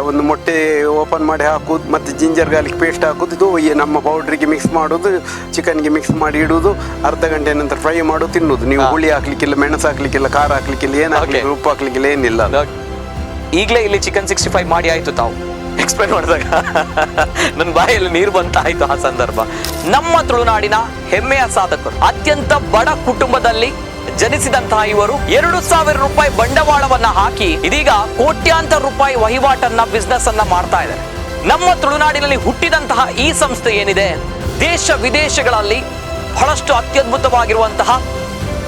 ಒಂದು ಮೊಟ್ಟೆ ಓಪನ್ ಮಾಡಿ ಹಾಕುದು, ಮತ್ತೆ ಜಿಂಜರ್ ಗಾರ್ಲಿಕ್ ಪೇಸ್ಟ್ ಹಾಕುದು, ಇದು ನಮ್ಮ ಪೌಡ್ರಿಗೆ ಮಿಕ್ಸ್ ಮಾಡೋದು, ಚಿಕನ್ಗೆ ಮಿಕ್ಸ್ ಮಾಡಿ ಇಡುವುದು, ಅರ್ಧ ಗಂಟೆ ನಂತರ ಫ್ರೈ ಮಾಡೋದು, ತಿನ್ನುವುದು. ನೀವು ಹುಳಿ ಹಾಕ್ಲಿಕ್ಕಿಲ್ಲ, ಮೆಣಸು ಹಾಕ್ಲಿಕ್ಕಿಲ್ಲ, ಖಾರ ಹಾಕ್ಲಿಕ್ಕಿಲ್ಲ, ಏನು ಹಾಕ್ಲಿಕ್ಕೆ, ಉಪ್ಪು ಹಾಕ್ಲಿಕ್ಕಿಲ್ಲ, ಏನಿಲ್ಲ. ಈಗಲೇ ಇಲ್ಲಿ ಚಿಕನ್ 65 ಮಾಡಿ ಆಯ್ತು. ತಾವು ಎಕ್ಸ್ಪ್ಲೇನ್ ಮಾಡಿದಾಗ ನನ್ನ ಬಾಯಲ್ಲಿ ನೀರು ಬಂತ ಆಯ್ತು ಆ ಸಂದರ್ಭ. ನಮ್ಮ ತುಳುನಾಡಿನ ಹೆಮ್ಮೆಯ ಸಾಧಕರು, ಅತ್ಯಂತ ಬಡ ಕುಟುಂಬದಲ್ಲಿ ಜನಿಸಿದಂತಹ ಇವರು 2,000 ರೂಪಾಯಿ ಬಂಡವಾಳವನ್ನ ಹಾಕಿ ಇದೀಗ ಕೋಟ್ಯಾಂತರ ರೂಪಾಯಿ ವಹಿವಾಟನ್ನ, ಬಿಸ್ನೆಸ್ ಅನ್ನ ಮಾಡ್ತಾ ಇದ್ದಾರೆ. ನಮ್ಮ ತುಳುನಾಡಿನಲ್ಲಿ ಹುಟ್ಟಿದಂತಹ ಈ ಸಂಸ್ಥೆ ಏನಿದೆ, ದೇಶ ವಿದೇಶಗಳಲ್ಲಿ ಬಹಳಷ್ಟು ಅತ್ಯದ್ಭುತವಾಗಿರುವಂತಹ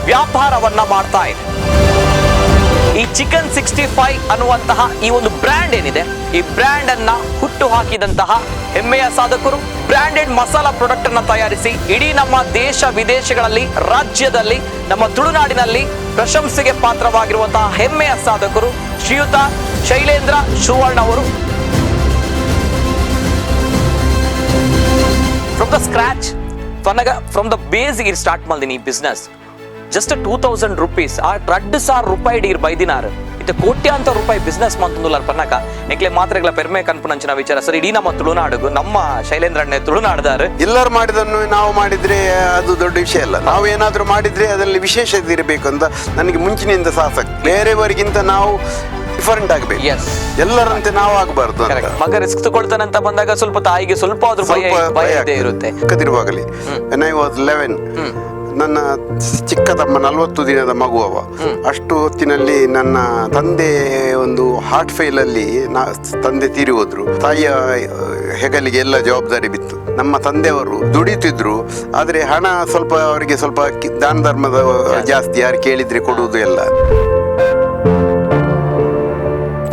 ವ್ಯಾಪಾರವನ್ನ ಮಾಡ್ತಾ ಇದೆ. ಈ ಚಿಕನ್ 65 ಅನ್ನುವಂತಹ ಈ ಒಂದು ಬ್ರ್ಯಾಂಡ್ ಏನಿದೆ, ಈ ಬ್ರ್ಯಾಂಡ್ ಅನ್ನ ಹುಟ್ಟು ಹಾಕಿದಂತಹ ಹೆಮ್ಮೆಯ ಸಾಧಕರು, ಬ್ರ್ಯಾಂಡೆಡ್ ಮಸಾಲಾ ಪ್ರಾಡಕ್ಟ್ ಅನ್ನ ತಯಾರಿಸಿ ಇಡೀ ನಮ್ಮ ದೇಶ ವಿದೇಶಗಳಲ್ಲಿ, ರಾಜ್ಯದಲ್ಲಿ, ನಮ್ಮ ತುಳುನಾಡಿನಲ್ಲಿ ಪ್ರಶಂಸೆಗೆ ಪಾತ್ರವಾಗಿರುವಂತಹ ಹೆಮ್ಮೆಯ ಸಾಧಕರು ಶ್ರೀಯುತ ಶೈಲೇಂದ್ರ ಸುವರ್ಣ ಅವರು. From the scratch, from the ಬೇಸಿಗೆ ಸ್ಟಾರ್ಟ್ ಮಾಡಿದೀನಿ ಈ ಬಿಸ್ನೆಸ್. ಜಸ್ಟ್ 2,000 ರೂಪೀಸ್, ಆ 2,000 ರೂಪಾಯಿ ಡೀರ್ ಬೈದಿನಾರು ಇದು ಕೋಟ್ಯಾಂತರ ರೂಪಾಯಿ ಬಿಸ್ನೆಸ್ ಮಂತುಲಾರ್ ಪನ್ನಕ ನೆಕ್ಲೆ ಮಾತ್ರೆಗಳ ಪೆರ್ಮೆ ಕನ್ಪುನಂಚಿನ ವಿಚಾರ ಸರ್. ಇಡೀ ನಮ್ಮ ತುಳುನಾಡು, ನಮ್ಮ ಶೈಲೇಂದ್ರ ಅಣ್ಣ ತುಳುನಾಡದಾರು ಎಲ್ಲರೂ ಮಾಡಿದನ್ನು ನಾವು ಮಾಡಿದ್ರೆ ಅದು ದೊಡ್ಡ ವಿಷಯ ಅಲ್ಲ. ನಾವು ಏನಾದ್ರೂ ಮಾಡಿದ್ರೆ ಅದರಲ್ಲಿ ವಿಶೇಷತೆ ಇರಬೇಕು ಅಂತ ನನಗೆ ಮುಂಚಿನಿಂದ ಆಸಕ್ತಿ. ಬೇರೆಯವರಿಗಿಂತ ನಾವು ಡಿಫರೆಂಟ್ ಆಗಬೇಕು, ಎಲ್ಲರಂತೆ ನಾವು ಆಗಬಾರ್ದು. ಮಗ ರಿಸ್ಕ್ ತಗೊಳ್ತಾನಂತ ಬಂದಾಗ ಸ್ವಲ್ಪ ತಾಯಿಗೆ ಸ್ವಲ್ಪ ಆದ್ರೂ ಭಯ ಇರುತ್ತೆ. ಚಿಕ್ಕದಿರುವಾಗಲೇ when I was 11, ನನ್ನ ಚಿಕ್ಕ ತಮ್ಮ 40 ದಿನದ ಮಗುವವ. ಅಷ್ಟು ಹೊತ್ತಿನಲ್ಲಿ ನನ್ನ ತಂದೆ ಒಂದು ಹಾರ್ಟ್ ಫೇಲ್ ಅಲ್ಲಿ ತಂದೆ ತೀರಿ ಹೋದ್ರು. ತಾಯಿಯ ಹೆಗಲಿಗೆ ಎಲ್ಲ ಜವಾಬ್ದಾರಿ ಬಿತ್ತು. ನಮ್ಮ ತಂದೆಯವರು ದುಡಿತಿದ್ರು, ಆದ್ರೆ ಹಣ ಸ್ವಲ್ಪ ಅವರಿಗೆ ಸ್ವಲ್ಪ ದಾನ ಧರ್ಮದ ಜಾಸ್ತಿ, ಯಾರು ಕೇಳಿದ್ರೆ ಕೊಡುವುದು ಎಲ್ಲ.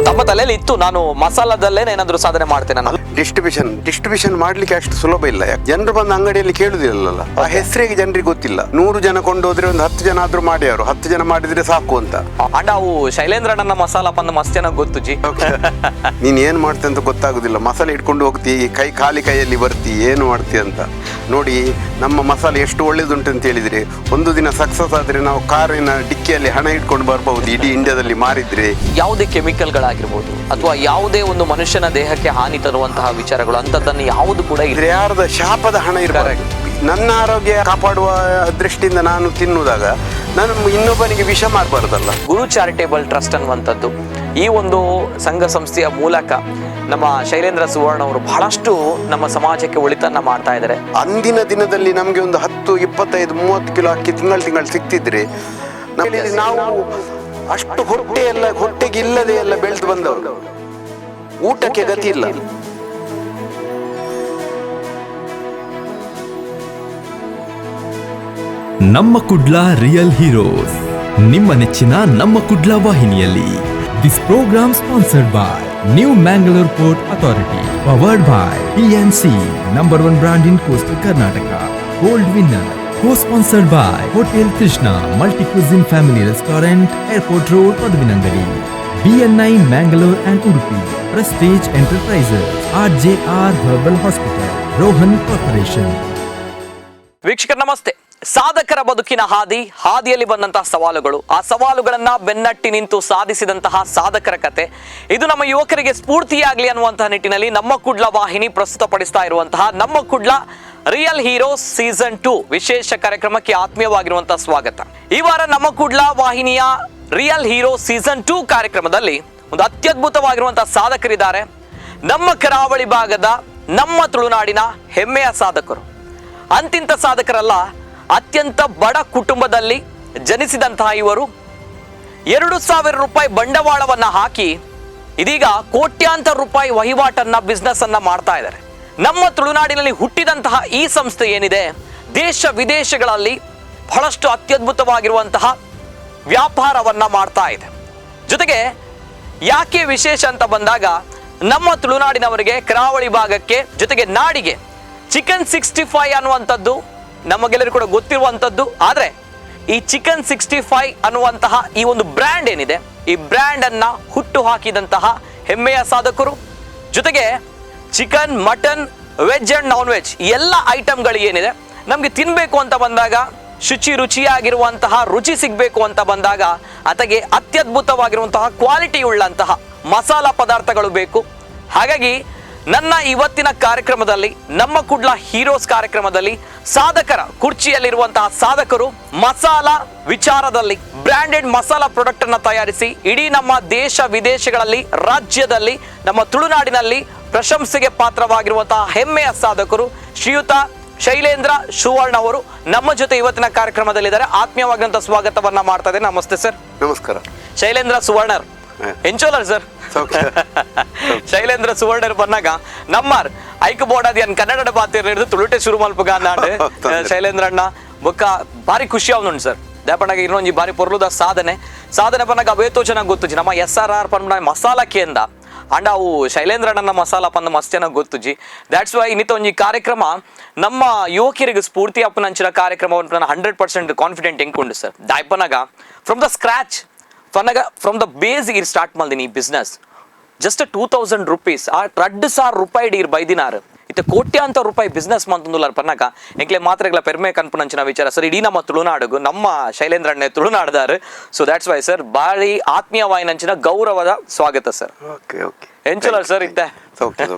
ನಮ್ಮ ತಲೆಯಲ್ಲಿ ಇತ್ತು ನಾನು ಮಸಾಲಾದಲ್ಲೇ ಏನಾದ್ರು ಸಾಧನೆ ಮಾಡ್ತೇನೆ. ನಾನು ಡಿಸ್ಟ್ರಿಬ್ಯೂಷನ್ ಮಾಡ್ಲಿಕ್ಕೆ ಅಷ್ಟು ಸುಲಭ ಇಲ್ಲ. ಜನರು ಬಂದು ಅಂಗಡಿಯಲ್ಲಿ ಕೇಳುದಿಲ್ಲಲ್ಲ, ಆ ಹೆಸರಿಗೆ ಜನರಿಗೆ ಗೊತ್ತಿಲ್ಲ. 100 ಜನ ಕೊಂಡೋದ್ರೆ ಒಂದು 10 ಜನ ಆದ್ರೂ ಮಾಡ್ಯಾರು, 10 ಜನ ಮಾಡಿದ್ರೆ ಸಾಕು ಅಂತ. ಅಂಡ ಅವು ಶೈಲೇಂದ್ರ ನನ್ನ ಮಸಾಲಾ ಪಂದ ಮಸ್ತ್ ಚೆನ್ನಾಗಿ ಗೊತ್ತು ಜಿ. ನೀನ್ ಏನ್ ಮಾಡ್ತಿ ಅಂತ ಗೊತ್ತಾಗುದಿಲ್ಲ. ಮಸಾಲೆ ಇಟ್ಕೊಂಡು ಹೋಗ್ತಿ, ಖಾಲಿ ಕೈಯಲ್ಲಿ ಬರ್ತಿ, ಏನು ಮಾಡ್ತಿ ಅಂತ ನೋಡಿ. ನಮ್ಮ ಮಸಾಲೆ ಎಷ್ಟು ಒಳ್ಳೇದುಂಟು ಅಂತ ಹೇಳಿದ್ರೆ, ಒಂದು ದಿನ ಸಕ್ಸಸ್ ಆದ್ರೆ ನಾವು ಕಾರಿನ ಡಿಕ್ಕಿಯಲ್ಲಿ ಹಣ ಇಟ್ಕೊಂಡು ಬರ್ಬಹುದು ಇಡೀ ಇಂಡಿಯಾದಲ್ಲಿ ಮಾರಿದ್ರೆ. ಯಾವುದೇ ಕೆಮಿಕಲ್ಗಳಾಗಿರ್ಬೋದು ಅಥವಾ ಯಾವುದೇ ಒಂದು ಮನುಷ್ಯನ ದೇಹಕ್ಕೆ ಹಾನಿ ತರುವಂತಹ ವಿಚಾರಗಳು ಅಂತದನ್ನು ಯಾವುದು ಕೂಡ ಇದ್ರೆ ಯಾರದ ಶಾಪದ ಹಣ ಇರಬಾರದು. ನನ್ನ ಆರೋಗ್ಯ ಕಾಪಾಡುವ ದೃಷ್ಟಿಯಿಂದ ನಾನು ತಿನ್ನುವುದಾಗ ನಾನು ಇನ್ನೊಬ್ಬನಿಗೆ ವಿಷ ಮಾಡಬಾರ್ದಲ್ಲ. ಗುರು ಚಾರಿಟೇಬಲ್ ಟ್ರಸ್ಟ್ ಅನ್ನುವಂಥದ್ದು ಈ ಒಂದು ಸಂಘ ಸಂಸ್ಥೆಯ ಮೂಲಕ ನಮ್ಮ ಶೈಲೇಂದ್ರ ಸುವರ್ಣ ಅವರು ಬಹಳಷ್ಟು ನಮ್ಮ ಸಮಾಜಕ್ಕೆ ಒಳಿತನ್ನ ಮಾಡ್ತಾ ಇದ್ದಾರೆ. ಅಂದಿನ ದಿನದಲ್ಲಿ ನಮಗೆ ಒಂದು 10, 25, 30 ಕಿಲೋ ಅಕ್ಕಿ ತಿಂಗಳು ಸಿಗ್ತಿದ್ರೆ ನಾವು ಅಷ್ಟು ಹೊಟ್ಟೆಗೆ ಇಲ್ಲದೆ ಎಲ್ಲ ಬೆಳೆದು ಬಂದವರು, ಊಟಕ್ಕೆ ಗತಿ ಇಲ್ಲ. ನಮ್ಮ ಕುಡ್ಲ ರಿಯಲ್ ಹೀರೋಸ್, ನಿಮ್ಮ ನೆಚ್ಚಿನ ನಮ್ಮ ಕುಡ್ಲ ವಾಹಿನಿಯಲ್ಲಿ. This program sponsored by new Mangalore port authority, powered by PNC, number 1 brand in coastal Karnataka, gold winner. Co-sponsored by Hotel Krishna, Multi-Cuisine Family Restaurant, Airport Road, Padvinangadi. BNI Mangalore and Udupi, Prestige Enterprises, RJR Herbal Hospital, Rohan Corporation. ವೀಕ್ಷಕರ ನಮಸ್ತೆ. ಸಾಧಕರ ಬದುಕಿನ ಹಾದಿಯಲ್ಲಿ ಬಂದಂತಹ ಸವಾಲುಗಳು, ಆ ಸವಾಲುಗಳನ್ನ ಬೆನ್ನಟ್ಟಿ ನಿಂತು ಸಾಧಿಸಿದಂತಹ ಸಾಧಕರ ಕತೆ, ಇದು ನಮ್ಮ ಯುವಕರಿಗೆ ಸ್ಫೂರ್ತಿಯಾಗಲಿ ಅನ್ನುವಂತಹ ನಿಟ್ಟಿನಲ್ಲಿ ನಮ್ಮ ಕುಡ್ಲ ವಾಹಿನಿ ಪ್ರಸ್ತುತಪಡಿಸ್ತಾ ಇರುವಂತಹ ನಮ್ಮ ಕುಡ್ಲ ರಿಯಲ್ ಹೀರೋಸ್ ಸೀಸನ್ 2 ವಿಶೇಷ ಕಾರ್ಯಕ್ರಮಕ್ಕೆ ಆತ್ಮೀಯವಾಗಿರುವಂತಹ ಸ್ವಾಗತ. ಈ ವಾರ ನಮ್ಮ ಕುಡ್ಲ ವಾಹಿನಿಯ ರಿಯಲ್ ಹೀರೋ ಸೀಸನ್ 2 ಕಾರ್ಯಕ್ರಮದಲ್ಲಿ ಒಂದು ಅತ್ಯದ್ಭುತವಾಗಿರುವಂತಹ ಸಾಧಕರಿದ್ದಾರೆ. ನಮ್ಮ ಕರಾವಳಿ ಭಾಗದ, ನಮ್ಮ ತುಳುನಾಡಿನ ಹೆಮ್ಮೆಯ ಸಾಧಕರು. ಅಂತಿಂತ ಸಾಧಕರಲ್ಲ, ಅತ್ಯಂತ ಬಡ ಕುಟುಂಬದಲ್ಲಿ ಜನಿಸಿದಂತಹ ಇವರು 2,000 ರೂಪಾಯಿ ಬಂಡವಾಳವನ್ನ ಹಾಕಿ ಇದೀಗ ಕೋಟ್ಯಾಂತರ ರೂಪಾಯಿ ವಹಿವಾಟನ್ನ, ಬಿಸ್ನೆಸ್ ಅನ್ನ ಮಾಡ್ತಾ ಇದ್ದಾರೆ. ನಮ್ಮ ತುಳುನಾಡಿನಲ್ಲಿ ಹುಟ್ಟಿದಂತಹ ಈ ಸಂಸ್ಥೆ ಏನಿದೆ, ದೇಶ ವಿದೇಶಗಳಲ್ಲಿ ಬಹಳಷ್ಟು ಅತ್ಯದ್ಭುತವಾಗಿರುವಂತಹ ವ್ಯಾಪಾರವನ್ನ ಮಾಡ್ತಾ ಇದೆ. ಜೊತೆಗೆ ಯಾಕೆ ವಿಶೇಷ ಅಂತ ಬಂದಾಗ, ನಮ್ಮ ತುಳುನಾಡಿನವರಿಗೆ, ಕರಾವಳಿ ಭಾಗಕ್ಕೆ, ಜೊತೆಗೆ ನಾಡಿಗೆ ಚಿಕನ್ 65 ಅನ್ನುವಂಥದ್ದು ನಮಗೆಲ್ಲರೂ ಕೂಡ ಗೊತ್ತಿರುವಂಥದ್ದು. ಆದರೆ ಈ ಚಿಕನ್ 65 ಅನ್ನುವಂತಹ ಈ ಒಂದು ಬ್ರ್ಯಾಂಡ್ ಏನಿದೆ, ಈ ಬ್ರ್ಯಾಂಡ್ ಅನ್ನ ಹುಟ್ಟು ಹಾಕಿದಂತಹ ಹೆಮ್ಮೆಯ ಸಾಧಕರು. ಜೊತೆಗೆ chicken, mutton, veg and non veg ಎಲ್ಲ ಐಟಮ್ಗಳು ಏನಿದೆ, ನಮಗೆ ತಿನ್ನಬೇಕು ಅಂತ ಬಂದಾಗ, ರುಚಿಯಾಗಿರುವಂತಹ ರುಚಿ ಸಿಗಬೇಕು ಅಂತ ಬಂದಾಗ, ಅದಕ್ಕೆ ಅತ್ಯದ್ಭುತವಾಗಿರುವಂತಹ ಕ್ವಾಲಿಟಿ ಉಳ್ಳಂತಹ ಮಸಾಲಾ ಪದಾರ್ಥಗಳು ಬೇಕು. ಹಾಗಾಗಿ ನನ್ನ ಇವತ್ತಿನ ಕಾರ್ಯಕ್ರಮದಲ್ಲಿ, ನಮ್ಮ ಕುಡ್ಲ ಹೀರೋಸ್ ಕಾರ್ಯಕ್ರಮದಲ್ಲಿ, ಸಾಧಕರ ಕುರ್ಚಿಯಲ್ಲಿರುವಂತಹ ಸಾಧಕರು ಮಸಾಲಾ ವಿಚಾರದಲ್ಲಿ ಬ್ರಾಂಡೆಡ್ ಮಸಾಲಾ ಪ್ರಾಡಕ್ಟ್ ಅನ್ನ ತಯಾರಿಸಿ ಇಡೀ ನಮ್ಮ ದೇಶ ವಿದೇಶಗಳಲ್ಲಿ, ರಾಜ್ಯದಲ್ಲಿ, ನಮ್ಮ ತುಳುನಾಡಿನಲ್ಲಿ ಪ್ರಶಂಸೆಗೆ ಪಾತ್ರವಾಗಿರುವಂತಹ ಹೆಮ್ಮೆಯ ಸಾಧಕರು ಶ್ರೀಯುತ ಶೈಲೇಂದ್ರ ಸುವರ್ಣ ಅವರು ನಮ್ಮ ಜೊತೆ ಇವತ್ತಿನ ಕಾರ್ಯಕ್ರಮದಲ್ಲಿದ್ದಾರೆ. ಆತ್ಮೀಯವಾದಂತಹ ಸ್ವಾಗತವನ್ನ ಮಾಡ್ತಾ ಇದ್ದೇನೆ. ನಮಸ್ತೆ ಸರ್. ನಮಸ್ಕಾರ. ಶೈಲೇಂದ್ರ ಸುವರ್ಣರ್ ಎಂಚೋಲರ್ ಸರ್. ಶೈಲೇಂದ್ರ ಸುವರ್ಣರ್ ಬಂದಾಗ ನಮ್ಮರ್ ಐಕ್ ಬೋರ್ಡ್ ಅದ್ ಕನ್ನಡ ಬಾತಿರ್ ಹಿಡಿದು ತುಳುಟೆ ಶುರು ಮಲ್ಪಗ ನಾಡು ಶೈಲೇಂದ್ರ ಅಣ್ಣ ಬೊಕ್ಕ ಭಾರಿ ಖುಷಿ ಅವನುಂಟು ಸರ್. ದೇಪಣ್ಣಗೆ ಇನ್ನೊಂದು ಭಾರಿ ಪೊರ್ಲುದ ಸಾಧನೆ ಪನ್ನಾಗ ಅವೇತೋ ಚೆನ್ನಾಗಿ ಗೊತ್ತು ನಮ್ಮ SRR ಪನ್ನ ಮಸಾಲಾ ಕೇಂದ್ರ ಅಂಡ್ ಅವು ಶೈಲೇಂದ್ರ ಅಣ್ಣನ ಮಸಾಲಾ ಪಂದ ಮಸ್ತ್ ಚೆನ್ನಾಗಿ ಗೊತ್ತುಜಿ. ದ್ಯಾಟ್ಸ್ ವೈ ಇನ್ನಿತ ಒಂಜಿ ಕಾರ್ಯಕ್ರಮ ನಮ್ಮ ಯುವಕರಿಗೆ ಸ್ಫೂರ್ತಿ ಅಪ್ಪನಂಚಿನ ಕಾರ್ಯಕ್ರಮವನ್ನು 100% ಕಾನ್ಫಿಡೆಂಟ್ ಎಂಕುಂಡು ಸರ್. ದಾಯ್ಪನಾಗ ಫ್ರಮ್ ದ ಸ್ಕ್ರಾಚ್ ಪನ್ನಗ ಫ್ರಮ್ ದ ಬೇಸಿಗೆ ಇರ್ ಸ್ಟಾರ್ಟ್ ಮಾಡ್ದಿನಿ ಈ ಬಿಸ್ನೆಸ್. ಜಸ್ಟ್ 2000 rupees ಆ 2,000 ರೂಪಾಯಿ ಇರ್ ಬೈದಿನಾರು ಇತ್ತೆ ಕೋಟ್ಯಾಂತರ ರೂಪಾಯಿ ಬಿಸ್ನೆಸ್ ಮಂತಂದುಲಾರ ಪನ್ನಗ ಎಂಕ್ಲೆ ಮಾತ್ರೆಗಳ ಪೆರ್ಮೆ ಕನ್ಪುನಂಚಿನ ವಿಚಾರ ಸರ್. ಇಡೀ ನಮ್ಮ ತುಳುನಾಡುಗು ನಮ್ಮ ಶೈಲೇಂದ್ರ ಅಣ್ಣೆ ತುಳುನಾಡ್ದಾರು. ಸೊ ದ್ಯಾಟ್ಸ್ ವೈ ಸರ್ ಭಾರಿ ಆತ್ಮೀಯವಾಯಿನಂಚಿನ ಗೌರವದ ಸ್ವಾಗತ ಸರ್. ಎಂಚುಲರ್ ಸರ್ ಇತ್ತೆ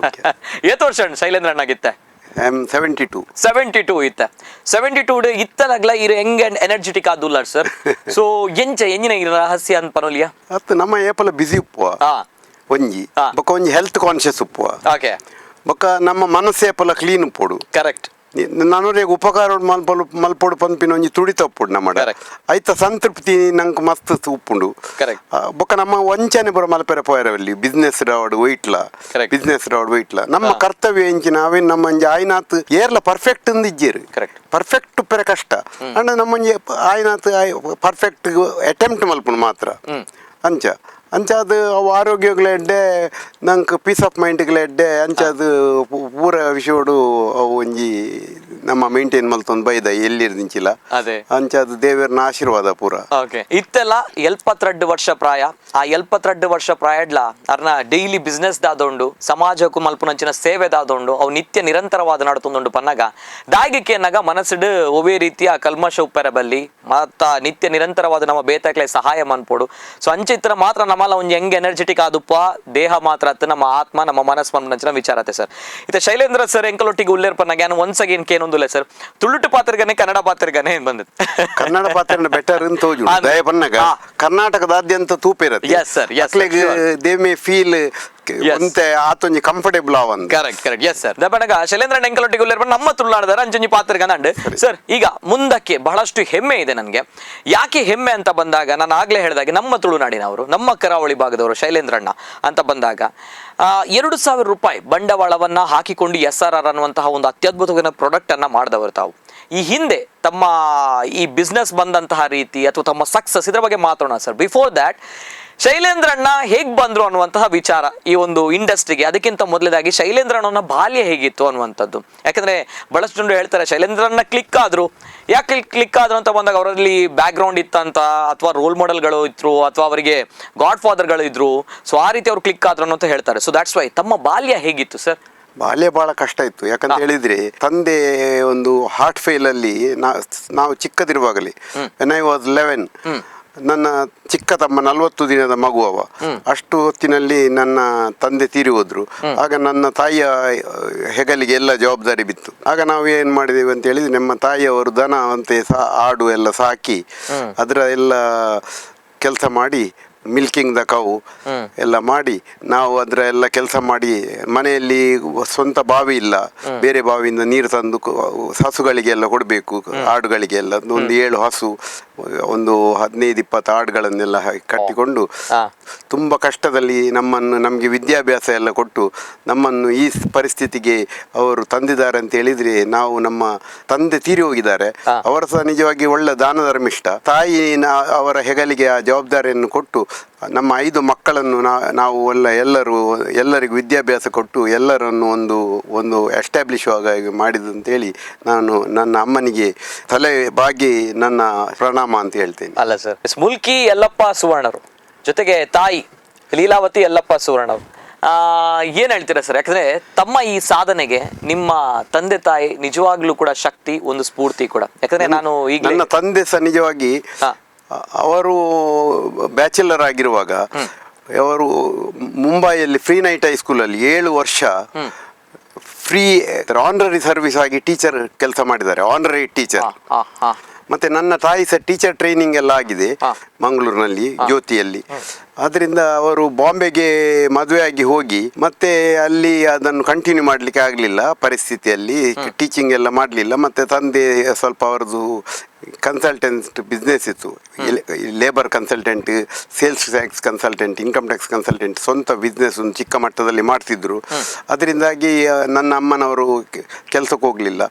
ಏತ್ ವರ್ಷ ಶೈಲೇಂದ್ರ ಅಣ್ಣಗಿತ್ತೆ? 72 ಇತ್ತೆ. 72 ಇತ್ತಲಾಗ್ಲ ಇರು ಹೆಂಗ್ ಎನರ್ಜೆಟಿಕ್ ಆದುಲ್ಲಾರ್ ಸರ್. ಸೊ ಎಂಜಿನ ರಹಸ್ಯ ಅಂತ ಪನೋಲಿಯಾ ಅತ್ತು ನಮ್ಮ ಏಪಲ ಬಿಸಿ ಉಪ್ಪುವ ಒಂಜಿ ಬೊಕ ಒಂಜಿ ಹೆಲ್ತ್ ಕಾನ್ಶಿಯಸ್ ಉಪ್ಪುವ ಓಕೆ ಬೊಕ ನಮ್ಮ ಮನಸ್ಸೇಪಲ ಕ್ಲೀನ್ ಉಪ್ಪುಡು. ಕರೆಕ್ಟ್. ನನಗೆ ಉಪಕಾರ ಮಲ್ಪೊಡು ಪಂಪಿನ ಒಂಜಿ ತುಡಿತ ಉಪ್ಪುಡು ನಮ್ಮ ಐತ ಸಂತೃಪ್ತಿ ನಂಗೆ ಮಸ್ತ್ ಉಪ್ಪುಂಡು. ಬೊಕ ನಮ್ಮ ವಂಚನೆ ಬರೋ ಮಲ್ಪೆರ ಪೋಯರವಲ್ಲಿ ಬಿಸ್ನೆಸ್ ರಾವಡ್ ಒಯ್ಟ್ಲ ನಮ್ಮ ಕರ್ತವ್ಯ ಎಂಚಿನ ಅವೇನ್ ನಮ್ಮ ಆಯ್ನಾತ್ ಏರ್ಲ ಪರ್ಫೆಕ್ಟ್ ಇಜ್ಜೇರು ಪರ್ಫೆಕ್ಟ್ ಪೆರ ಕಷ್ಟ ಅಂಡ ನಮ್ಮ ಆಯ್ನಾತ್ ಪರ್ಫೆಕ್ಟ್ ಅಟೆಂಪ್ಟ್ ಮಲ್ಪುನು ಮಾತ್ರ ಅಂಚಾದು ಅವು ಆರೋಗ್ಯಗಳೆಡ್ಡೆ ನಂಗೆ ಪೀಸ್ ಆಫ್ ಮೈಂಡ್ಗಳೆಡ್ಡೆ ಅಂಚಾದು ಪೂರ ವಿಷಯಡು ಅವು ಒಂಜಿ ನಮ್ಮ ಮೇಂಟೈನ್ ಮಲ್ತೊಂದು ಬೈದ ಎಲ್ಲಿರ್ದಿಂಚಿಲ್ಲ ಅದೇ ಅಂಚಾದು ದೇವರನ ಆಶೀರ್ವಾದ ಪೂರ. ಇತ್ತೆಲ್ಲ 72 ವರ್ಷ ಪ್ರಾಯ. ಆ 72 ವರ್ಷ ಪ್ರಾಯಡ್ಲ ಅರ್ನ ಡೈಲಿ ಬಿಸ್ನೆಸ್ ದಾದೊಂಡು ಸಮಾಜಕ್ಕೂ ಮಲ್ಪುನಂಚಿನ ಸೇವೆ ದಾದೊಂಡು ಅವು ನಿತ್ಯ ನಿರಂತರವಾದ ನಡ್ತೊಂದುಂಡು ಪನ್ನಗ ದಾಯಿಗೆ ಅನ್ನಗ ಮನಸ್ಸಿಡು ಒವೇ ರೀತಿಯ ಕಲ್ಮಶ ಉಪ್ಪೆರ ಬಲ್ಲಿ ಮತ್ತ ನಿತ್ಯ ನಿರಂತರವಾದ ನಮ್ಮ ಬೇತಾಕ್ಲೆ ಸಹಾಯ ಮನ್ಪೋಡು. ಸೊ ಅಂಚಿತ್ರ ಮಾತ್ರ ನಮ್ಮಲ್ಲ ಒಂಜಿ ಹೆಂಗ್ ಎನರ್ಜೆಟಿಕ್ ಆದುಪ್ಪ ದೇಹ ಮಾತ್ರ ಅತ್ತ ನಮ್ಮ ಆತ್ಮ ನಮ್ಮ ಮನಸ್ಸು ಮನ್ಪುನಂಚಿನ ವಿಚಾರತೆ ಸರ್. ಇತ್ತೆ ಶೈಲೇಂದ್ರ ಸರ್ ಎಂಕಲೊಟ್ಟಿಗೆ ಉಲ್ಲೇರ್ ಪನ್ನಗ ಏನು ಒನ್ಸ್ ಅಗೇನ್ ಕೇನೊಂದುಲ್ಲ ಸರ್ ತುಳುಟು ಪಾತ್ರಗನೆ ಕನ್ನಡ ಪಾತ್ರಗನೆ ಏನ್ ಬಂದದ್ದು ಕನ್ನಡ ಪಾತ್ರ ಬೆಟರ್ ಅಂತ ದಯ ಪನ್ನಗ ಕರ್ನಾಟಕದಾದ್ಯಂತ ತೂಪೇರ ದೇ ಮೇ ಫೀಲ್ ಆತೊಂಜಿ ಕಂಫರ್ಟೇಬಲ್ ಆವಂದ್. Correct yes sir. ದಪನಗ ಶೈಲೇಂದ್ರ ಎಂಕಲೊಟ್ಟಿಗೆ ಉಲ್ಲೇರ್ ನಮ್ಮ ತುಳುನಾಡದಾರ ಅಂಚೊಂಜಿ ಪಾತ್ರಗನಂಡ್ ಸರ್. ಈಗ ಮುಂದಕ್ಕೆ ಬಹಳಷ್ಟು ಹೆಮ್ಮೆ ಇದೆ ನನಗೆ. ಯಾಕೆ ಹೆಮ್ಮೆ ಅಂತ ಬಂದಾಗ ನಾನು ಆಗ್ಲೇ ಹೇಳಿದಾಗೆ ನಮ್ಮ ತುಳುನಾಡಿನವರು, ನಮ್ಮ ಕರಾವಳಿ ಭಾಗದವರು ಶೈಲೇಂದ್ರ ಅಣ್ಣ ಅಂತ ಬಂದಾಗ 2,000 ರೂಪಾಯಿ ಬಂಡವಾಳವನ್ನ ಹಾಕಿಕೊಂಡು SRR ಅನ್ನುವಂತಹ ಒಂದು ಅತ್ಯದ್ಭುತವಾದ ಪ್ರಾಡಕ್ಟ್ ಅನ್ನ ಮಾಡಿದವರು ತಾವು. ಈ ಹಿಂದೆ ತಮ್ಮ ಈ ಬಿಸ್ನೆಸ್ ಬಂದಂತಹ ರೀತಿ ಅಥವಾ ತಮ್ಮ ಸಕ್ಸಸ್ ಇದರ ಬಗ್ಗೆ ಮಾತಾಡೋಣ ಸರ್. ಬಿಫೋರ್ ದ್ಯಾಟ್ ಶೈಲೇಂದ್ರ ಅಣ್ಣ ಹೇಗ್ ಬಂದ್ರು ಅನ್ನುವಂತಹ ವಿಚಾರ ಈ ಒಂದು ಇಂಡಸ್ಟ್ರಿಗೆ. ಅದಕ್ಕಿಂತ ಮೊದಲೇದಾಗಿ ಶೈಲೇಂದ್ರ ಅಣ್ಣನ ಬಾಲ್ಯ ಹೇಗಿತ್ತು ಅನ್ನುವಂಥದ್ದು. ಯಾಕಂದ್ರೆ ಬಹಳಷ್ಟು ಜನರು ಹೇಳ್ತಾರೆ ಶೈಲೇಂದ್ರ ಅಣ್ಣ ಕ್ಲಿಕ್ ಆದ್ರು. ಯಾಕೆ ಕ್ಲಿಕ್ ಆದ್ರು ಅಂತ ಬಂದಾಗ ಅವರಲ್ಲಿ ಬ್ಯಾಕ್ ಗ್ರೌಂಡ್ ಇತ್ತಂತ ಅಥವಾ ರೋಲ್ ಮಾಡೆಲ್ಗಳು ಇದ್ರು ಅಥವಾ ಅವರಿಗೆ ಗಾಡ್ ಫಾದರ್ಗಳು ಇದ್ರು. ಸೊ ಆ ರೀತಿ ಅವ್ರು ಕ್ಲಿಕ್ ಆದ್ರು ಅಂತ ಹೇಳ್ತಾರೆ. ಸೊ ದ್ಯಾಟ್ಸ್ ವೈ ತಮ್ಮ ಬಾಲ್ಯ ಹೇಗಿತ್ತು ಸರ್? ಬಾಲ್ಯ ಬಹಳ ಕಷ್ಟ ಇತ್ತು. ಯಾಕಂತ ಹೇಳಿದ್ರೆ ತಂದೆ ಒಂದು ಹಾರ್ಟ್ ಫೇಲ್ ಅಲ್ಲಿ ನಾವು ಚಿಕ್ಕದಿರುವಾಗಲೇ when I was 11 ನನ್ನ ಚಿಕ್ಕ ತಮ್ಮ 40 ದಿನದ ಮಗು ಅವ. ಅಷ್ಟು ಹೊತ್ತಿನಲ್ಲಿ ನನ್ನ ತಂದೆ ತೀರಿ ಹೋದ್ರು. ಆಗ ನನ್ನ ತಾಯಿಯ ಹೆಗಲಿಗೆ ಎಲ್ಲ ಜವಾಬ್ದಾರಿ ಬಿತ್ತು. ಆಗ ನಾವು ಏನ್ ಮಾಡಿದೆವು ಅಂತ ಹೇಳಿದ್ರೆ ನಮ್ಮ ತಾಯಿಯವರು ದನ ಅಂತೆ ಆಡು ಎಲ್ಲ ಸಾಕಿ ಅದರ ಎಲ್ಲ ಕೆಲಸ ಮಾಡಿ ಮಿಲ್ಕಿಂಗ್ ದ ಕೌ ಎಲ್ಲ ಮಾಡಿ ನಾವು ಅದರ ಎಲ್ಲ ಕೆಲಸ ಮಾಡಿ ಮನೆಯಲ್ಲಿ ಸ್ವಂತ ಬಾವಿ ಇಲ್ಲ, ಬೇರೆ ಬಾವಿಯಿಂದ ನೀರು ತಂದು ಹಸುಗಳಿಗೆಲ್ಲ ಕೊಡಬೇಕು, ಆಡುಗಳಿಗೆಲ್ಲ ಒಂದು 7 ಹಸು ಒಂದು 15-20 ಆಡುಗಳನ್ನೆಲ್ಲ ಕಟ್ಟಿಕೊಂಡು ತುಂಬ ಕಷ್ಟದಲ್ಲಿ ನಮಗೆ ವಿದ್ಯಾಭ್ಯಾಸ ಎಲ್ಲ ಕೊಟ್ಟು ನಮ್ಮನ್ನು ಈ ಪರಿಸ್ಥಿತಿಗೆ ಅವರು ತಂದಿದ್ದಾರೆ ಅಂತ ಹೇಳಿದ್ರೆ ನಾವು ನಮ್ಮ ತಂದೆ ತೀರಿ ಹೋಗಿದ್ದಾರೆ. ಅವರು ಸಹ ನಿಜವಾಗಿ ಒಳ್ಳೆ ದಾನ ಧರ್ಮಿಷ್ಠ. ತಾಯಿ ಅವರ ಹೆಗಲಿಗೆ ಆ ಜವಾಬ್ದಾರಿಯನ್ನು ಕೊಟ್ಟು ನಮ್ಮ 5 ಮಕ್ಕಳನ್ನು ನಾವು ಎಲ್ಲರಿಗೂ ವಿದ್ಯಾಭ್ಯಾಸ ಕೊಟ್ಟು ಎಲ್ಲರನ್ನು ಒಂದು ಎಸ್ಟಾಬ್ಲಿಷ್ ಆಗಿ ಮಾಡಿದಂತೇಳಿ ನಾನು ನನ್ನ ಅಮ್ಮನಿಗೆ ತಲೆ ಬಾಗಿ ನನ್ನ ಪ್ರಣಾಮ ಅಂತ ಹೇಳ್ತೇನೆ. ಅಲ್ಲ ಸರ್, ಮುಲ್ಕಿ ಯಲ್ಲಪ್ಪ ಸುವರ್ಣರು ಜೊತೆಗೆ ತಾಯಿ ಲೀಲಾವತಿ ಯಲ್ಲಪ್ಪ ಸುವರ್ಣರು ಏನ್ ಹೇಳ್ತೀರಾ ಸರ್? ಯಾಕಂದ್ರೆ ತಮ್ಮ ಈ ಸಾಧನೆಗೆ ನಿಮ್ಮ ತಂದೆ ತಾಯಿ ನಿಜವಾಗ್ಲೂ ಕೂಡ ಶಕ್ತಿ, ಒಂದು ಸ್ಫೂರ್ತಿ ಕೂಡ. ಯಾಕಂದ್ರೆ ನಾನು ಈಗ ನನ್ನ ತಂದೆ ಸಹ ನಿಜವಾಗಿ ಅವರು ಬ್ಯಾಚುಲರ್ ಆಗಿರುವಾಗ ಅವರು ಮುಂಬೈಯಲ್ಲಿ ಫ್ರೀ ನೈಟ್ ಹೈಸ್ಕೂಲಲ್ಲಿ 7 ವರ್ಷ ಫ್ರೀ ಆನರರಿ ಸರ್ವಿಸ್ ಆಗಿ ಟೀಚರ್ ಕೆಲಸ ಮಾಡಿದ್ದಾರೆ, ಆನರರಿ ಟೀಚರ್. ಮತ್ತೆ ನನ್ನ ತಾಯಿ ಸಹ ಟೀಚರ್ ಟ್ರೈನಿಂಗ್ ಎಲ್ಲ ಆಗಿದೆ ಮಂಗಳೂರಿನಲ್ಲಿ ಜ್ಯೋತಿಯಲ್ಲಿ. ಅದರಿಂದ ಅವರು ಬಾಂಬೆಗೆ ಮದುವೆ ಆಗಿ ಹೋಗಿ ಮತ್ತೆ ಅಲ್ಲಿ ಅದನ್ನು ಕಂಟಿನ್ಯೂ ಮಾಡಲಿಕ್ಕೆ ಆಗಲಿಲ್ಲ ಪರಿಸ್ಥಿತಿಯಲ್ಲಿ, ಟೀಚಿಂಗ್ ಎಲ್ಲ ಮಾಡಲಿಲ್ಲ. ಮತ್ತೆ ತಂದೆ ಸ್ವಲ್ಪ ಅವರದು ಕನ್ಸಲ್ಟೆಂಟ್ ಬಿಸ್ನೆಸ್ ಇತ್ತು, labour consultant, sales tax consultant, income tax consultant, ಸ್ವಂತ ಬಿಸ್ನೆಸ್ ಒಂದು ಚಿಕ್ಕ ಮಟ್ಟದಲ್ಲಿ ಮಾಡ್ತಿದ್ರು. ಅದರಿಂದಾಗಿ ನನ್ನ ಅಮ್ಮನವರು ಕೆಲಸಕ್ಕೆ ಹೋಗಲಿಲ್ಲ.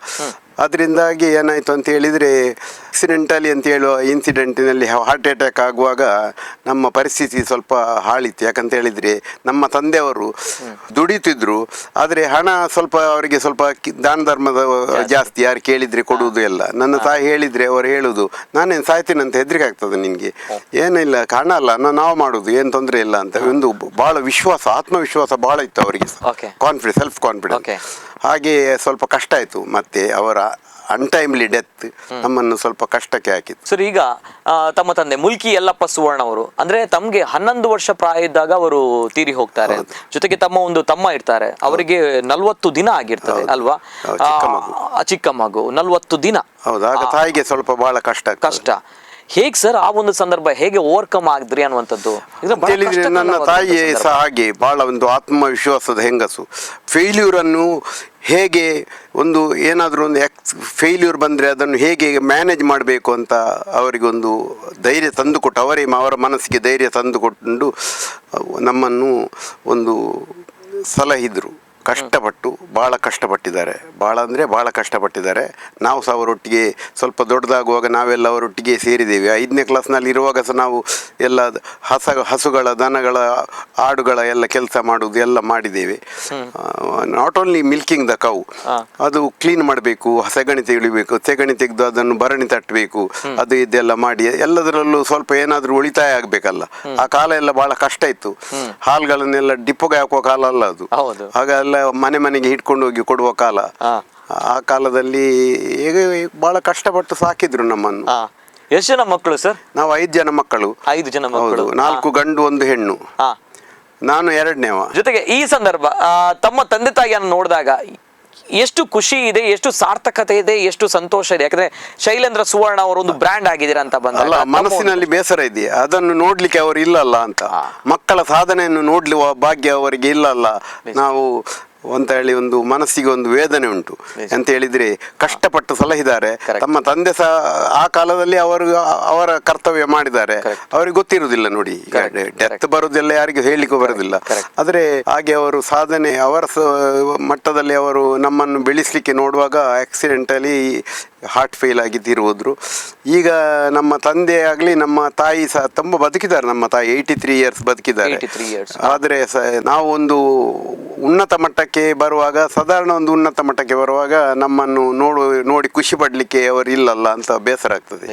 ಅದರಿಂದಾಗಿ ಏನಾಯಿತು ಅಂತ ಹೇಳಿದರೆ ಆಕ್ಸಿಡೆಂಟಲಿ ಅಂತ ಹೇಳುವ ಇನ್ಸಿಡೆಂಟಿನಲ್ಲಿ ಹಾರ್ಟ್ ಅಟ್ಯಾಕ್ ಆಗುವಾಗ ನಮ್ಮ ಪರಿಸ್ಥಿತಿ ಸ್ವಲ್ಪ ಹಾಳಿತ್ತು. ಯಾಕಂತ ಹೇಳಿದರೆ ನಮ್ಮ ತಂದೆಯವರು ದುಡಿತಿದ್ರು, ಆದರೆ ಹಣ ಸ್ವಲ್ಪ ಅವರಿಗೆ ಸ್ವಲ್ಪ ದಾನ ಧರ್ಮದ ಜಾಸ್ತಿ, ಯಾರು ಕೇಳಿದರೆ ಕೊಡುವುದು ಎಲ್ಲ. ನನ್ನ ತಾಯಿ ಹೇಳಿದರೆ ಅವರು ಹೇಳುವುದು, ನಾನೇನು ಸಾಯ್ತೀನಿ ಅಂತ ಹೆದರಿಕೆ ಆಗ್ತದೆ ನಿನಗೆ, ಏನಿಲ್ಲ ಹಣ ಅಲ್ಲ ನಾವು ಮಾಡೋದು, ಏನು ತೊಂದರೆ ಇಲ್ಲ ಅಂತ. ಒಂದು ಭಾಳ ವಿಶ್ವಾಸ, ಆತ್ಮವಿಶ್ವಾಸ ಭಾಳ ಇತ್ತು ಅವರಿಗೆ, ಕಾನ್ಫಿಡೆನ್ಸ್, ಸೆಲ್ಫ್ ಕಾನ್ಫಿಡೆನ್ಸ್. ಹಾಗೆ ಸ್ವಲ್ಪ ಕಷ್ಟ ಆಯಿತು. ಮತ್ತೆ ಅವರ ಅನ್ಟೈಮ್ಲಿ ಡೆತ್ ನಮ್ಮನ್ನು ಸ್ವಲ್ಪ ಕಷ್ಟಕ್ಕೆ ಹಾಕಿತ್ತು. ಸರ್, ಈಗ ತಮ್ಮ ತಂದೆ ಮುಲ್ಕಿ ಯಲ್ಲಪ್ಪ ಸುವರ್ಣ ಅವರು ಅಂದ್ರೆ ತಮ್ಗೆ 11 ವರ್ಷ ಪ್ರಾಯ ಇದ್ದಾಗ ಅವರು ತೀರಿ ಹೋಗ್ತಾರೆ. ಜೊತೆಗೆ ತಮ್ಮ ಇರ್ತಾರೆ, ಅವರಿಗೆ 40 ದಿನ ಆಗಿರ್ತದೆ ಅಲ್ವಾ? ಚಿಕ್ಕ ಮಗು 40 ದಿನ. ಹೌದು, ಆಗ ತಾಯಿಗೆ ಸ್ವಲ್ಪ ಬಹಳ ಕಷ್ಟ. ಹೇಗೆ ಸರ್ ಆ ಒಂದು ಸಂದರ್ಭ ಹೇಗೆ ಓವರ್ಕಮ್ ಆಗಿದ್ರಿ ಅನ್ನುವಂಥದ್ದು? ನನ್ನ ತಾಯಿ ಸಹ ಹಾಗೆ ಬಹಳ ಒಂದು ಆತ್ಮವಿಶ್ವಾಸದ ಹೆಂಗಸು. ಫೇಲ್ಯೂರನ್ನು ಹೇಗೆ ಒಂದು ಏನಾದರೂ ಒಂದು ಫೇಲ್ಯೂರ್ ಬಂದರೆ ಅದನ್ನು ಹೇಗೆ ಮ್ಯಾನೇಜ್ ಮಾಡಬೇಕು ಅಂತ ಅವರಿಗೊಂದು ಧೈರ್ಯ ತಂದುಕೊಟ್ಟು, ಅವರ ಮನಸ್ಸಿಗೆ ಧೈರ್ಯ ತಂದುಕೊಂಡು ನಮ್ಮನ್ನು ಒಂದು ಸಲಹಿದರು. ಕಷ್ಟಪಟ್ಟು ಭಾಳ ಕಷ್ಟಪಟ್ಟಿದ್ದಾರೆ, ಭಾಳ ಅಂದರೆ ಭಾಳ ಕಷ್ಟಪಟ್ಟಿದ್ದಾರೆ. ನಾವು ಸಹ ಅವರೊಟ್ಟಿಗೆ ಸ್ವಲ್ಪ ದೊಡ್ಡದಾಗುವಾಗ ನಾವೆಲ್ಲ ಅವರೊಟ್ಟಿಗೆ ಸೇರಿದ್ದೇವೆ. 5ನೇ ಕ್ಲಾಸ್ನಲ್ಲಿ ಇರುವಾಗ ಸಹ ನಾವು ಎಲ್ಲ ಹಸುಗಳ, ದನಗಳ, ಆಡುಗಳ ಎಲ್ಲ ಕೆಲಸ ಮಾಡುವುದು ಎಲ್ಲ ಮಾಡಿದ್ದೇವೆ. Not only milking the cow, ಅದು ಕ್ಲೀನ್ ಮಾಡಬೇಕು, ಸೆಗಣಿ ತೆಗಿಬೇಕು, ಸೆಗಣಿ ತೆಗೆದು ಅದನ್ನು ಭರಣಿ ತಟ್ಟಬೇಕು, ಅದು ಇದೆಲ್ಲ ಮಾಡಿ ಎಲ್ಲದರಲ್ಲೂ ಸ್ವಲ್ಪ ಏನಾದರೂ ಉಳಿತಾಯ ಆಗಬೇಕಲ್ಲ. ಆ ಕಾಲ ಎಲ್ಲ ಭಾಳ ಕಷ್ಟ ಇತ್ತು. ಹಾಲುಗಳನ್ನೆಲ್ಲ ಡಿಪ್ಪೋಗೆ ಹಾಕುವ ಕಾಲ ಅಲ್ಲ ಅದು, ಹಾಗೆಲ್ಲ ಮನೆಗೆ ಹಿಡ್ಕೊಂಡು ಹೋಗಿ ಕೊಡುವ ಕಾಲ. ಆ ಕಾಲದಲ್ಲಿ ಹೇಗೆ ಬಹಳ ಕಷ್ಟಪಟ್ಟು ಸಾಕಿದ್ರು ನಮ್ಮನ್ನು. ಎಷ್ಟು ಜನ ಮಕ್ಕಳು ಸರ್? ನಾವು 5 ಜನ ಮಕ್ಕಳು. 5 ಜನ ಮಕ್ಕಳು, 4 ಗಂಡು 1 ಹೆಣ್ಣು. ನಾನು 2ನೇವ. ಜೊತೆಗೆ ಈ ಸಂದರ್ಭ ತಮ್ಮ ತಂದೆ ತಾಯಿಯನ್ನು ನೋಡಿದಾಗ ಎಷ್ಟು ಖುಷಿ ಇದೆ, ಎಷ್ಟು ಸಾರ್ಥಕತೆ ಇದೆ, ಎಷ್ಟು ಸಂತೋಷ ಇದೆ? ಯಾಕಂದ್ರೆ ಶೈಲೇಂದ್ರ ಸುವರ್ಣ ಅವರು ಒಂದು ಬ್ರ್ಯಾಂಡ್ ಆಗಿದ್ದೀರಾ ಅಂತ ಬಂದಲ್ಲ, ಮನಸ್ಸಿನಲ್ಲಿ ಬೇಸರ ಇದೆ, ಅದನ್ನು ನೋಡ್ಲಿಕ್ಕೆ ಅವರು ಇಲ್ಲಲ್ಲ ಅಂತ. ಮಕ್ಕಳ ಸಾಧನೆಯನ್ನು ನೋಡ್ಲಿವ ಭಾಗ್ಯ ಅವರಿಗೆ ಇಲ್ಲಲ್ಲ ನಾವು ಅಂತ ಹೇಳಿ ಒಂದು ಮನಸ್ಸಿಗೆ ಒಂದು ವೇದನೆ ಉಂಟು. ಅಂತ ಹೇಳಿದ್ರೆ ಕಷ್ಟಪಟ್ಟು ಸಲಹಿದ್ದಾರೆ. ತಮ್ಮ ತಂದೆ ಸಹ ಆ ಕಾಲದಲ್ಲಿ ಅವರ ಕರ್ತವ್ಯ ಮಾಡಿದ್ದಾರೆ. ಅವರಿಗೆ ಗೊತ್ತಿರುವುದಿಲ್ಲ ನೋಡಿ, ಡೆತ್ ಬರುವುದೆಲ್ಲ ಯಾರಿಗೂ ಹೇಳಲಿಕ್ಕೂ ಬರುವುದಿಲ್ಲ. ಆದರೆ ಹಾಗೆ ಅವರು ಸಾಧನೆ ಅವರ ಮಟ್ಟದಲ್ಲಿ ಅವರು ನಮ್ಮನ್ನು ಬೆಳೆಸಲಿಕ್ಕೆ ನೋಡುವಾಗ ಆಕ್ಸಿಡೆಂಟಲಿ ಹಾರ್ಟ್ ಫೇಲ್ ಆಗಿ ತೀರುವುದ್ರು. ಈಗ ನಮ್ಮ ತಂದೆ ಆಗಲಿ ನಮ್ಮ ತಾಯಿ ಸಹ ತುಂಬ ಬದುಕಿದ್ದಾರೆ. ನಮ್ಮ ತಾಯಿ 83 ಇಯರ್ಸ್ ಬದುಕಿದ್ದಾರೆ. ಆದರೆ ನಾವು ಒಂದು ಉನ್ನತ ಮಟ್ಟಕ್ಕೆ ಬರುವಾಗ, ಸಾಧಾರಣ ಒಂದು ಉನ್ನತ ಮಟ್ಟಕ್ಕೆ ಬರುವಾಗ ನಮ್ಮನ್ನು ನೋಡಿ ಖುಷಿ ಪಡ್ಲಿಕ್ಕೆ ಅವರು ಇಲ್ಲಲ್ಲ ಅಂತ ಬೇಸರ ಆಗ್ತದೆ.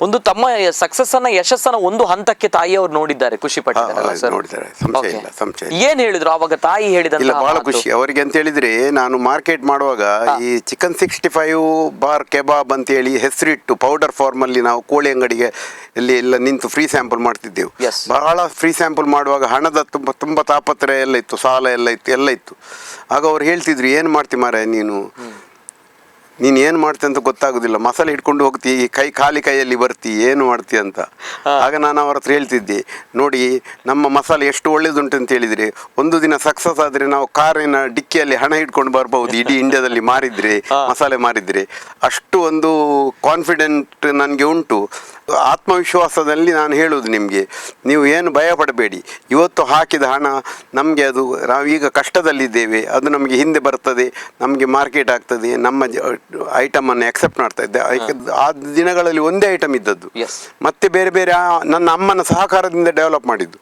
ಒಂದು ತಮ್ಮ ಸಕ್ಸಸ್ ಅನ್ನ, ಯಶಸ್ಸನ್ನ ಒಂದು ಹಂತಕ್ಕೆ ತಾಯಿಯವರು ನೋಡಿದ್ದಾರೆ, ಖುಷಿ ಪಟ್ಟಿದ್ದಾರೆ. ನೋಡಿದ್ದಾರೆ, ಸಂಶಯ ಇಲ್ಲ, ಸಂಶಯ. ಏನ್ ಹೇಳಿದ್ರು ಅವಾಗ ತಾಯಿ ಹೇಳಿದ? ಬಹಳ ಖುಷಿ ಅವರಿಗೆ ಅಂತ ಹೇಳಿದ್ರೆ, ನಾನು ಮಾರ್ಕೆಟ್ ಮಾಡುವಾಗ ಈ ಚಿಕನ್ 65 ಬಾರ್ ಕೆಬಾಬ್ ಅಂತ ಹೇಳಿ ಹೆಸರಿಟ್ಟು ಪೌಡರ್ ಫಾರ್ಮ್ ಅಲ್ಲಿ ನಾವು ಕೋಳಿ ಅಂಗಡಿಗೆ ಎಲ್ಲ ನಿಂತು ಫ್ರೀ ಸ್ಯಾಂಪಲ್ ಮಾಡ್ತಿದ್ದೆವು. ಬಹಳ ಫ್ರೀ ಸ್ಯಾಂಪಲ್ ಮಾಡುವಾಗ ಹಣದ ತುಂಬ ತಾಪತ್ರಯ ಎಲ್ಲ ಇತ್ತು, ಸಾಲ ಎಲ್ಲ ಇತ್ತು. ಆಗ ಅವ್ರು ಹೇಳ್ತಿದ್ರು, ಏನು ಮಾಡ್ತಿ ಮಾರಾಯ ನೀನು ಏನು ಮಾಡ್ತಿ ಅಂತ ಗೊತ್ತಾಗೋದಿಲ್ಲ, ಮಸಾಲೆ ಹಿಡ್ಕೊಂಡು ಹೋಗ್ತಿ, ಖಾಲಿ ಕೈಯಲ್ಲಿ ಬರ್ತಿ, ಏನು ಮಾಡ್ತಿ ಅಂತ. ಆಗ ನಾನು ಅವ್ರ ಹತ್ರ ಹೇಳ್ತಿದ್ದೆ, ನೋಡಿ ನಮ್ಮ ಮಸಾಲೆ ಎಷ್ಟು ಒಳ್ಳೇದುಂಟು ಅಂತ ಹೇಳಿದರೆ, ಒಂದು ದಿನ ಸಕ್ಸಸ್ ಆದರೆ ನಾವು ಕಾರಿನ ಡಿಕ್ಕಿಯಲ್ಲಿ ಹಣ ಹಿಡ್ಕೊಂಡು ಬರ್ಬೋದು, ಇಡೀ ಇಂಡಿಯಾದಲ್ಲಿ ಮಸಾಲೆ ಮಾರಿದರೆ. ಅಷ್ಟು ಒಂದು ಕಾನ್ಫಿಡೆಂಟ್ ನನಗೆ ಉಂಟು. ಆತ್ಮವಿಶ್ವಾಸದಲ್ಲಿ ನಾನು ಹೇಳುವುದು ನಿಮಗೆ, ನೀವು ಏನು ಭಯ ಪಡಬೇಡಿ. ಇವತ್ತು ಹಾಕಿದ ಹಣ ನಮಗೆ ಅದು, ನಾವೀಗ ಕಷ್ಟದಲ್ಲಿದ್ದೇವೆ, ಅದು ನಮಗೆ ಹಿಂದೆ ಬರ್ತದೆ, ನಮಗೆ ಮಾರ್ಕೆಟ್ ಆಗ್ತದೆ, ನಮ್ಮ ಐಟಮನ್ನು ಅಕ್ಸೆಪ್ಟ್ ಮಾಡ್ತಾ ಇದ್ದೆ. ಆ ದಿನಗಳಲ್ಲಿ ಒಂದೇ ಐಟಮ್ ಇದ್ದದ್ದು, ಮತ್ತೆ ಬೇರೆ ಬೇರೆ ನನ್ನ ಅಮ್ಮನ ಸಹಕಾರದಿಂದ ಡೆವಲಪ್ ಮಾಡಿದ್ದು.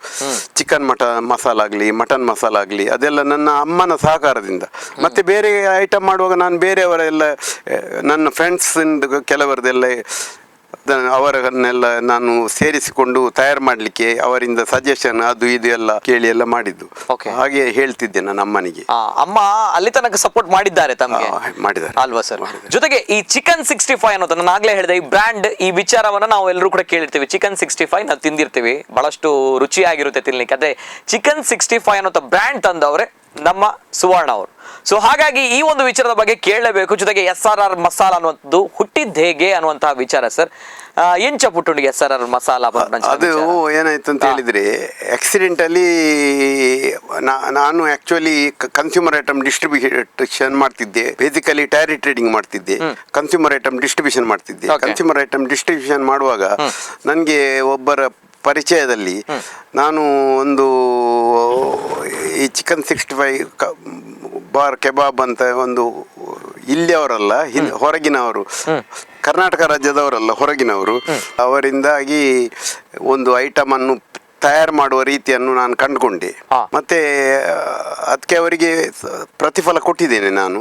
ಚಿಕನ್ ಮಸಾಲ ಆಗಲಿ, ಮಟನ್ ಮಸಾಲ ಆಗಲಿ, ಅದೆಲ್ಲ ನನ್ನ ಅಮ್ಮನ ಸಹಕಾರದಿಂದ. ಮತ್ತೆ ಬೇರೆ ಐಟಮ್ ಮಾಡುವಾಗ ನಾನು ಬೇರೆಯವರೆಲ್ಲ, ನನ್ನ ಫ್ರೆಂಡ್ಸ್ ಕೆಲವರದೆಲ್ಲ ಅವರನ್ನೆಲ್ಲ ನಾನು ಸೇರಿಸಿಕೊಂಡು ತಯಾರು ಮಾಡಲಿಕ್ಕೆ ಅವರಿಂದ ಸಜೆಷನ್ ಅದು ಇದು ಎಲ್ಲ ಕೇಳಿ ಎಲ್ಲ ಮಾಡಿದ್ದು. Okay. ಹಾಗೆ ಹೇಳ್ತಿದ್ದೆ ನನ್ನ ಅಮ್ಮನಿಗೆ. ಅಮ್ಮ ಅಲ್ಲಿ ತನಕ ಸಪೋರ್ಟ್ ಮಾಡಿದ್ದಾರೆ ತಮಗೆ, ಮಾಡಿದ್ದಾರೆ ಅಲ್ವಾ ಸರ್? ಜೊತೆಗೆ ಈ ಚಿಕನ್ 65 ಅನ್ನೋದು ನಾನು ಆಗ್ಲೇ ಹೇಳಿದೆ, ಈ ಬ್ರ್ಯಾಂಡ್, ಈ ವಿಚಾರವನ್ನ ನಾವು ಎಲ್ಲರೂ ಕೂಡ ಕೇಳಿರ್ತೀವಿ. ಚಿಕನ್ 65 ನಾವು ತಿಂದಿರ್ತೀವಿ, ಬಹಳಷ್ಟು ರುಚಿಯಾಗಿರುತ್ತೆ ತಿನ್ಲಿಕ್ಕೆ. ಅದೇ ಚಿಕನ್ 65 ಅನ್ನೋ ಬ್ರ್ಯಾಂಡ್ ತಂದವ್ರೆ ನಮ್ಮ ಸುವರ್ಣ ಅವರು. ಸೊ ಹಾಗಾಗಿ ಈ ಒಂದು ವಿಚಾರದ ಬಗ್ಗೆ ಕೇಳಲೇಬೇಕು. ಜೊತೆಗೆ SRR ಮಸಾಲ ಅನ್ನುವಂಥದ್ದು ಹುಟ್ಟಿದ್ದು ಹೇಗೆ ಅನ್ನುವಂತಹ ವಿಚಾರ ಸರ್. ಎಂಚ ಪುಟ್ಟುಂಡಿಗೆ SRR ಮಸಾಲ ಅದು ಏನಾಯ್ತು ಅಂತ ಹೇಳಿದ್ರೆ, ಆಕ್ಸಿಡೆಂಟ್ ಅಲ್ಲಿ ನಾನು ಆಕ್ಚುಲಿ ಕನ್ಸ್ಯೂಮರ್ ಐಟಮ್ ಡಿಸ್ಟ್ರಿಬ್ಯೂಷನ್ ಮಾಡ್ತಿದ್ದೆ. ಬೇಸಿಕಲಿ ಟೈರಿ ಟ್ರೇಡಿಂಗ್ ಮಾಡ್ತಿದ್ದೆ, ಕನ್ಸ್ಯೂಮರ್ ಐಟಮ್ ಡಿಸ್ಟ್ರಿಬ್ಯೂಷನ್ ಮಾಡ್ತಿದ್ದೆ. ಕನ್ಸ್ಯೂಮರ್ ಐಟಮ್ ಡಿಸ್ಟ್ರಿಬ್ಯೂಷನ್ ಮಾಡುವಾಗ ನನಗೆ ಒಬ್ಬರ ಪರಿಚಯದಲ್ಲಿ ನಾನು ಒಂದು ಈ ಚಿಕನ್ 65 ಬಾರ್ ಕೆಬಾಬ್ ಅಂತ ಒಂದು ಇಲ್ಲಿಯವರಲ್ಲ, ಹೊರಗಿನವರು, ಕರ್ನಾಟಕ ರಾಜ್ಯದವರಲ್ಲ, ಹೊರಗಿನವರು, ಅವರಿಂದಾಗಿ ಒಂದು ಐಟಮ್ ಅನ್ನು ತಯಾರು ಮಾಡುವ ರೀತಿಯನ್ನು ನಾನು ಕಂಡುಕೊಂಡೆ. ಮತ್ತೆ ಅದಕ್ಕೆ ಅವರಿಗೆ ಪ್ರತಿಫಲ ಕೊಟ್ಟಿದ್ದೇನೆ ನಾನು.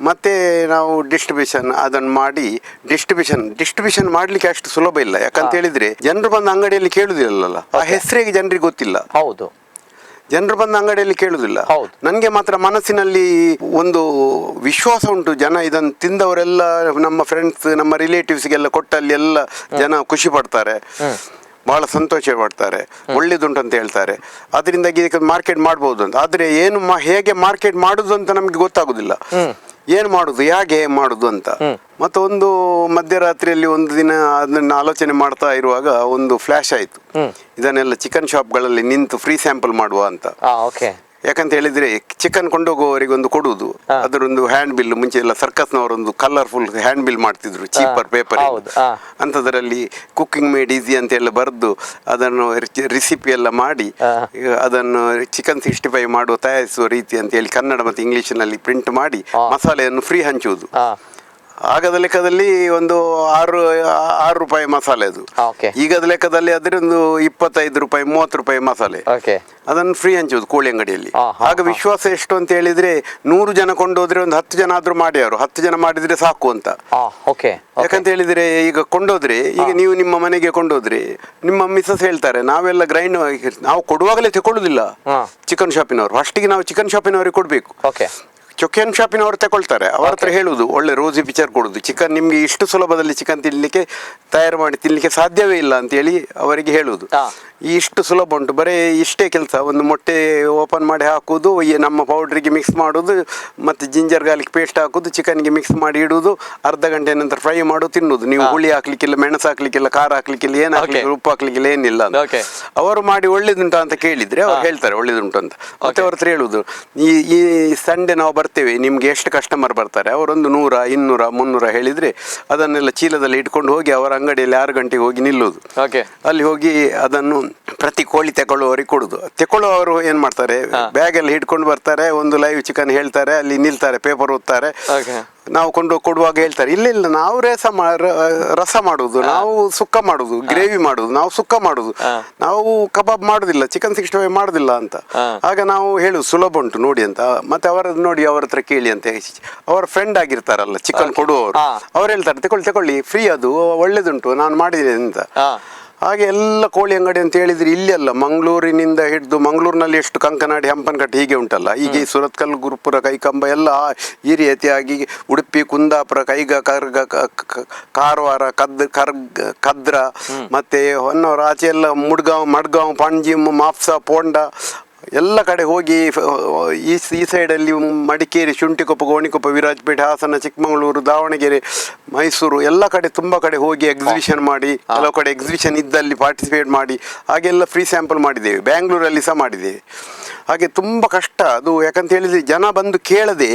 ಮತ್ತೆ ನಾವು ಡಿಸ್ಟ್ರಿಬ್ಯೂಷನ್ ಅದನ್ನು ಮಾಡಿ ಡಿಸ್ಟ್ರಿಬ್ಯೂಷನ್ ಮಾಡ್ಲಿಕ್ಕೆ ಅಷ್ಟು ಸುಲಭ ಇಲ್ಲ. ಯಾಕಂತ ಹೇಳಿದ್ರೆ ಜನರು ಬಂದ ಅಂಗಡಿಯಲ್ಲಿ ಕೇಳುದಿಲ್ಲಲ್ಲ, ಆ ಹೆಸರಿಗೆ ಜನರಿಗೆ ಗೊತ್ತಿಲ್ಲ. ಹೌದು, ಜನರು ಬಂದ ಅಂಗಡಿಯಲ್ಲಿ ಕೇಳುದಿಲ್ಲ. ನನಗೆ ಮಾತ್ರ ಮನಸ್ಸಿನಲ್ಲಿ ಒಂದು ವಿಶ್ವಾಸ ಉಂಟು, ಜನ ಇದನ್ನು ತಿಂದವರೆಲ್ಲ, ನಮ್ಮ ಫ್ರೆಂಡ್ಸ್, ನಮ್ಮ ರಿಲೇಟಿವ್ಸ್ಗೆಲ್ಲ ಕೊಟ್ಟಲ್ಲಿ ಎಲ್ಲ ಜನ ಖುಷಿ ಪಡ್ತಾರೆ, ಬಹಳ ಸಂತೋಷ ಪಡ್ತಾರೆ, ಒಳ್ಳೇದುಂಟು ಅಂತ ಹೇಳ್ತಾರೆ. ಅದರಿಂದಾಗಿ ಮಾರ್ಕೆಟ್ ಮಾಡ್ಬೋದು ಅಂತ. ಆದರೆ ಏನು ಹೇಗೆ ಮಾರ್ಕೆಟ್ ಮಾಡುದು ಅಂತ ನಮ್ಗೆ ಗೊತ್ತಾಗುದಿಲ್ಲ. ಏನು ಮಾಡುದು, ಹೇಗೆ ಮಾಡುದು ಅಂತ. ಮತ್ತೆ ಒಂದು ಮಧ್ಯರಾತ್ರಿಯಲ್ಲಿ ಒಂದು ದಿನ ಅದನ್ನ ಆಲೋಚನೆ ಮಾಡ್ತಾ ಇರುವಾಗ ಒಂದು ಫ್ಲಾಶ್ ಆಯ್ತು, ಇದನ್ನೆಲ್ಲ ಚಿಕನ್ ಶಾಪ್ಗಳಲ್ಲಿ ನಿಂತು ಫ್ರೀ ಸ್ಯಾಂಪಲ್ ಮಾಡುವ ಅಂತ. ಯಾಕಂತ ಹೇಳಿದ್ರೆ ಚಿಕನ್ ಕೊಂಡೋಗುವವರಿಗೆ ಒಂದು ಕೊಡುವುದು, ಅದರೊಂದು ಹ್ಯಾಂಡ್ ಬಿಲ್. ಮುಂಚೆ ಎಲ್ಲ ಸರ್ಕಸ್ನವರೊಂದು ಕಲರ್ಫುಲ್ ಹ್ಯಾಂಡ್ ಬಿಲ್ ಮಾಡ್ತಿದ್ರು, ಚೀಪರ್ ಪೇಪರ್ ಅಂತದ್ರಲ್ಲಿ ಕುಕ್ಕಿಂಗ್ ಮೇಡ್ ಈಸಿ ಅಂತ ಎಲ್ಲ ಬರೆದು ಅದನ್ನು ರೆಸಿಪಿ ಎಲ್ಲ ಮಾಡಿ ಅದನ್ನು ಚಿಕನ್ 65 ಮಾಡುವ ತಯಾರಿಸುವ ರೀತಿ ಅಂತ ಹೇಳಿ ಕನ್ನಡ ಮತ್ತು ಇಂಗ್ಲಿಷ್ನಲ್ಲಿ ಪ್ರಿಂಟ್ ಮಾಡಿ ಮಸಾಲೆಯನ್ನು ಫ್ರೀ ಹಂಚುವುದು. ಆಗದ ಲೆಕ್ಕದಲ್ಲಿ ಒಂದು 6 ರೂಪಾಯಿ ಮಸಾಲೆ ಅದು. ಈಗದ ಲೆಕ್ಕದಲ್ಲಿ ಅದರೊಂದು 25 ರೂಪಾಯಿ 30 ರೂಪಾಯಿ ಮಸಾಲೆ, ಅದನ್ನು ಫ್ರೀ ಹಂಚುವುದು ಕೋಳಿ ಅಂಗಡಿಯಲ್ಲಿ. ಆಗ ವಿಶ್ವಾಸ ಎಷ್ಟು ಅಂತ ಹೇಳಿದ್ರೆ, 100 ಜನ ಕೊಂಡೋದ್ರೆ ಒಂದು 10 ಜನ ಆದ್ರೂ ಮಾಡ್ಯಾರು, 10 ಜನ ಮಾಡಿದ್ರೆ ಸಾಕು ಅಂತ. ಯಾಕಂತ ಹೇಳಿದ್ರೆ ಈಗ ಕೊಂಡೋದ್ರೆ, ಈಗ ನೀವು ನಿಮ್ಮ ಮನೆಗೆ ಕೊಂಡೋದ್ರೆ ನಿಮ್ಮ ಮಿಸಸ್ ಹೇಳ್ತಾರೆ, ನಾವೆಲ್ಲ ಗ್ರೈಂಡ್ ನಾವು ಕೊಡುವಾಗಲೇ ತಗೊಳ್ಳುದಿಲ್ಲ ಚಿಕನ್ ಶಾಪಿನವರು. ಫಸ್ಟಿಗೆ ನಾವು ಚಿಕನ್ ಶಾಪಿನವರಿಗೆ ಕೊಡ್ಬೇಕು. ಚಿಕನ್ ಶಾಪಿನವರು ತಗೊಳ್ತಾರೆ, ಅವರ ಹತ್ರ ಹೇಳುದು, ಒಳ್ಳೆ ರೋಸಿ ಪಿಕ್ಚರ್ ಕೊಡುದು, ಚಿಕನ್ ನಿಮ್ಗೆ ಇಷ್ಟು ಸುಲಭದಲ್ಲಿ ಚಿಕನ್ ತಿನ್ಲಿಕ್ಕೆ ತಯಾರು ಮಾಡಿ ತಿನ್ಲಿಕ್ಕೆ ಸಾಧ್ಯವೇ ಇಲ್ಲ ಅಂತ ಹೇಳಿ ಅವರಿಗೆ ಹೇಳುದು. ಇಷ್ಟು ಸುಲಭ ಉಂಟು, ಬರೀ ಇಷ್ಟೇ ಕೆಲಸ. ಒಂದು ಮೊಟ್ಟೆ ಓಪನ್ ಮಾಡಿ ಹಾಕುವುದು, ನಮ್ಮ ಪೌಡ್ರಿಗೆ ಮಿಕ್ಸ್ ಮಾಡೋದು, ಮತ್ತು ಜಿಂಜರ್ ಗಾರ್ಲಿಕ್ ಪೇಸ್ಟ್ ಹಾಕುದು, ಚಿಕನ್ಗೆ ಮಿಕ್ಸ್ ಮಾಡಿ ಇಡುವುದು, ಅರ್ಧ ಗಂಟೆ ನಂತರ ಫ್ರೈ ಮಾಡೋದು, ತಿನ್ನುವುದು. ನೀವು ಹುಳಿ ಹಾಕ್ಲಿಕ್ಕಿಲ್ಲ, ಮೆಣಸು ಹಾಕ್ಲಿಕ್ಕಿಲ್ಲ, ಖಾರ ಹಾಕ್ಲಿಕ್ಕಿಲ್ಲ, ಏನು ಹಾಕ್ಲಿಕ್ಕೆ, ಉಪ್ಪು ಹಾಕ್ಲಿಕ್ಕಿಲ್ಲ, ಏನಿಲ್ಲ ಅಂತ. ಅವರು ಮಾಡಿ ಒಳ್ಳೇದುಂಟು ಅಂತ ಕೇಳಿದ್ರೆ ಅವ್ರು ಹೇಳ್ತಾರೆ ಒಳ್ಳೇದುಂಟು ಅಂತ. ಮತ್ತೆ ಅವ್ರ ಹತ್ರ ಹೇಳುದು, ಈ ಸಂಡೆ ನಾವು ಬರ್ತೇವೆ, ನಿಮ್ಗೆ ಎಷ್ಟು ಕಸ್ಟಮರ್ ಬರ್ತಾರೆ, ಅವರೊಂದು 100, 200, 300 ಹೇಳಿದ್ರೆ ಅದನ್ನೆಲ್ಲ ಚೀಲದಲ್ಲಿ ಇಟ್ಕೊಂಡು ಹೋಗಿ ಅವರ ಅಂಗಡಿಯಲ್ಲಿ 6 ಗಂಟೆಗೆ ಹೋಗಿ ನಿಲ್ಲುವುದು. ಅಲ್ಲಿ ಹೋಗಿ ಅದನ್ನು ಪ್ರತಿ ಕೋಳಿ ತಗೊಳ್ಳುವವರಿಗೆ ಕೊಡುದು. ತಗೊಳ್ಳುವವರು ಏನ್ ಮಾಡ್ತಾರೆ, ಬ್ಯಾಗ್ ಎಲ್ಲ ಹಿಡ್ಕೊಂಡು ಬರ್ತಾರೆ, ಒಂದು ಲೈವ್ ಚಿಕನ್ ಹೇಳ್ತಾರೆ, ಅಲ್ಲಿ ನಿಲ್ತಾರೆ, ಪೇಪರ್ ಓದ್ತಾರೆ. ನಾವು ಕೊಡುವಾಗ ಹೇಳ್ತಾರೆ, ಇಲ್ಲ ನಾವು ರಸ ಮಾಡುದು, ನಾವು ಸುಕ್ಕ ಮಾಡುದು, ಗ್ರೇವಿ ಮಾಡುದು, ನಾವು ಸುಕ್ಕ ಮಾಡುದು, ನಾವು ಕಬಾಬ್ ಮಾಡುದಿಲ್ಲ, ಚಿಕನ್ 65 ಮಾಡುದಿಲ್ಲ ಅಂತ. ಆಗ ನಾವು ಹೇಳುದು ಸುಲಭ ಉಂಟು ನೋಡಿ ಅಂತ. ಮತ್ತೆ ಅವರದ್ದು ನೋಡಿ ಅವರ ಹತ್ರ ಕೇಳಿ ಅಂತ. ಅವರ ಫ್ರೆಂಡ್ ಆಗಿರ್ತಾರಲ್ಲ ಚಿಕನ್ ಕೊಡುವವರು, ಅವ್ರು ಹೇಳ್ತಾರೆ, ತಗೊಳ್ಳಿ ಫ್ರೀ, ಅದು ಒಳ್ಳೇದುಂಟು, ನಾನು ಮಾಡಿದ್ದೇನೆ ಅಂತ. ಹಾಗೆ ಎಲ್ಲ ಕೋಳಿ ಅಂಗಡಿ ಅಂತ ಹೇಳಿದ್ರೆ ಇಲ್ಲಿ ಅಲ್ಲ, ಮಂಗಳೂರಿನಿಂದ ಹಿಡಿದು, ಮಂಗಳೂರಿನಲ್ಲಿ ಎಷ್ಟು ಕಂಕನಾಡಿ, ಹಂಪನಕಟ್ಟೆ ಹೀಗೆ ಉಂಟಲ್ಲ, ಈಗ ಈ ಸುರತ್ಕಲ್, ಗುರುಪುರ, ಕೈಕಂಬ ಎಲ್ಲ ಈ ರೀತಿಯಾಗಿ ಉಡುಪಿ, ಕುಂದಾಪುರ, ಕೈಗ, ಕಾರವಾರ, ಕದ್ರ, ಮತ್ತೆ ಹೊನ್ನವರ ಆಚೆ ಎಲ್ಲ ಮಡ್ಗಾಂವ್, ಪಣಜಿ, ಮಾಪ್ಸಾ, ಪೋಂಡ ಎಲ್ಲ ಕಡೆ ಹೋಗಿ ಈ ಸೈಡಲ್ಲಿ ಮಡಿಕೇರಿ, ಶುಂಠಿಕೊಪ್ಪ, ಗೋಣಿಕೊಪ್ಪ, ವಿರಾಜಪೇಟೆ, ಹಾಸನ, ಚಿಕ್ಕಮಗಳೂರು, ದಾವಣಗೆರೆ, ಮೈಸೂರು ಎಲ್ಲ ಕಡೆ ತುಂಬ ಕಡೆ ಹೋಗಿ ಎಕ್ಸಿಬಿಷನ್ ಮಾಡಿ, ಕೆಲವು ಕಡೆ ಎಕ್ಸಿಬಿಷನ್ ಇದ್ದಲ್ಲಿ ಪಾರ್ಟಿಸಿಪೇಟ್ ಮಾಡಿ ಹಾಗೆಲ್ಲ ಫ್ರೀ ಸ್ಯಾಂಪಲ್ ಮಾಡಿದ್ದೇವೆ. ಬ್ಯಾಂಗ್ಳೂರಲ್ಲಿ ಸಹ ಮಾಡಿದ್ದೇವೆ. ಹಾಗೆ ತುಂಬ ಕಷ್ಟ ಅದು. ಯಾಕಂತ ಹೇಳಿದ್ರೆ ಜನ ಬಂದು ಕೇಳದೆ,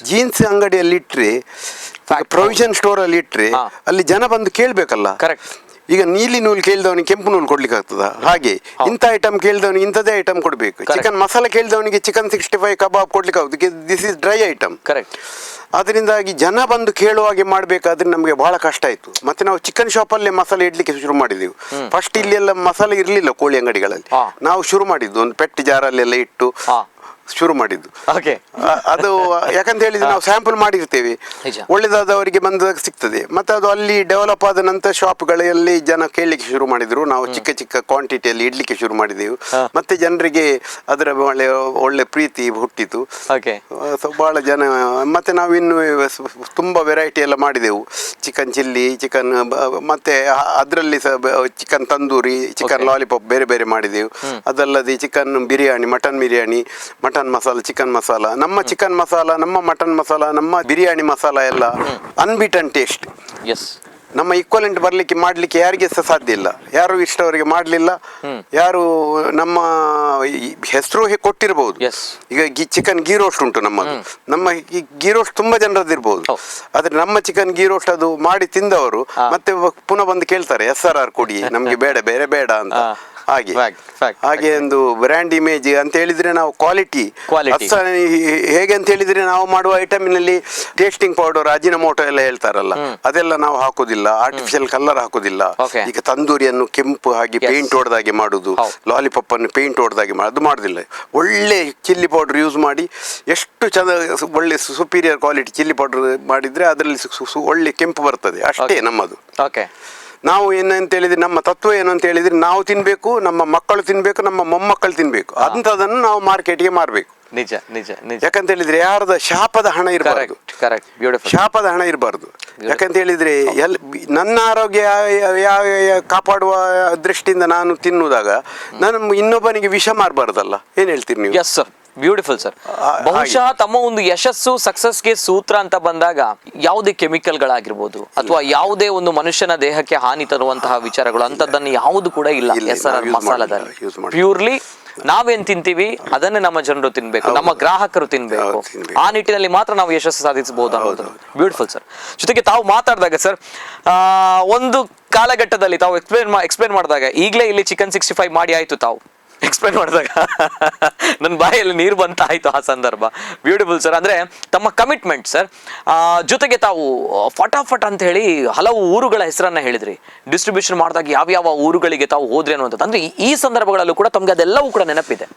ಜೀನ್ಸ್ ಅಂಗಡಿಯಲ್ಲಿ ಇಟ್ಟರೆ, ಪ್ರೊವಿಷನ್ ಸ್ಟೋರಲ್ಲಿ ಇಟ್ಟರೆ ಅಲ್ಲಿ ಜನ ಬಂದು ಕೇಳಬೇಕಲ್ಲ. ಈಗ ನೀಲಿ ನೂಲು ಕೇಳಿದವನಿಗೆ ಕೆಂಪು ನೂಲು ಕೊಡ್ಲಿಕ್ಕೆ ಆಗ್ತದ? ಹಾಗೆ ಇಂಥ ಐಟಮ್ ಕೇಳಿದವನಿಗೆ ಇಂಥದೇ ಐಟಮ್ ಕೊಡಬೇಕು. ಚಿಕನ್ ಮಸಾಲೆ ಕೇಳಿದವನಿಗೆ ಚಿಕನ್ 65 ಕಬಾಬ್ ಕೊಡ್ಲಿಕ್ಕೆ ಆಗುತ್ತೆ. This is dry item. ಅದರಿಂದಾಗಿ ಜನ ಬಂದು ಕೇಳುವಾಗೆ ಮಾಡಬೇಕಾದ್ರೆ ನಮಗೆ ಬಹಳ ಕಷ್ಟ ಆಯಿತು. ಮತ್ತೆ ನಾವು ಚಿಕನ್ ಶಾಪಲ್ಲೇ ಮಸಾಲೆ ಇಡ್ಲಿಕ್ಕೆ ಶುರು ಮಾಡಿದೆವು. ಫಸ್ಟ್ ಇಲ್ಲಿ ಎಲ್ಲ ಮಸಾಲೆ ಇರಲಿಲ್ಲ ಕೋಳಿ ಅಂಗಡಿಗಳಲ್ಲಿ. ನಾವು ಶುರು ಮಾಡಿದ್ದು ಒಂದು ಪೆಟ್ಟು ಜಾರಲ್ಲೆಲ್ಲ ಇಟ್ಟು ಶುರು ಮಾಡಿದ್ದು. ಓಕೆ. ಅದು ಯಾಕಂತ ಹೇಳಿದ್ರೆ ನಾವು ಸ್ಯಾಂಪಲ್ ಮಾಡಿರ್ತೇವೆ, ನಿಜ. ಒಳ್ಳೆದಾದವರಿಗೆ ಬಂದಾಗ ಸಿಗ್ತದೆ. ಮತ್ತೆ ಅದು ಅಲ್ಲಿ ಡೆವಲಪ್ ಆದ ನಂತರ ಶಾಪ್ಗಳಲ್ಲಿ ಜನ ಕೇಳಲಿಕ್ಕೆ ಶುರು ಮಾಡಿದ್ರು. ನಾವು ಚಿಕ್ಕ ಚಿಕ್ಕ ಕ್ವಾಂಟಿಟಿಯಲ್ಲಿ ಇಡ್ಲಿಕ್ಕೆ ಶುರು ಮಾಡಿದೆವು. ಮತ್ತೆ ಜನರಿಗೆ ಅದರ ಒಳ್ಳೆ ಪ್ರೀತಿ ಹುಟ್ಟಿತು. ಓಕೆ. ಬಹಳ ಜನ. ಮತ್ತೆ ನಾವು ಇನ್ನು ತುಂಬಾ ವೆರೈಟಿ ಎಲ್ಲ ಮಾಡಿದೆವು. ಚಿಕನ್ ಚಿಲ್ಲಿ, ಚಿಕನ್ ಮತ್ತೆ ಅದರಲ್ಲಿ ಚಿಕನ್ ತಂದೂರಿ, ಚಿಕನ್ ಲಾಲಿಪಾಪ್ ಬೇರೆ ಬೇರೆ ಮಾಡಿದೆವು. ಅದಲ್ಲದೆ chicken biryani, mutton biryani, mutton masala, chicken masala. ನಮ್ಮ ಚಿಕನ್ ಮಸಾಲ, ನಮ್ಮ ಮಟನ್ ಮಸಾಲ, ನಮ್ಮ ಬಿರಿಯಾನಿ ಮಸಾಲ ಎಲ್ಲ ಅನ್ಬಿಟನ್ ಟೇಸ್ಟ್. ಎಸ್. ನಮ್ಮ ಈಕ್ವಲೆಂಟ್ ಮಾಡ್ಲಿಕ್ಕೆ ಯಾರಿಗೆ ಸಹ ಸಾಧ್ಯ ಇಲ್ಲ. ಯಾರು ಇಷ್ಟವರೆಗೆ ಮಾಡಲಿಲ್ಲ. ಯಾರು ನಮ್ಮ ಹೆಸರು ಕೊಟ್ಟಿರ್ಬೋದು. ಈಗ ಚಿಕನ್ ಗೀ ರೋಸ್ಟ್ ಉಂಟು ನಮ್ಮದು. ನಮ್ಮ ಗೀ ರೋಸ್ಟ್ ತುಂಬಾ ಜನರದ್ದಿರ್ಬೋದು. ಆದ್ರೆ ನಮ್ಮ ಚಿಕನ್ ಗೀ ರೋಸ್ಟ್ ಅದು ಮಾಡಿ ತಿಂದವರು ಮತ್ತೆ ಪುನಃ ಬಂದು ಕೇಳ್ತಾರೆ SRR ಕೊಡಿ, ನಮ್ಗೆ ಬೇಡ, ಬೇರೆ ಬೇಡ ಅಂತ. ಹಾಗೆ ಒಂದು ಬ್ರ್ಯಾಂಡ್ ಇಮೇಜ್ ಅಂತ ಹೇಳಿದ್ರೆ ನಾವು ಕ್ವಾಲಿಟಿ ಹೇಗೆ ಅಂತ ಹೇಳಿದ್ರೆ ನಾವು ಮಾಡುವ ಐಟಮಿನಲ್ಲಿ ಟೇಸ್ಟಿಂಗ್ ಪೌಡರ್, ಅಜಿನಮೋಟೊ ಎಲ್ಲ ಹೇಳ್ತಾರಲ್ಲ, ಅದೆಲ್ಲ ನಾವು ಹಾಕುದಿಲ್ಲ. Artificial colour ಹಾಕುದಿಲ್ಲ. ಈಗ ತಂದೂರಿಯನ್ನು ಕೆಂಪು ಹಾಗೆ ಪೇಂಟ್ ಹೊಡೆದಾಗೆ ಮಾಡುದು, ಲಾಲಿಪಾಪ್ ಅನ್ನು ಪೇಂಟ್ ಹೊಡೆದಾಗೆ ಅದು ಮಾಡುದಿಲ್ಲ. ಒಳ್ಳೆ ಚಿಲ್ಲಿ ಪೌಡರ್ ಯೂಸ್ ಮಾಡಿ ಎಷ್ಟು ಚಂದ ಒಳ್ಳೆ ಸುಪೀರಿಯರ್ ಕ್ವಾಲಿಟಿ ಚಿಲ್ಲಿ ಪೌಡರ್ ಮಾಡಿದ್ರೆ ಅದರಲ್ಲಿ ಒಳ್ಳೆ ಕೆಂಪು ಬರ್ತದೆ. ಅಷ್ಟೇ ನಮ್ಮದು. ನಾವು ಏನಂತ ಹೇಳಿದ್ರೆ ನಮ್ಮ ತತ್ವ ಏನು ಅಂತ ಹೇಳಿದ್ರೆ ನಾವು ತಿನ್ಬೇಕು, ನಮ್ಮ ಮಕ್ಕಳು ತಿನ್ಬೇಕು, ನಮ್ಮ ಮೊಮ್ಮಕ್ಕಳು ತಿನ್ಬೇಕು. ಅಂಥದನ್ನು ನಾವು ಮಾರ್ಕೆಟ್ಗೆ ಮಾರಬೇಕು. ನಿಜ ನಿಜ ನಿಜ. ಯಾಕಂತ ಹೇಳಿದ್ರೆ ಯಾರದ ಶಾಪದ ಹಣ ಇರಬಾರ್ದು. ಶಾಪದ ಹಣ ಇರಬಾರ್ದು. ಯಾಕಂತ ಹೇಳಿದ್ರೆ ನನ್ನ ಆರೋಗ್ಯ ಕಾಪಾಡುವ ದೃಷ್ಟಿಯಿಂದ ನಾನು ತಿನ್ನುವುದಾಗ ನಾನು ಇನ್ನೊಬ್ಬನಿಗೆ ವಿಷ ಮಾರಬಾರ್ದಲ್ಲ. ಏನ್ ಹೇಳ್ತೀರಿ ನೀವು? Yes sir, beautiful sir. ಬಹುಶಃ ತಮ್ಮ ಒಂದು ಯಶಸ್ಸು, ಸಕ್ಸಸ್ಗೆ ಸೂತ್ರ ಅಂತ ಬಂದಾಗ ಯಾವುದೇ ಕೆಮಿಕಲ್ಗಳಾಗಿರ್ಬೋದು ಅಥವಾ ಯಾವುದೇ ಒಂದು ಮನುಷ್ಯನ ದೇಹಕ್ಕೆ ಹಾನಿ ತರುವಂತಹ ವಿಚಾರಗಳು ಅಂತದನ್ನು ಯಾವುದು ಕೂಡ ಇಲ್ಲ SRR ಮಸಾಲದಲ್ಲಿ. ಪ್ಯೂರ್ಲಿ ನಾವೇನ್ ತಿಂತೀವಿ ಅದನ್ನೇ ನಮ್ಮ ಜನರು ತಿನ್ಬೇಕು, ನಮ್ಮ ಗ್ರಾಹಕರು ತಿನ್ಬೇಕು. ಆ ನಿಟ್ಟಿನಲ್ಲಿ ಮಾತ್ರ ನಾವು ಯಶಸ್ಸು ಸಾಧಿಸಬಹುದು ಅನ್ನೋದು ಬ್ಯೂಟಿಫುಲ್ ಸರ್. ಜೊತೆಗೆ ತಾವು ಮಾತಾಡಿದಾಗ ಸರ್, ಒಂದು ಕಾಲಘಟ್ಟದಲ್ಲಿ ತಾವು ಎಕ್ಸ್ಪ್ಲೇನ್ ಮಾಡಿದಾಗ ಈಗಲೇ ಇಲ್ಲಿ ಚಿಕನ್ 65 ಮಾಡಿ ಆಯ್ತು. ತಾವು ಎಕ್ಸ್ಪ್ಲೇನ್ ಮಾಡಿದಾಗ ನನ್ನ ಬಾಯಲ್ಲಿ ನೀರು ಬಂತ ಆಯ್ತು ಆ ಸಂದರ್ಭ. Beautiful sir. ಅಂದ್ರೆ ತಮ್ಮ ಕಮಿಟ್ಮೆಂಟ್ ಸರ್. ಜೊತೆಗೆ ತಾವು ಫಟಾಫಟ್ ಅಂತ ಹೇಳಿ ಹಲವು ಊರುಗಳ ಹೆಸರನ್ನ ಹೇಳಿದ್ರಿ. ಡಿಸ್ಟ್ರಿಬ್ಯೂಷನ್ ಮಾಡಿದಾಗ ಯಾವ ಊರುಗಳಿಗೆ ತಾವು ಹೋದ್ರಿ ಅನ್ನುವಂಥದ್ದು. ಅಂದ್ರೆ ಈ ಸಂದರ್ಭಗಳಲ್ಲೂ ಕೂಡ ತಮ್ಗೆ ಅದೆಲ್ಲವೂ ಕೂಡ ನೆನಪಿದೆ.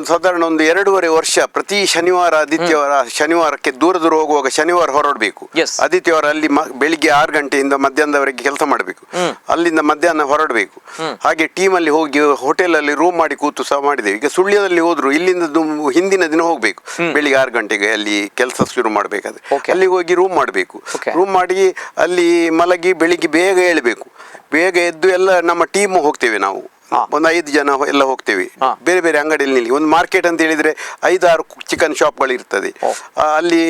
ಸಾಧಾರಣ ಒಂದು 2.5 ವರ್ಷ ಪ್ರತಿ ಶನಿವಾರ, ಆದಿತ್ಯವಾರ, ಶನಿವಾರಕ್ಕೆ ದೂರ ಹೋಗುವಾಗ ಶನಿವಾರ ಹೊರಡಬೇಕು. ಆದಿತ್ಯವಾರ ಅಲ್ಲಿ ಬೆಳಿಗ್ಗೆ 6 ಗಂಟೆಯಿಂದ ಮಧ್ಯಾಹ್ನದವರೆಗೆ ಕೆಲಸ ಮಾಡಬೇಕು. ಅಲ್ಲಿಂದ ಮಧ್ಯಾಹ್ನ ಹೊರಡಬೇಕು. ಹಾಗೆ ಟೀಮ್ ಅಲ್ಲಿ ಹೋಗಿ ಹೋಟೆಲ್ ಅಲ್ಲಿ ರೂಮ್ ಮಾಡಿ ಕೂತು ಸಹ ಮಾಡಿದ್ದೇವೆ. ಈಗ ಸುಳ್ಯದಲ್ಲಿ ಹೋದ್ರು ಇಲ್ಲಿಂದ ಹಿಂದಿನ ದಿನ ಹೋಗ್ಬೇಕು. ಬೆಳಿಗ್ಗೆ 6 ಗಂಟೆಗೆ ಅಲ್ಲಿ ಕೆಲಸ ಶುರು ಮಾಡ್ಬೇಕಾದ್ರೆ ಅಲ್ಲಿ ಹೋಗಿ ರೂಮ್ ಮಾಡಬೇಕು. ರೂಮ್ ಮಾಡಿ ಅಲ್ಲಿ ಮಲಗಿ ಬೆಳಿಗ್ಗೆ ಬೇಗ ಏಳಬೇಕು. ಬೇಗ ಎದ್ದು ಎಲ್ಲ ನಮ್ಮ ಟೀಮ್ ಹೋಗ್ತೇವೆ. ನಾವು ಒಂದು 5 ಜನ ಎಲ್ಲ ಹೋಗ್ತೇವೆ. ಬೇರೆ ಬೇರೆ ಅಂಗಡಿಯಲ್ಲಿ ನಿಲ್ಲಿ. ಒಂದು ಮಾರ್ಕೆಟ್ ಅಂತ ಹೇಳಿದ್ರೆ 5-6 ಚಿಕನ್ ಶಾಪ್ಗಳು ಇರ್ತದೆ. ಅಲ್ಲಿ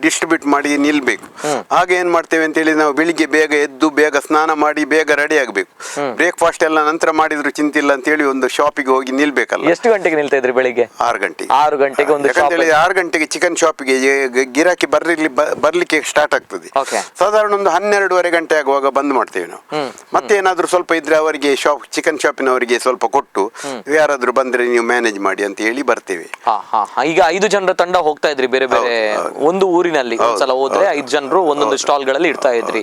ಡಿಸ್ಟ್ರಿಬ್ಯೂಟ್ ಮಾಡಿ ನಿಲ್ಬೇಕು. ಹಾಗೆ ಏನ್ ಮಾಡ್ತೇವೆ ಅಂತ ಹೇಳಿ ನಾವು ಬೆಳಿಗ್ಗೆ ಬೇಗ ಎದ್ದು ಬೇಗ ಸ್ನಾನ ಮಾಡಿ ಬೇಗ ರೆಡಿ ಆಗ್ಬೇಕು. ಬ್ರೇಕ್ಫಾಸ್ಟ್ ಎಲ್ಲ ನಂತರ ಮಾಡಿದ್ರು ಚಿಂತಿಲ್ಲ ಅಂತ ಹೇಳಿ ಒಂದು ಶಾಪಿಗೆ ಹೋಗಿ ನಿಲ್ಬೇಕಲ್ಲ. ಎಷ್ಟು ಗಂಟೆಗೆ ನಿಲ್ತಾ ಇದ್ರಿ? ಬೆಳಿಗ್ಗೆ 6 ಗಂಟೆಗೆ. 6 ಗಂಟೆಗೆ ಒಂದು 6 ಗಂಟೆಗೆ ಚಿಕನ್ ಶಾಪಿಗೆ ಗಿರಾಕಿ ಬರ್ಲಿಕ್ಕೆ ಸ್ಟಾರ್ಟ್ ಆಗ್ತದೆ. ಸಾಧಾರಣ ಒಂದು 12:30 ಗಂಟೆ ಆಗುವಾಗ ಬಂದ್ ಮಾಡ್ತೇವೆ ನಾವು. ಮತ್ತೆ ಏನಾದ್ರು ಸ್ವಲ್ಪ ಇದ್ರೆ ಅವರಿಗೆ ಚಿಕನ್ ಶಾಪ್ ಅವರಿಗೆ ಸ್ವಲ್ಪ ಕೊಟ್ಟು ಯಾರಾದ್ರೂ ಬಂದ್ರೆ ನೀವು ಮ್ಯಾನೇಜ್ ಮಾಡಿ ಅಂತ ಹೇಳಿ ಬರ್ತೇವೆ. ಈಗ 5 ಜನರ ತಂಡ ಹೋಗ್ತಾ ಇದ್ರಿ ಬೇರೆ ಬೇರೆ ಒಂದು ಊರಿನಲ್ಲಿ. ಒಂದ್ಸಲ ಹೋದ್ರೆ 5 ಜನರು ಒಂದೊಂದು ಸ್ಟಾಲ್ ಗಳಲ್ಲಿ ಇಡ್ತಾ ಇದ್ರಿ.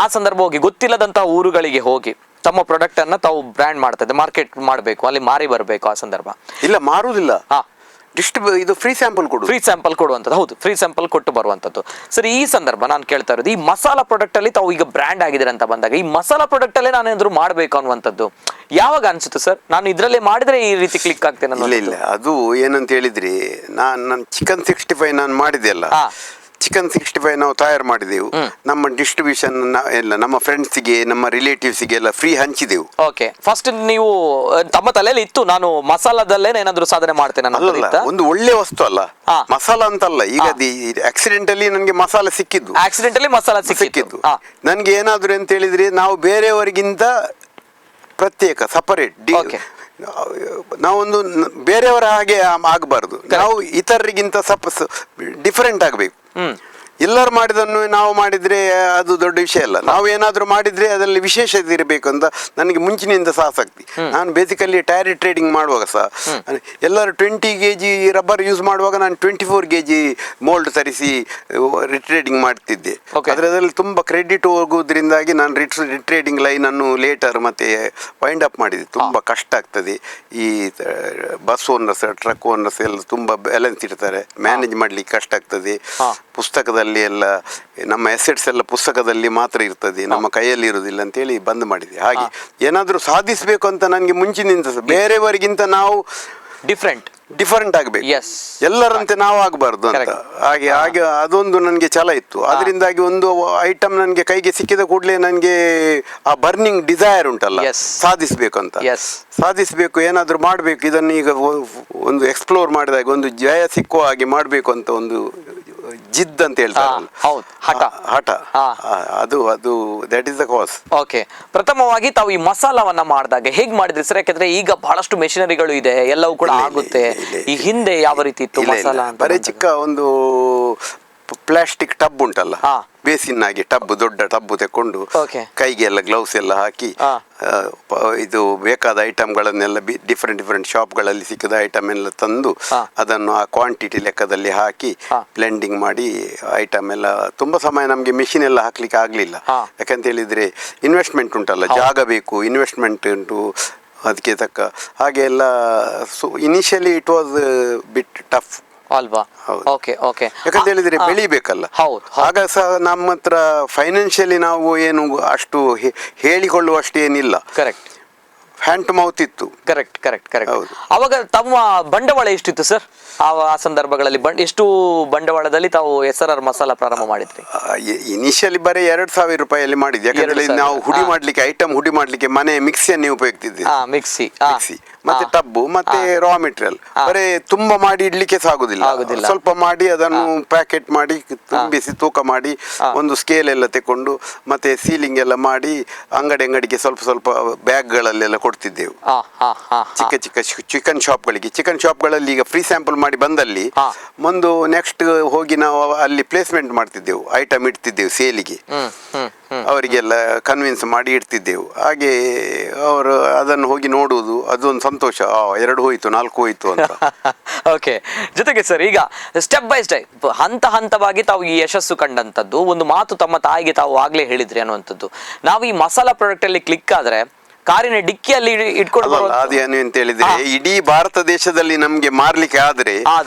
ಆ ಸಂದರ್ಭ ಹೋಗಿ ಗೊತ್ತಿಲ್ಲದಂತಹ ಊರುಗಳಿಗೆ ಹೋಗಿ ತಮ್ಮ ಪ್ರಾಡಕ್ಟ್ ಅನ್ನ ತಾವು ಬ್ರ್ಯಾಂಡ್ ಮಾಡ್ತಾ ಇದ್ದೆ, ಮಾರ್ಕೆಟ್ ಮಾಡಬೇಕು, ಅಲ್ಲಿ ಮಾರಿ ಬರಬೇಕು. ಆ ಸಂದರ್ಭ ಇಲ್ಲ, ಮಾರುದಿಲ್ಲ. ಇದು ಫ್ರೀ ಸ್ಯಾಂಪಲ್ ಕೊಡುವಂಥದ್ದು. ಹೌದು, ಫ್ರೀ ಸ್ಯಾಂಪಲ್ ಕೊಟ್ಟು ಬರುವಂಥದ್ದು. ಸರ್, ಈ ಸಂದರ್ಭ ನಾನು ಕೇಳ್ತಾ ಇರೋದು, ಈ ಮಸಾಲಾ ಪ್ರಾಡಕ್ಟ್ ಅಲ್ಲಿ ತಾವು ಈಗ ಬ್ರ್ಯಾಂಡ್ ಆಗಿದ್ರೆ ಅಂತ ಬಂದಾಗ ಈ ಮಸಾಲಾ ಪ್ರಾಡಕ್ಟ್ ಅಲ್ಲೇ ನಾನೇನಾದ್ರೂ ಮಾಡ್ಬೇಕು ಅನ್ನುವಂಥದ್ದು ಯಾವಾಗ ಅನ್ಸುತ್ತೆ ಸರ್? ನಾನು ಇದ್ರಲ್ಲೇ ಮಾಡಿದ್ರೆ ಈ ರೀತಿ ಕ್ಲಿಕ್ ಆಗ್ತೇನೆ? ಇಲ್ಲ, ಅದು ಏನಂತ ಹೇಳಿದ್ರಿ, ನಾನು ಚಿಕನ್ 65 ನಾನು ಮಾಡಿದೆ ಅಲ್ಲ, ಚಿಕನ್ 65 ನಾವು ತಯಾರು ಮಾಡಿದೆವು. ನಮ್ಮ ಡಿಸ್ಟ್ರಿಬ್ಯೂಷನ್ ಎಲ್ಲ ನಮ್ಮ ಫ್ರೆಂಡ್ಸ್ಗೆ, ನಮ್ಮ ರಿಲೇಟಿವ್ಸ್ಗೆ ಎಲ್ಲ ಫ್ರೀ ಹಂಚಿದೆವು. ಓಕೆ. ಫಸ್ಟ್ ನೀವು ತಮ್ಮ ತಲೆಯಲ್ಲಿ ಇತ್ತು ನಾನು ಮಸಾಲಾದಲ್ಲೇ ಏನಾದ್ರು ಸಾಧನೆ ಮಾಡ್ತೇನೆ? ಒಂದು ಒಳ್ಳೆ ವಸ್ತು ಅಲ್ಲ ಮಸಾಲ ಅಂತಲ್ಲ. ಈಗ ಆಕ್ಸಿಡೆಂಟಲಿ ನನಗೆ ಮಸಾಲ ಸಿಕ್ಕಿದ್ದು. ನನ್ಗೆ ಏನಾದ್ರು ಅಂತ ಹೇಳಿದ್ರೆ ನಾವು ಬೇರೆಯವರಿಗಿಂತ ಪ್ರತ್ಯೇಕ, ಸಪರೇಟ್. ನಾವೊಂದು ಬೇರೆಯವರ ಹಾಗೆ ಆಗಬಾರ್ದು. ನಾವು ಇತರರಿಗಿಂತ ಸ್ವಲ್ಪ ಡಿಫರೆಂಟ್ ಆಗಬೇಕು. ಎಲ್ಲರೂ ಮಾಡಿದನ್ನು ನಾವು ಮಾಡಿದ್ರೆ ಅದು ದೊಡ್ಡ ವಿಷಯ ಅಲ್ಲ. ನಾವು ಏನಾದರೂ ಮಾಡಿದ್ರೆ ಅದರಲ್ಲಿ ವಿಶೇಷತೆ ಇರಬೇಕು ಅಂತ ನನಗೆ ಮುಂಚಿನಿಂದ ಸಹ ಆಸಕ್ತಿ. ನಾನು ಬೇಸಿಕಲಿ ಟೈರ್ ಟ್ರೇಡಿಂಗ್ ಮಾಡುವಾಗ ಸಹ ಎಲ್ಲರೂ 20 kg ರಬ್ಬರ್ ಯೂಸ್ ಮಾಡುವಾಗ ನಾನು 24 kg ಮೋಲ್ಡ್ ತರಿಸಿ ರಿಟ್ರೇಡಿಂಗ್ ಮಾಡ್ತಿದ್ದೆ. ಅದರಲ್ಲಿ ತುಂಬ ಕ್ರೆಡಿಟ್ ಹೋಗುವುದರಿಂದಾಗಿ ನಾನು ರಿಟ್ರೇಡಿಂಗ್ ಲೈನ್ ಅನ್ನು ಲೇಟರ್ ಮತ್ತೆ ವೈಂಡ್ ಅಪ್ ಮಾಡಿದೆ. ತುಂಬ ಕಷ್ಟ ಆಗ್ತದೆ. ಈ ಬಸ್ ಓನರ್ಸ್ ಟ್ರಕ್ ಓನರ್ಸ್ ಎಲ್ಲ ತುಂಬ ಬ್ಯಾಲೆನ್ಸ್ ಇರ್ತಾರೆ, ಮ್ಯಾನೇಜ್ ಮಾಡ್ಲಿಕ್ಕೆ ಕಷ್ಟ ಆಗ್ತದೆ. ಪುಸ್ತಕದಲ್ಲಿ ಎಲ್ಲ ನಮ್ಮ ಎಸೆಟ್ಸ್ ಎಲ್ಲ ಪುಸ್ತಕದಲ್ಲಿ ಮಾತ್ರ ಇರ್ತದೆ, ನಮ್ಮ ಕೈಯಲ್ಲಿ ಇರುವುದಿಲ್ಲ ಅಂತೇಳಿ ಬಂದ್ ಮಾಡಿದೆ. ಹಾಗೆ ಏನಾದರೂ ಸಾಧಿಸಬೇಕು ಅಂತ ನನಗೆ ಮುಂಚಿನಿಂದ ಬೇರೆಯವರಿಗಿಂತ ನಾವು ಡಿಫರೆಂಟ್ ಆಗಬೇಕು, ಎಲ್ಲರಂತೆ ನಾವು ಆಗಬಾರ್ದು ಅಂತ. ಹಾಗೆ ಹಾಗೆ ಅದೊಂದು ನನಗೆ ಛಲ ಇತ್ತು. ಅದರಿಂದಾಗಿ ಒಂದು ಐಟಮ್ ನನಗೆ ಕೈಗೆ ಸಿಕ್ಕಿದ ಕೂಡಲೇ ನನಗೆ ಆ ಬರ್ನಿಂಗ್ ಡಿಸೈರ್ ಉಂಟಲ್ಲ, ಸಾಧಿಸಬೇಕು ಅಂತ, ಸಾಧಿಸಬೇಕು, ಏನಾದರೂ ಮಾಡಬೇಕು, ಇದನ್ನು ಈಗ ಒಂದು ಎಕ್ಸ್ಪ್ಲೋರ್ ಮಾಡಿದಾಗ ಒಂದು ಜಯ ಸಿಕ್ಕುವ ಹಾಗೆ ಮಾಡಬೇಕು ಅಂತ ಒಂದು ಜಿದ್ ಅಂತ ಹೇಳ್ತಾರೆ, ಹಠ. ಅದು that is the cos. Okay, ಪ್ರಥಮವಾಗಿ ತಾವು ಈ ಮಸಾಲವನ್ನ ಮಾಡಿದಾಗ ಹೇಗ್ ಮಾಡಿದ್ರಿ ಸರ್? ಯಾಕಂದ್ರೆ ಈಗ ಬಹಳಷ್ಟು ಮೆಷಿನರಿಗಳು ಇದೆ, ಎಲ್ಲವೂ ಕೂಡ ಆಗುತ್ತೆ. ಈ ಹಿಂದೆ ಯಾವ ರೀತಿ ಇತ್ತು ಮಸಾಲ? ಬರೀ ಚಿಕ್ಕ ಒಂದು ಪ್ಲಾಸ್ಟಿಕ್ ಟಬ್ ಉಂಟಲ್ಲ, ಬೇಸಿನ್ ಆಗಿ ಟಬ್, ದೊಡ್ಡ ಟಬ್ ತಕೊಂಡು ಕೈಗೆ ಎಲ್ಲ ಗ್ಲೌಸ್ ಎಲ್ಲ ಹಾಕಿ ಇದು ಬೇಕಾದ ಐಟಮ್ಗಳನ್ನೆಲ್ಲ ಡಿಫರೆಂಟ್ ಶಾಪ್ಗಳಲ್ಲಿ ಸಿಕ್ಕಿದ ಐಟಮ್ ಎಲ್ಲ ತಂದು ಅದನ್ನು ಆ ಕ್ವಾಂಟಿಟಿ ಲೆಕ್ಕದಲ್ಲಿ ಹಾಕಿ ಬ್ಲೆಂಡಿಂಗ್ ಮಾಡಿ ಐಟಮ್ ಎಲ್ಲ. ತುಂಬಾ ಸಮಯ ನಮಗೆ ಮಿಷಿನ್ ಎಲ್ಲ ಹಾಕ್ಲಿಕ್ಕೆ ಆಗ್ಲಿಲ್ಲ. ಯಾಕಂತ ಹೇಳಿದ್ರೆ ಇನ್ವೆಸ್ಟ್ಮೆಂಟ್ ಉಂಟಲ್ಲ, ಜಾಗ ಬೇಕು, ಇನ್ವೆಸ್ಟ್ಮೆಂಟ್ ಉಂಟು, ಅದಕ್ಕೆ ತಕ್ಕ ಹಾಗೆ ಎಲ್ಲ. So initially it was bit tough ಅಲ್ವಾ? Okay okay. ಯಾಕಂತ ಹೇಳಿದ್ರೆ ಬೆಳಿಬೇಕಲ್ಲ, ಆಗ ಸಹ ನಮ್ಮ ಹತ್ರ ಫೈನಾನ್ಷಿಯಲಿ ನಾವು ಏನು ಅಷ್ಟು ಹೇಳಿಕೊಳ್ಳುವಷ್ಟು ಏನಿಲ್ಲ. ಕರೆಕ್ಟ್, ಹ್ಯಾಂಡ್ ಟು ಮೌತ್ ಇತ್ತು. ಕರೆಕ್ಟ್. ಅವಾಗ ತಮ್ಮ ಬಂಡವಾಳ ಎಷ್ಟಿತ್ತು ಸರ್? ಆ ಸಂದರ್ಭಗಳಲ್ಲಿ ಎಷ್ಟು ಬಂಡವಾಳದಲ್ಲಿ ತಾವು SRR ಮಸಾಲ ಪ್ರಾರಂಭ ಮಾಡಿದ್ರಿ? ಇನಿಷಿಯಲಿ ಬರೀ 2,000 ರೂಪಾಯಲ್ಲಿ ಮಾಡಿದ್ವಿ. ಯಾಕಂದ್ರೆ ನಾವು ಹುಡಿ ಮಾಡ್ಲಿಕ್ಕೆ, ಐಟಮ್ ಹುಡಿ ಮಾಡ್ಲಿಕ್ಕೆ ಮನೆ ಮಿಕ್ಸಿಯನ್ನು ಉಪಯೋಗಿಸ್ತಿದ್ವಿ. ಮಿಕ್ಸಿ ಮತ್ತೆ ಟಬ್ಬು ಮತ್ತೆ ರಾ ಮೆಟೀರಿಯಲ್. ಬರೀ ತುಂಬಾ ಮಾಡಿ ಇಡ್ಲಿಕ್ಕೆ ಸಾಗುದಿಲ್ಲ, ಸ್ವಲ್ಪ ಮಾಡಿ ಅದನ್ನು ಪ್ಯಾಕೆಟ್ ಮಾಡಿ ತುಂಬಿಸಿ ತೂಕ ಮಾಡಿ ಒಂದು ಸ್ಕೇಲ್ ಎಲ್ಲ ತಕೊಂಡು ಮತ್ತೆ ಸೀಲಿಂಗ್ ಎಲ್ಲ ಮಾಡಿ ಅಂಗಡಿಗೆ ಸ್ವಲ್ಪ ಬ್ಯಾಗ್ಗಳಲ್ಲೆಲ್ಲ ಕೊಡ್ತಿದ್ದೆವು. ಚಿಕ್ಕ ಚಿಕನ್ ಶಾಪ್ಗಳಲ್ಲಿ ಈಗ ಫ್ರೀ ಸ್ಯಾಂಪಲ್ ಮಾಡಿ ಬಂದಲ್ಲಿ ಒಂದು ನೆಕ್ಸ್ಟ್ ಹೋಗಿ ನಾವು ಅಲ್ಲಿ ಪ್ಲೇಸ್ಮೆಂಟ್ ಮಾಡ್ತಿದ್ದೆವು, ಐಟಮ್ ಇಡ್ತಿದ್ದೆವು ಸೇಲಿಗೆ, ಅವರಿಗೆಲ್ಲ ಕನ್ವಿನ್ಸ್ ಮಾಡಿ ಇಡ್ತಿದ್ದೆವು. ಹಾಗೆ ಅವರು ಅದನ್ನು ಹೋಗಿ ನೋಡುವುದು, ಅದೊಂದು ಸಂತೋಷ. 2 ಹೋಯ್ತು 4 ಹೋಯ್ತು ಅಂತ. ಓಕೆ. ಜೊತೆಗೆ ಸರ್, ಈಗ ಸ್ಟೆಪ್ ಬೈ ಸ್ಟೆಪ್ ಹಂತವಾಗಿ ತಾವು ಈ ಯಶಸ್ಸು ಕಂಡಂತದ್ದು ಒಂದು ಮಾತು ತಮ್ಮ ತಾಯಿಗೆ ತಾವು ಆಗ್ಲೇ ಹೇಳಿದ್ರಿ ಅನ್ನುವಂಥದ್ದು. ನಾವು ಈ ಮಸಾಲಾ ಪ್ರಾಡಕ್ಟ್ ಅಲ್ಲಿ ಕ್ಲಿಕ್ ಆದ್ರೆ ಕಾರಿನ ಡಿಕ್ಕಿಯಲ್ಲಿ ಇಟ್ಕೊಂಡು ಅದೇನು ಅಂತ ಹೇಳಿದ್ರೆ, ಇಡೀ ಭಾರತ ದೇಶದಲ್ಲಿ ನಮ್ಗೆ ಮಾರ್ಲಿಕ್ಕೆ ಆದ್ರೆ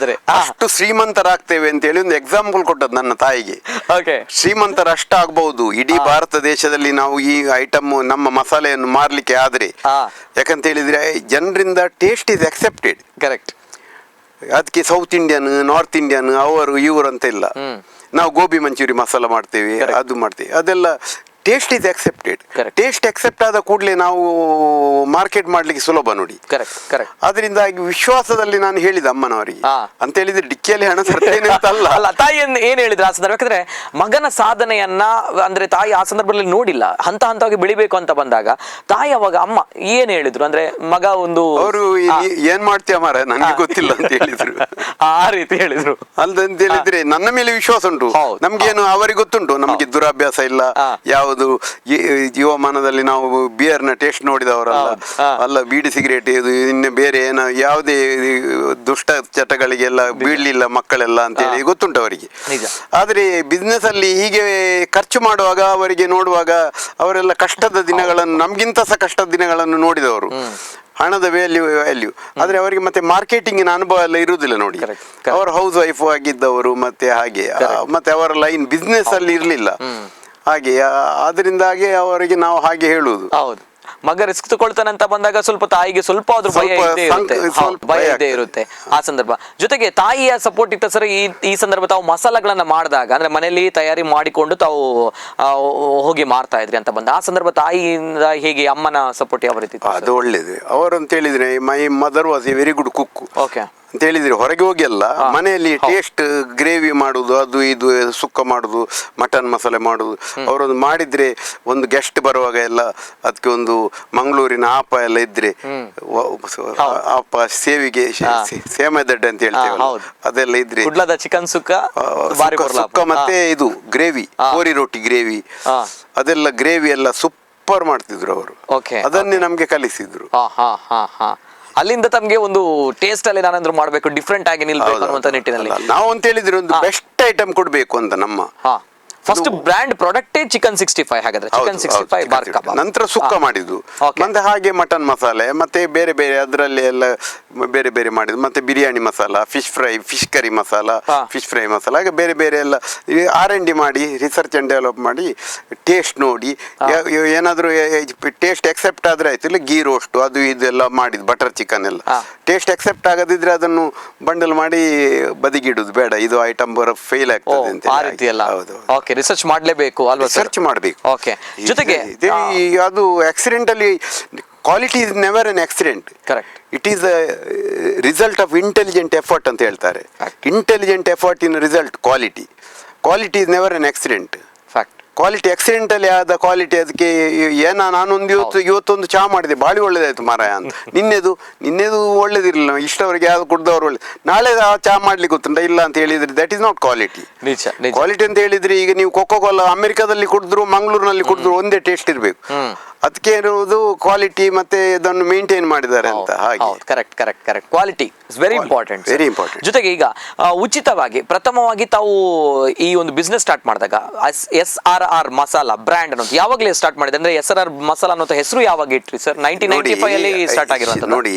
ಅಷ್ಟು ಶ್ರೀಮಂತರಾಗ್ತೇವೆ ಅಂತ ಹೇಳಿ ಒಂದು ಎಕ್ಸಾಂಪಲ್ ಕೊಟ್ಟದ್ದು ನನ್ನ ತಾಯಿಗೆ. ಶ್ರೀಮಂತರಷ್ಟಾಗಬಹುದು ಇಡೀ ಭಾರತ ದೇಶದಲ್ಲಿ ನಾವು ಈ ಐಟಮ್ ನಮ್ಮ ಮಸಾಲೆಯನ್ನು ಮಾರ್ಲಿಕ್ಕೆ ಆದ್ರೆ. ಯಾಕಂತ ಹೇಳಿದ್ರೆ ಜನರಿಂದ ಟೇಸ್ಟ್ ಇಸ್ ಅಕ್ಸೆಪ್ಟೆಡ್. ಕರೆಕ್ಟ್. ಅದಕ್ಕೆ ಸೌತ್ ಇಂಡಿಯನ್, ನಾರ್ತ್ ಇಂಡಿಯನ್, ಅವರು ಇವರು ಅಂತ ಇಲ್ಲ. ನಾವು ಗೋಬಿ ಮಂಚೂರಿ ಮಸಾಲ ಮಾಡ್ತೇವೆ, ಅದು ಮಾಡ್ತೇವೆ, ಅದೆಲ್ಲ taste is accepted. Taste accept ಆದ ಕೂಡಲೇ ನಾವು ಮಾರ್ಕೆಟ್ ಮಾಡ್ಲಿಕ್ಕೆ ಸುಲಭ ನೋಡಿ. ಅದರಿಂದಾಗಿ ವಿಶ್ವಾಸದಲ್ಲಿ ನಾನು ಹೇಳಿದ ಅಮ್ಮನವರಿಗೆ ಅಂತ ಹೇಳಿದ್ರೆ ಡಿಕ್ಕಿಯಲ್ಲಿ ಹಣ ತರ್ತೇನೆ ಅಂತ ಅಲ್ಲ. ತಾಯಿ ಏನ್ ಹೇಳಿದ್ರು ಆ ಸಂದರ್ಭ? ಯಾಕಂದ್ರೆ ಮಗನ ಸಾಧನೆಯನ್ನ ಅಂದ್ರೆ ತಾಯಿ ಆ ಸಂದರ್ಭದಲ್ಲಿ ನೋಡಿಲ್ಲ, ಹಂತವಾಗಿ ಬೆಳಿಬೇಕು ಅಂತ ಬಂದಾಗ ತಾಯಿ ಅವಾಗ ಅಮ್ಮ ಏನ್ ಹೇಳಿದ್ರು ಅಂದ್ರೆ, ಮಗ ಒಂದು ಅವರು ಏನ್ ಮಾಡ್ತೀಯ ಮಾರ ನನಗೆ ಗೊತ್ತಿಲ್ಲ ಅಂತ ಹೇಳಿದ್ರು. ಆ ರೀತಿ ಹೇಳಿದ್ರು ಅಲ್ದಂತ ಹೇಳಿದ್ರೆ ನನ್ನ ಮೇಲೆ ವಿಶ್ವಾಸ ಉಂಟು, ನಮ್ಗೇನು ಅವರಿಗೆ ಗೊತ್ತುಂಟು, ನಮ್ಗೆ ದುರಾಭ್ಯಾಸ ಇಲ್ಲ. ಯಾವುದು ಜೀವಮಾನದಲ್ಲಿ ನಾವು ಬಿಯರ್ನ ಟೇಸ್ಟ್ ನೋಡಿದವರಲ್ಲ, ಅಲ್ಲ ಬೀಡಿ ಸಿಗರೇಟ್ ಇದು ಇನ್ನು ಬೇರೆ ಏನೋ ಯಾವುದೇ ದುಷ್ಟ ಚಟಗಳಿಗೆಲ್ಲ ಬೀಳಲಿಲ್ಲ ಮಕ್ಕಳೆಲ್ಲ ಅಂತ ಹೇಳಿ ಗೊತ್ತುಂಟು ಅವರಿಗೆ. ಆದ್ರೆ ಬಿಸ್ನೆಸ್ ಅಲ್ಲಿ ಹೀಗೆ ಖರ್ಚು ಮಾಡುವಾಗ ಅವರಿಗೆ ನೋಡುವಾಗ ಅವರೆಲ್ಲ ಕಷ್ಟದ ದಿನಗಳನ್ನು, ನಮ್ಗಿಂತ ಸಹ ಕಷ್ಟದ ದಿನಗಳನ್ನು ನೋಡಿದವರು, ಹಣದ ವ್ಯಾಲ್ಯೂ. ಆದ್ರೆ ಅವರಿಗೆ ಮತ್ತೆ ಮಾರ್ಕೆಟಿಂಗಿನ ಅನುಭವ ಎಲ್ಲ ಇರುವುದಿಲ್ಲ ನೋಡಿ. ಅವರು ಹೌಸ್ ವೈಫ್ ಆಗಿದ್ದವರು, ಮತ್ತೆ ಹಾಗೆ ಮತ್ತೆ ಅವರ ಲೈನ್ ಬಿಸ್ನೆಸ್ ಅಲ್ಲಿ ಇರ್ಲಿಲ್ಲ. ಹಾಗೆ ಅದರಿಂದಾಗಿ ಅವರಿಗೆ ನಾವು ಹಾಗೆ ಹೇಳುವುದು. ಹೌದು, ಮಗ ರಿಸ್ಕ್ ತಗೊಳ್ತಾನೆ ಅಂತ ಬಂದಾಗ ಸ್ವಲ್ಪ ತಾಯಿಗೆ ಸ್ವಲ್ಪ ಆದ್ರೂ ಭಯ ಇದ್ದೇ ಇರುತ್ತೆ ಆ ಸಂದರ್ಭ. ಜೊತೆಗೆ ತಾಯಿಯ ಸಪೋರ್ಟ್ ಇತ್ತ ಸರ್ ಈ ಸಂದರ್ಭ? ತಾವು ಮಸಾಲೆಗಳನ್ನ ಮಾಡಿದಾಗ ಅಂದ್ರೆ ಮನೆಯಲ್ಲಿ ತಯಾರಿ ಮಾಡಿಕೊಂಡು ತಾವು ಹೋಗಿ ಮಾರ್ತಾ ಇದ್ರಿ ಅಂತ ಬಂದ ಆ ಸಂದರ್ಭ ತಾಯಿಯಿಂದ ಹೇಗೆ, ಅಮ್ಮನ ಸಪೋರ್ಟ್ ಯಾವ ರೀತಿ? ಅದು ಒಳ್ಳೇದು. ಅವರು ಅಂತ ಹೇಳಿದ್ರೆ my mother was A very good cook. Okay. ಅಂತ ಹೇಳಿದ್ರೆ ಹೊರಗೆ ಹೋಗಿ ಅಲ್ಲ, ಮನೆಯಲ್ಲಿ ಟೇಸ್ಟ್ ಗ್ರೇವಿ ಮಾಡುದು, ಅದು ಇದು ಸುಕ್ಕ ಮಾಡುದು, ಮಟನ್ ಮಸಾಲೆ ಮಾಡುದು. ಅವರೊಂದು ಮಾಡಿದ್ರೆ ಒಂದು ಗೆಸ್ಟ್ ಬರುವಾಗ ಎಲ್ಲ ಅದಕ್ಕೆ ಒಂದು ಮಂಗಳೂರಿನ ಆಪ ಎಲ್ಲ ಇದ್ರೆ ಆಪ ಸೇವಿಗೆ ಸೇಮದಡ್ಡೆ ಅಂತ ಹೇಳ್ತೇವೆ, ಅದೆಲ್ಲ ಇದ್ರೆ ಕುಡ್ಲದ ಚಿಕನ್ ಸುಕ್ಕ ಸುಕ್ಕ ಮತ್ತೆ ಇದು ಗ್ರೇವಿ, ಕೋರಿ ರೊಟ್ಟಿ ಗ್ರೇವಿ, ಅದೆಲ್ಲ ಗ್ರೇವಿ ಎಲ್ಲ ಸೂಪರ್ ಮಾಡ್ತಿದ್ರು ಅವರು. ಅದನ್ನೇ ನಮ್ಗೆ ಕಲಿಸಿದ್ರು. ಅಲ್ಲಿಂದ ತಮ್ಗೆ ಒಂದು ಟೇಸ್ಟ್ ಅಲ್ಲಿ ನಾನಾದ್ರೂ ಮಾಡ್ಬೇಕು, ಡಿಫ್ರೆಂಟ್ ಆಗಿ ನಿಲ್ಬೇಕು ಅನ್ನುವಂತ ನಿಟ್ಟಿನಲ್ಲಿ ನಾವು ಅಂತ ಹೇಳಿದ್ರೆ ಒಂದು ಬೆಸ್ಟ್ ಐಟಮ್ ಕೊಡ್ಬೇಕು ಅಂತ ನಮ್ಮ ಫಸ್ಟ್ ಬ್ರ್ಯಾಂಡ್ ಪ್ರಾಡಕ್ಟೇ ಚಿಕನ್ 65. ಹಾಗಾದ್ರೆ ಚಿಕನ್ 65 ಬಾರ್ ಕಬಾಬ್, ನಂತರ ಸುಕ್ಕ ಮಾಡಿದ್ದು, ಮತ್ತೆ ಹಾಗೆ ಮಟನ್ ಮಸಾಲೆ, ಮತ್ತೆ ಬೇರೆ ಬೇರೆ ಅದರಲ್ಲಿ ಎಲ್ಲ ಬೇರೆ ಬೇರೆ ಮಾಡಿದ್ದು, ಮತ್ತೆ biryani masala, fish fry, fish curry masala, fish fry masala, ಹಾಗೆ ಬೇರೆ ಬೇರೆ ಎಲ್ಲ R&D ಮಾಡಿ, ರಿಸರ್ಚ್ ಅಂಡ್ ಡೆವಲಪ್ ಮಾಡಿ, ಟೇಸ್ಟ್ ನೋಡಿ ಏನಾದರೂ ಟೇಸ್ಟ್ ಎಕ್ಸೆಪ್ಟ್ ಆದ್ರೆ ಆಯ್ತು, ಇಲ್ಲ ಗೀ ರೋಸ್ಟ್ ಅದು ಇದೆಲ್ಲ ಮಾಡಿದ್ದು, ಬಟರ್ ಚಿಕನ್ ಎಲ್ಲ ಟೇಸ್ಟ್ ಎಕ್ಸೆಪ್ಟ್ ಆಗದಿದ್ರೆ ಅದನ್ನು ಬಂಡಲ್ ಮಾಡಿ ಬದಿಗಿಡುದು, ಬೇಡ ಇದು ಐಟಮ್ ಫೇಲ್ ಆಗ್ತದೆ ಅಂತ. ಹೌದು, ರಿಸರ್ಚ್ ಮಾಡಲೇಬೇಕು ಅಲ್ವಾ? ರಿಸರ್ಚ್ ಮಾಡಬೇಕು. ಓಕೆ, ಜೊತೆಗೆ ಅದು ಆಕ್ಸಿಡೆಂಟ್ ಅಲ್ಲಿ quality is never an accident. Correct. It is a result of intelligent effort ಅಂತ ಹೇಳ್ತಾರೆ. Intelligent effort in result quality. Quality is never an accident. Fact. Quality ಆಕ್ಸಿಡೆಂಟಲ್ಲಿ ಆದ ಕ್ವಾಲಿಟಿ, ಅದಕ್ಕೆ ನಾನೊಂದು ಇವತ್ತೊಂದು ಚಹಾ ಮಾಡಿದೆ, ಭಾಳ ಒಳ್ಳೇದಾಯ್ತು ಮಾರಾಯ ಅಂತ. ನಿನ್ನೆದು ಒಳ್ಳೇದಿರಲಿಲ್ಲ, ಇಷ್ಟವರೆಗೆ ಯಾವ್ದು ಕುಡ್ದವ್ರು ಒಳ್ಳೆ, ನಾಳೆ ಆ ಚಹಾ ಮಾಡ್ಲಿಕ್ಕೆ ಗೊತ್ತುಂಟ ಇಲ್ಲ ಅಂತ ಹೇಳಿದ್ರೆ that is not quality. Quality ಅಂತ ಹೇಳಿದ್ರೆ ಈಗ ನೀವು ಕೊಕೋ ಕೋಲಾ ಅಮೆರಿಕಾದಲ್ಲಿ ಕುಡಿದ್ರು ಮಂಗಳೂರಿನಲ್ಲಿ ಕುಡಿದ್ರು ಒಂದೇ ಟೇಸ್ಟ್ ಇರಬೇಕು. ಅದಕ್ಕೆ ಇರುವುದು ಕ್ವಾಲಿಟಿ, ಮತ್ತೆ ಇದನ್ನು ಮೇಂಟೈನ್ ಮಾಡಿದ್ದಾರೆ ಅಂತ. ಹಾಗೆ correct correct correct. Quality is very important. Very important. ಜೊತೆಗೆ ಈಗ ಉಚಿತವಾಗಿ ಪ್ರಥಮವಾಗಿ ತಾವು ಈ ಒಂದು ಬಿಸ್ನೆಸ್ ಸ್ಟಾರ್ಟ್ ಮಾಡಿದಾಗ SRR ಮಸಾಲಾ ಬ್ರ್ಯಾಂಡ್ ಅನ್ನೋದು ಯಾವಾಗಲೇ ಸ್ಟಾರ್ಟ್ ಮಾಡಿದೆ? ಅಂದ್ರೆ SRR ಮಸಾಲಾ ಅನ್ನೋ ಹೆಸರು ಯಾವಾಗ ಇಟ್ರಿ ಸರ್? 1995 ಅಲ್ಲಿ ಸ್ಟಾರ್ಟ್ ಆಗಿರೋದು. ನೋಡಿ,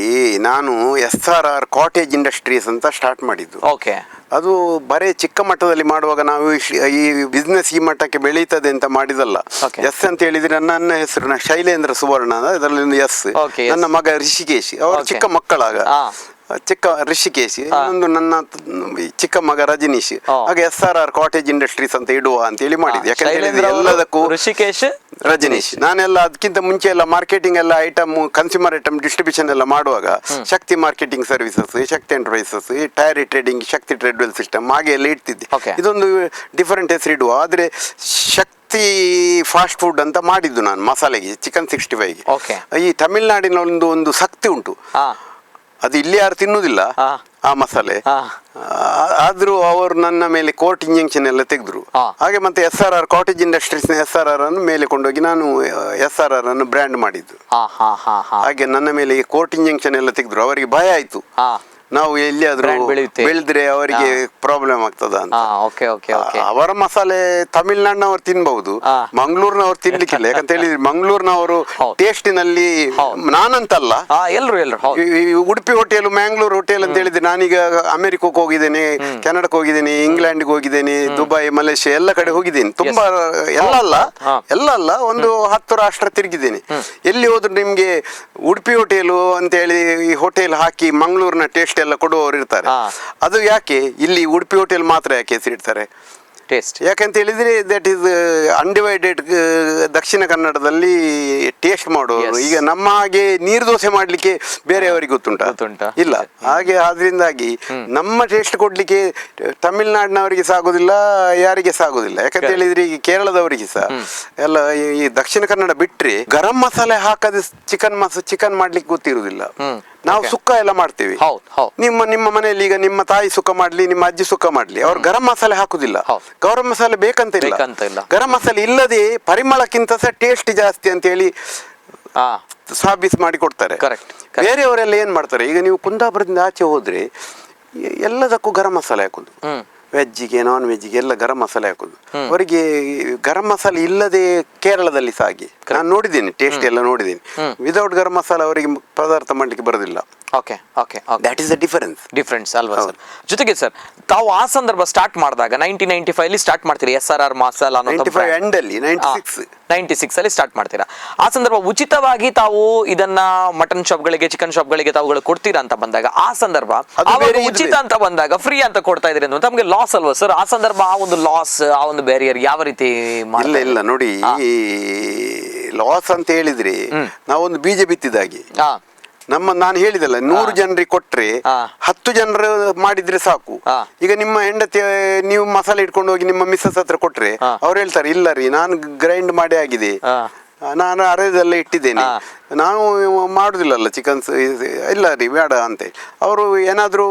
ನಾನು SRR ಕಾಟೇಜ್ ಇಂಡಸ್ಟ್ರೀಸ್ ಅಂತ ಸ್ಟಾರ್ಟ್ ಮಾಡಿದ್ದು. ಓಕೆ. ಅದು ಬರೇ ಚಿಕ್ಕ ಮಟ್ಟದಲ್ಲಿ ಮಾಡುವಾಗ ನಾವು ಈ ಬಿಸ್ನೆಸ್ ಈ ಮಟ್ಟಕ್ಕೆ ಬೆಳೀತದೆ ಅಂತ ಮಾಡಿದಲ್ಲ. ಎಸ್ ಅಂತ ಹೇಳಿದ್ರೆ ನನ್ನ ಹೆಸರು ಶೈಲೇಂದ್ರ ಸುವರ್ಣ, ಅದರಲ್ಲಿ ಒಂದು ಎಸ್. ನನ್ನ ಮಗ ರಿಷಿಕೇಶ್, ಅವರು ಚಿಕ್ಕ ಮಕ್ಕಳಾಗ ಚಿಕ್ಕ ರಿಷಿಕೇಶ್, ಇನ್ನೊಂದು ನನ್ನ ಚಿಕ್ಕ ಮಗ ರಜನೀಶ್. ಹಾಗೆ SRR ಕಾಟೇಜ್ ಇಂಡಸ್ಟ್ರೀಸ್ ಅಂತ ಇಡುವ ಅಂತ ಹೇಳಿ ಮಾಡಿದ್ದೆ. ಯಾಕಂದ್ರೆ ಎಲ್ಲದಕ್ಕೂ ರಿಷಿಕೇಶ್, ರಜನೀಶ್. ನಾನೆಲ್ಲ ಅದಕ್ಕಿಂತ ಮುಂಚೆ ಎಲ್ಲ ಮಾರ್ಕೆಟಿಂಗ್ ಎಲ್ಲ ಐಟಮ್, ಕನ್ಸ್ಯೂಮರ್ ಐಟಮ್ ಡಿಸ್ಟ್ರಿಬ್ಯೂಷನ್ ಎಲ್ಲ ಮಾಡುವಾಗ ಶಕ್ತಿ ಮಾರ್ಕೆಟಿಂಗ್ ಸರ್ವಿಸಸ್, ಶಕ್ತಿ ಎಂಟರ್ಪ್ರೈಸಸ್, ಟೈರ್ ಟ್ರೇಡಿಂಗ್, ಶಕ್ತಿ ಟ್ರೇಡ್ವೆಲ್ ಸಿಸ್ಟಮ್ ಹಾಗೆ ಎಲ್ಲ ಇಡ್ತಿದ್ದೆ. ಇದೊಂದು ಡಿಫರೆಂಟ್ ಹೆಸರು ಇಡುವ. ಆದ್ರೆ ಶಕ್ತಿ ಫಾಸ್ಟ್ ಫುಡ್ ಅಂತ ಮಾಡಿದ್ದು ನಾನು ಮಸಾಲೆಗೆ, ಚಿಕನ್ 65ಗೆ. ಈ ತಮಿಳ್ನಾಡಿನ ಒಂದು ಶಕ್ತಿ ಉಂಟು, ಅದು ಇಲ್ಲಿ ಯಾರು ತಿನ್ನುವುದಿಲ್ಲ ಆ ಮಸಾಲೆ. ಆದ್ರೂ ಅವರು ನನ್ನ ಮೇಲೆ ಕೋರ್ಟ್ ಇಂಜೆಕ್ಷನ್ ಎಲ್ಲ ತೆಗೆದ್ರು. ಹಾಗೆ ಮತ್ತೆ SRR ಕಾಟೇಜ್ ಇಂಡಸ್ಟ್ರೀಸ್ SRR ಅನ್ನು ಮೇಲೆ ಕೊಂಡೋಗಿ ನಾನು SRR ಅನ್ನು ಬ್ರ್ಯಾಂಡ್ ಮಾಡಿದ್ದು. ಹಾಗೆ ನನ್ನ ಮೇಲೆ ಕೋರ್ಟ್ ಇಂಜೆಕ್ಷನ್ ಎಲ್ಲ ತೆಗೆದ್ರು. ಅವರಿಗೆ ಭಯ ಆಯ್ತು, ನಾವು ಎಲ್ಲಿಯಾದ್ರೂ ಬೆಳೆದ್ರೆ ಅವರಿಗೆ ಪ್ರಾಬ್ಲಮ್ ಆಗ್ತದ ಅಂತ. ಅವರ ಮಸಾಲೆ ತಮಿಳ್ನಾಡಿನವ್ರು ತಿನ್ಬಹುದು, ಮಂಗಳೂರಿನವ್ರು ತಿನ್ಲಿಕ್ಕಿಲ್ಲ. ಯಾಕಂತ ಹೇಳಿದ್ರೆ ಮಂಗಳೂರಿನವರು ಟೇಸ್ಟಿನಲ್ಲಿ, ನಾನಂತಲ್ಲ ಎಲ್ರು ಉಡುಪಿ ಹೋಟೆಲ್, ಮ್ಯಾಂಗ್ಳೂರ್ ಹೋಟೆಲ್ ಅಂತ ಹೇಳಿದ್ರೆ, ನಾನೀಗ ಅಮೆರಿಕಕ್ಕೆ ಹೋಗಿದ್ದೇನೆ, ಕೆನಡಾಕ್ಕೆ ಹೋಗಿದ್ದೇನೆ, ಇಂಗ್ಲೆಂಡ್ಗೆ ಹೋಗಿದ್ದೇನೆ, ದುಬೈ, ಮಲೇಷ್ಯಾ ಎಲ್ಲ ಕಡೆ ಹೋಗಿದ್ದೇನೆ. ತುಂಬಾ ಎಲ್ಲ ಅಲ್ಲ ಒಂದು 10 ರಾಷ್ಟ್ರ ತಿರುಗಿದ್ದೇನೆ. ಎಲ್ಲಿ ಹೋದ್ರು ನಿಮ್ಗೆ ಉಡುಪಿ ಹೋಟೆಲು ಅಂತ ಹೇಳಿ ಈ ಹೋಟೆಲ್ ಹಾಕಿ ಮಂಗಳೂರಿನ ಟೇಸ್ಟ್ ಎಲ್ಲ ಕೊಡುವವರು ಇರ್ತಾರೆ. ಅದು ಯಾಕೆ ಇಲ್ಲಿ ಉಡುಪಿ ಹೋಟೆಲ್ ಮಾತ್ರ ಯಾಕೆ ಹೆಸರಿಡ್ತಾರೆ? ಟೇಸ್ಟ್. ಯಾಕಂತ ಹೇಳಿದ್ರೆ ದಟ್ ಈಸ್ ಅನ್ಡಿವೈಡೆಡ್ ದಕ್ಷಿಣ ಕನ್ನಡದಲ್ಲಿ ಟೇಸ್ಟ್ ಮಾಡೋರು. ಈಗ ನಮ್ಮ ಹಾಗೆ ನೀರು ದೋಸೆ ಮಾಡ್ಲಿಕ್ಕೆ ಬೇರೆಯವರಿಗೆ ಗೊತ್ತುಂಟಾ? ಇಲ್ಲ. ಹಾಗೆ ಆದ್ರಿಂದಾಗಿ ನಮ್ಮ ಟೇಸ್ಟ್ ಕೊಡ್ಲಿಕ್ಕೆ ತಮಿಳ್ನಾಡಿನವರಿಗೆ ಸಾಗೋದಿಲ್ಲ, ಯಾರಿಗೆ ಸಾಗೋದಿಲ್ಲ. ಯಾಕಂತ ಹೇಳಿದ್ರೆ ಈಗ ಕೇರಳದವರಿಗೆ ಸಹ ಎಲ್ಲ ಈ ದಕ್ಷಿಣ ಕನ್ನಡ ಬಿಟ್ರೆ ಗರಂ ಮಸಾಲೆ ಹಾಕದೆ ಚಿಕನ್ ಮಾಡ್ಲಿಕ್ಕೆ ಗೊತ್ತಿರುವುದಿಲ್ಲ. ನಾವು ಸುಕ್ಕ ಎಲ್ಲ ಮಾಡ್ತೇವೆ. ನಿಮ್ಮ ಮನೆಯಲ್ಲಿ ಈಗ ನಿಮ್ಮ ತಾಯಿ ಸುಕ್ಕ ಮಾಡ್ಲಿ, ನಿಮ್ಮ ಅಜ್ಜಿ ಸುಕ್ಕ ಮಾಡ್ಲಿ, ಅವ್ರು ಗರಂ ಮಸಾಲೆ ಹಾಕುದಿಲ್ಲ. ಗರಂ ಮಸಾಲೆ ಬೇಕಂತ ಇಲ್ಲ. ಗರಂ ಮಸಾಲೆ ಇಲ್ಲದೆ ಪರಿಮಳಕ್ಕಿಂತ ಸಹ ಟೇಸ್ಟ್ ಜಾಸ್ತಿ ಅಂತ ಹೇಳಿ ಸಾಬೀಸ್ ಮಾಡಿ ಕೊಡ್ತಾರೆ. ಬೇರೆಯವರೆಲ್ಲ ಏನ್ ಮಾಡ್ತಾರೆ, ಈಗ ನೀವು ಕುಂದಾಪುರದಿಂದ ಆಚೆ ಹೋದ್ರೆ ಎಲ್ಲದಕ್ಕೂ ಗರಂ ಮಸಾಲೆ ಹಾಕುದು, ವೆಜ್ಜಿಗೆ ನಾನ್ ವೆಜ್ಜಿಗೆ ಎಲ್ಲ ಗರಂ ಮಸಾಲೆ ಹಾಕುದು. ಅವರಿಗೆ ಗರಂ ಮಸಾಲೆ ಇಲ್ಲದೆ ಕೇರಳದಲ್ಲಿ ಸಹ ಹಾಗೆ ನಾನು ನೋಡಿದ್ದೇನೆ, ಟೇಸ್ಟ್ ಎಲ್ಲ ನೋಡಿದ್ದೇನೆ. ವಿದೌಟ್ ಗರಂ ಮಸಾಲೆ ಅವರಿಗೆ ಪದಾರ್ಥ ಮಾಡ್ಲಿಕ್ಕೆ ಬರೋದಿಲ್ಲ. ದಟ್ ಈಸ್ ದ ಡಿಫರೆನ್ಸ್ ಅಲ್ವಾ ಸರ್? ಜೊತೆಗೆ ಸರ್, ತಾವು ಆ ಸಂದರ್ಭ ಸ್ಟಾರ್ಟ್ ಮಾಡಿದಾಗ 1995 ಅಲ್ಲಿ ಸ್ಟಾರ್ಟ್ ಮಾಡ್ತೀರಿ SRR ಮಸಾಲಾ, 96 ಅಲ್ಲಿ ಸ್ಟಾರ್ಟ್ ಮಾಡ್ತೀರಾ. ಆ ಸಂದರ್ಭ ಉಚಿತವಾಗಿ ತಾವು ಇದನ್ನ ಮಟನ್ ಶಾಪ್ಗಳಿಗೆ, ಚಿಕನ್ ಶಾಪ್ಗಳಿಗೆ ತಾವುಗಳು ಕೊಡ್ತೀರಾ ಅಂತ ಬಂದಾಗ, ಆ ಸಂದರ್ಭ ಉಚಿತ ಅಂತ ಬಂದಾಗ ಫ್ರೀ ಅಂತ ಕೊಡ್ತಾ ಇದ್ರಿ ಅಂತ ನಮ್ಗೆ ಲಾಸ್ ಅಲ್ವಾ ಸರ್? ಆ ಸಂದರ್ಭ ಆ ಒಂದು ಲಾಸ್, ಆ ಒಂದು ಬ್ಯಾರಿಯರ್ ಯಾವ ರೀತಿ? ಇಲ್ಲ ನೋಡಿ, ಲಾಸ್ ಅಂತ ಹೇಳಿದ್ರೆ ನಾವೊಂದು ಬೀಜ ಬಿತ್ತಿದಾಗೆ. ನಾನು ಹೇಳಿದಲ್ಲ 100 ಜನರಿಗೆ ಕೊಟ್ರೆ ಹಾ. 10 ಜನರು ಮಾಡಿದ್ರೆ ಸಾಕು. ಹಾ. ಈಗ ನಿಮ್ಮ ಹೆಂಡತಿ ನೀವು ಮಸಾಲೆ ಇಟ್ಕೊಂಡು ಹೋಗಿ ನಿಮ್ಮ ಮಿಸ್ಸಸ್ ಹತ್ರ ಕೊಟ್ರೆ ಅವ್ರು ಹೇಳ್ತಾರೆ ಇಲ್ಲ ರೀ ನಾನು ಗ್ರೈಂಡ್ ಮಾಡಿ ಆಗಿದೆ, ಹಾ. ನಾನು ಅರೆದೆಲ್ಲ ಇಟ್ಟಿದ್ದೇನೆ, ಹಾ. ನಾವು ಮಾಡುದಿಲ್ಲಲ್ಲ ಚಿಕನ್ಸ್, ಇಲ್ಲ ರೀ ಬೇಡ ಅಂತ. ಅವರು ಏನಾದರೂ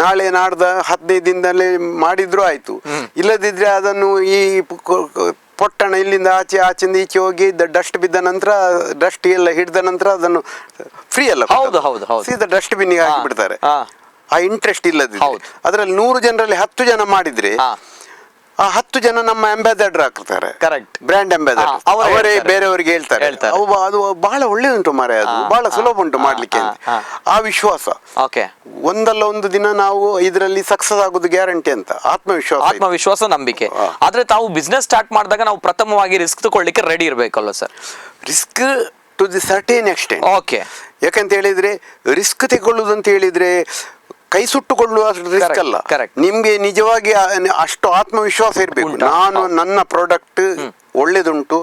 ನಾಳೆ ನಾಡ್ದ 15 ದಿನದಲ್ಲಿ ಮಾಡಿದ್ರು ಆಯ್ತು. ಇಲ್ಲದಿದ್ರೆ ಅದನ್ನು ಈ ಪೊಟ್ಟಣ ಇಲ್ಲಿಂದ ಆಚೆಯಿಂದ ಈಚೆ ಹೋಗಿ ಡಸ್ಟ್ ಬಿದ್ದ ನಂತರ ಡಸ್ಟ್ ಎಲ್ಲ ಹಿಡಿದ ನಂತರ ಅದನ್ನು ಫ್ರೀ ಅಲ್ಲ, ಹೌದು ಹೌದು ಹೌದು. ಸೀದಾ ಡಸ್ಟ್ ಬಿನ್ನಿಗೆ ಹಾಕಿ ಬಿಡ್ತಾರೆ. ಹಾ. ಆ ಇಂಟ್ರೆಸ್ಟ್ ಇಲ್ಲದಿದ್ರೆ ಹೌದು. ಅದರಲ್ಲಿ 100 ಜನರಲ್ಲಿ 10 ಜನ ಮಾಡಿದ್ರೆ ಹಾ. ಆ 10 ಜನ ನಮ್ಮ ಅಂಬಾಸಡರ್ ಆಗ್ತಾರೆ, ಕರೆಕ್ಟ್. Brand ambassador. ಹಾ, ಅವರೇ ಅವರೇ ಹೇಳ್ತಾರೆ. ಬೇರೆಯವರಿಗೆ ಹೇಳ್ತಾರೆ ಹೇಳ್ತಾರೆ. ಅದು ಬಹಳ ಒಳ್ಳೆದುಂಟು ಮಾರೆ, ಅದು ಬಹಳ ಸುಲಭ ಉಂಟು ಮಾಡ್ಲಿಕ್ಕೆ ಅಂತ. ಆ ವಿಶ್ವಾಸ ಓಕೆ. ಒಂದಲ್ಲ ಒಂದು ದಿನ ನಾವು ಇದರಲ್ಲಿ ಸಕ್ಸಸ್ ಆಗೋದು ಗ್ಯಾರಂಟಿ ಅಂತ ಆತ್ಮವಿಶ್ವಾಸ ಇದೆ. ಆತ್ಮವಿಶ್ವಾಸ, ನಂಬಿಕೆ. ಆದ್ರೆ ತಾವು ಬಿಸ್ನೆಸ್ ಸ್ಟಾರ್ಟ್ ಮಾಡಿದಾಗ ನಾವು ಪ್ರಥಮವಾಗಿ ರಿಸ್ಕ್ ತಗೊಳ್ಳಿಕ್ಕೆ ರೆಡಿ ಇರಬೇಕಲ್ಲ sir? Risk to the certain extent. Okay. ಯಾಕಂತ ಹೇಳಿದ್ರೆ ರಿಸ್ಕ್ ತಗೊಳ್ಳುದು ಅಂತ ಹೇಳಿದ್ರೆ ಕೈ ಸುಟ್ಟುಕೊಳ್ಳುವ ರಿಸ್ಕ್ ಅಲ್ಲ. correct. ನಿಮ್ಗೆ ನಿಜವಾಗಿ ಅಷ್ಟು ಆತ್ಮವಿಶ್ವಾಸ ಇರಬೇಕು. ನಾನು ನನ್ನ ಪ್ರಾಡಕ್ಟ್ ಒಳ್ಳೇದುಂಟು,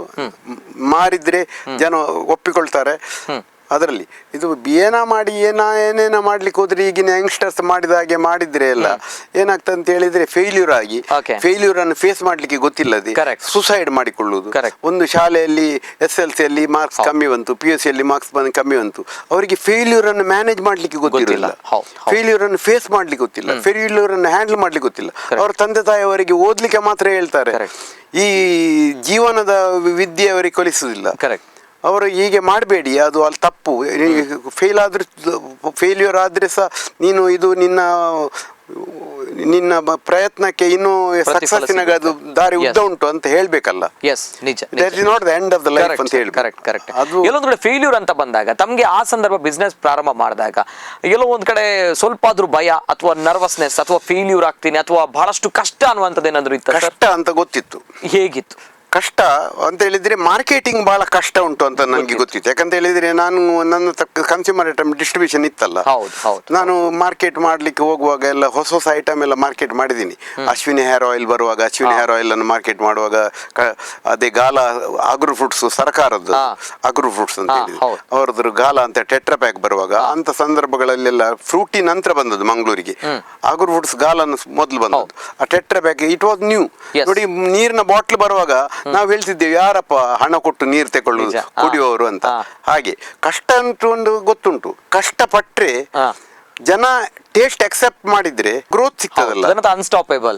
ಮಾರಿದ್ರೆ ಜನ ಒಪ್ಪಿಕೊಳ್ತಾರೆ. ಅದರಲ್ಲಿ ಇದು ಏನೇನ ಮಾಡ್ಲಿಕ್ಕೆ ಹೋದ್ರೆ ಈಗಿನ ಯಂಗ್ಸ್ಟರ್ಸ್ ಮಾಡಿದ ಹಾಗೆ ಮಾಡಿದ್ರೆ ಎಲ್ಲ ಏನಾಗ್ತದೆ ಅಂತ ಹೇಳಿದ್ರೆ ಫೇಲ್ಯೂರ್ ಆಗಿ ಫೇಲ್ಯೂರ್ ಅನ್ನು ಫೇಸ್ ಮಾಡ್ಲಿಕ್ಕೆ ಗೊತ್ತಿಲ್ಲದೆ ಸುಸೈಡ್ ಮಾಡಿಕೊಳ್ಳುವುದು. ಒಂದು ಶಾಲೆಯಲ್ಲಿ SLC ಅಲ್ಲಿ ಮಾರ್ಕ್ಸ್ ಕಮ್ಮಿ ಬಂತು, PUC ಅಲ್ಲಿ ಮಾರ್ಕ್ಸ್ ಕಮ್ಮಿ ಬಂತು, ಅವರಿಗೆ ಫೇಲ್ಯೂರ್ ಅನ್ನು ಮ್ಯಾನೇಜ್ ಮಾಡ್ಲಿಕ್ಕೆ ಗೊತ್ತಿರಲಿಲ್ಲ, ಫೇಲ್ಯೂರ್ ಅನ್ನು ಫೇಸ್ ಮಾಡ್ಲಿಕ್ಕೆ ಗೊತ್ತಿಲ್ಲ, ಫೇಲ್ಯೂರ್ ಅನ್ನು ಹ್ಯಾಂಡಲ್ ಮಾಡ್ಲಿಕ್ಕೆ ಗೊತ್ತಿಲ್ಲ. ಅವ್ರ ತಂದೆ ತಾಯಿಯವರಿಗೆ ಓದ್ಲಿಕ್ಕೆ ಮಾತ್ರ ಹೇಳ್ತಾರೆ, ಈ ಜೀವನದ ವಿದ್ಯೆ ಅವರಿಗೆ ಕಲಿಸುವುದಿಲ್ಲ. ಅವರು ಹೀಗೆ ಮಾಡಬೇಡಿ, ಅದು ಅಲ್ಲಿ ತಪ್ಪು, ಫೇಲ್ಯೂರ್ ಆದ್ರೆ ಸಹ ನೀನು ಇದು ನಿನ್ನ ಪ್ರಯತ್ನಕ್ಕೆ ಇನ್ನೂ ಸಕ್ಸಸ್ಸಿನ ಅದು ದಾರಿ ಉದ್ದ ಉಂಟು ಅಂತ ಹೇಳ್ಬೇಕಲ್ಲ. That is not the end of the life ಅಂತ ಹೇಳಿ. ಎಲ್ಲೊಂದ್ ಕಡೆ ಫೇಲ್ಯೂರ್ ಅಂತ ಬಂದಾಗ ತಮ್ಗೆ ಆ ಸಂದರ್ಭ ಬಿಸ್ನೆಸ್ ಪ್ರಾರಂಭ ಮಾಡಿದಾಗ ಎಲ್ಲೋ ಒಂದ್ ಕಡೆ ಸ್ವಲ್ಪ ಆದ್ರೂ ಭಯ ಅಥವಾ ನರ್ವಸ್ನೆಸ್ ಅಥವಾ ಫೇಲ್ಯೂರ್ ಆಗ್ತೀನಿ ಅಥವಾ ಬಹಳಷ್ಟು ಕಷ್ಟ ಅನ್ನುವಂಥದ್ದು ಏನಾದ್ರು ಇತ್ತು? ಕಷ್ಟ ಅಂತ ಗೊತ್ತಿತ್ತು. ಹೇಗಿತ್ತು ಕಷ್ಟ ಅಂತ ಹೇಳಿದ್ರೆ ಮಾರ್ಕೆಟಿಂಗ್ ಬಹಳ ಕಷ್ಟ ಉಂಟು ಅಂತ ನನಗೆ ಗೊತ್ತಿತ್ತು. ಯಾಕಂತ ಹೇಳಿದ್ರೆ ನಾನು ನನ್ನ ಕನ್ಸ್ಯೂಮರ್ ಐಟಮ್ ಡಿಸ್ಟ್ರಿಬ್ಯೂಷನ್ ಇತ್ತಲ್ಲ, ನಾನು ಮಾರ್ಕೆಟ್ ಮಾಡ್ಲಿಕ್ಕೆ ಹೋಗುವಾಗ ಎಲ್ಲ ಹೊಸ ಐಟಮ್ ಎಲ್ಲ ಮಾರ್ಕೆಟ್ ಮಾಡಿದ್ದೀನಿ. ಅಶ್ವಿನಿ ಹೇರ್ ಆಯಿಲ್ ಬರುವಾಗ ಅಶ್ವಿನಿ ಹೇರ್ ಆಯಿಲ್ ಅನ್ನು ಮಾರ್ಕೆಟ್ ಮಾಡುವಾಗ ಅದೇ ಗಾಲ ಅಗ್ರೋ ಫ್ರೂಟ್ಸ್, ಸರ್ಕಾರದ್ದು ಅಗ್ರೋ ಫ್ರೂಟ್ಸ್ ಅಂತ ಹೇಳಿ ಅವರದ್ದು ಗಾಲ ಅಂತ ಟೆಟ್ರಾ ಪ್ಯಾಕ್ ಬರುವಾಗ ಅಂತ ಸಂದರ್ಭಗಳಲ್ಲೆಲ್ಲ ಫ್ರೂಟಿ ನಂತರ ಬಂದದ್ದು ಮಂಗಳೂರಿಗೆ. ಅಗ್ರೋ ಫ್ರೂಟ್ಸ್ ಗಾಲನ್ನು ಮೊದಲು ಬಂದದ್ದು, ಆ tetra pack it was new. ನೋಡಿ, ನೀರಿನ ಬಾಟ್ಲ್ ಬರುವಾಗ ನಾವು ಹೇಳ್ತಿದ್ದೇವೆ ಯಾರಪ್ಪ ಹಣ ಕೊಟ್ಟು ನೀರು ತಗೊಳ್ಳುದು ಕುಡಿಯುವವರು ಅಂತ. ಹಾಗೆ ಕಷ್ಟ ಉಂಟು ಒಂದು ಗೊತ್ತುಂಟು. ಕಷ್ಟಪಟ್ರೆ ಜನ ಟೇಸ್ಟ್ ಅಕ್ಸೆಪ್ಟ್ ಮಾಡಿದ್ರೆ ಗ್ರೋತ್ ಸಿಗ್ತದಲ್ಲ, ಅನ್ಸ್ಟಾಪೇಬಲ್.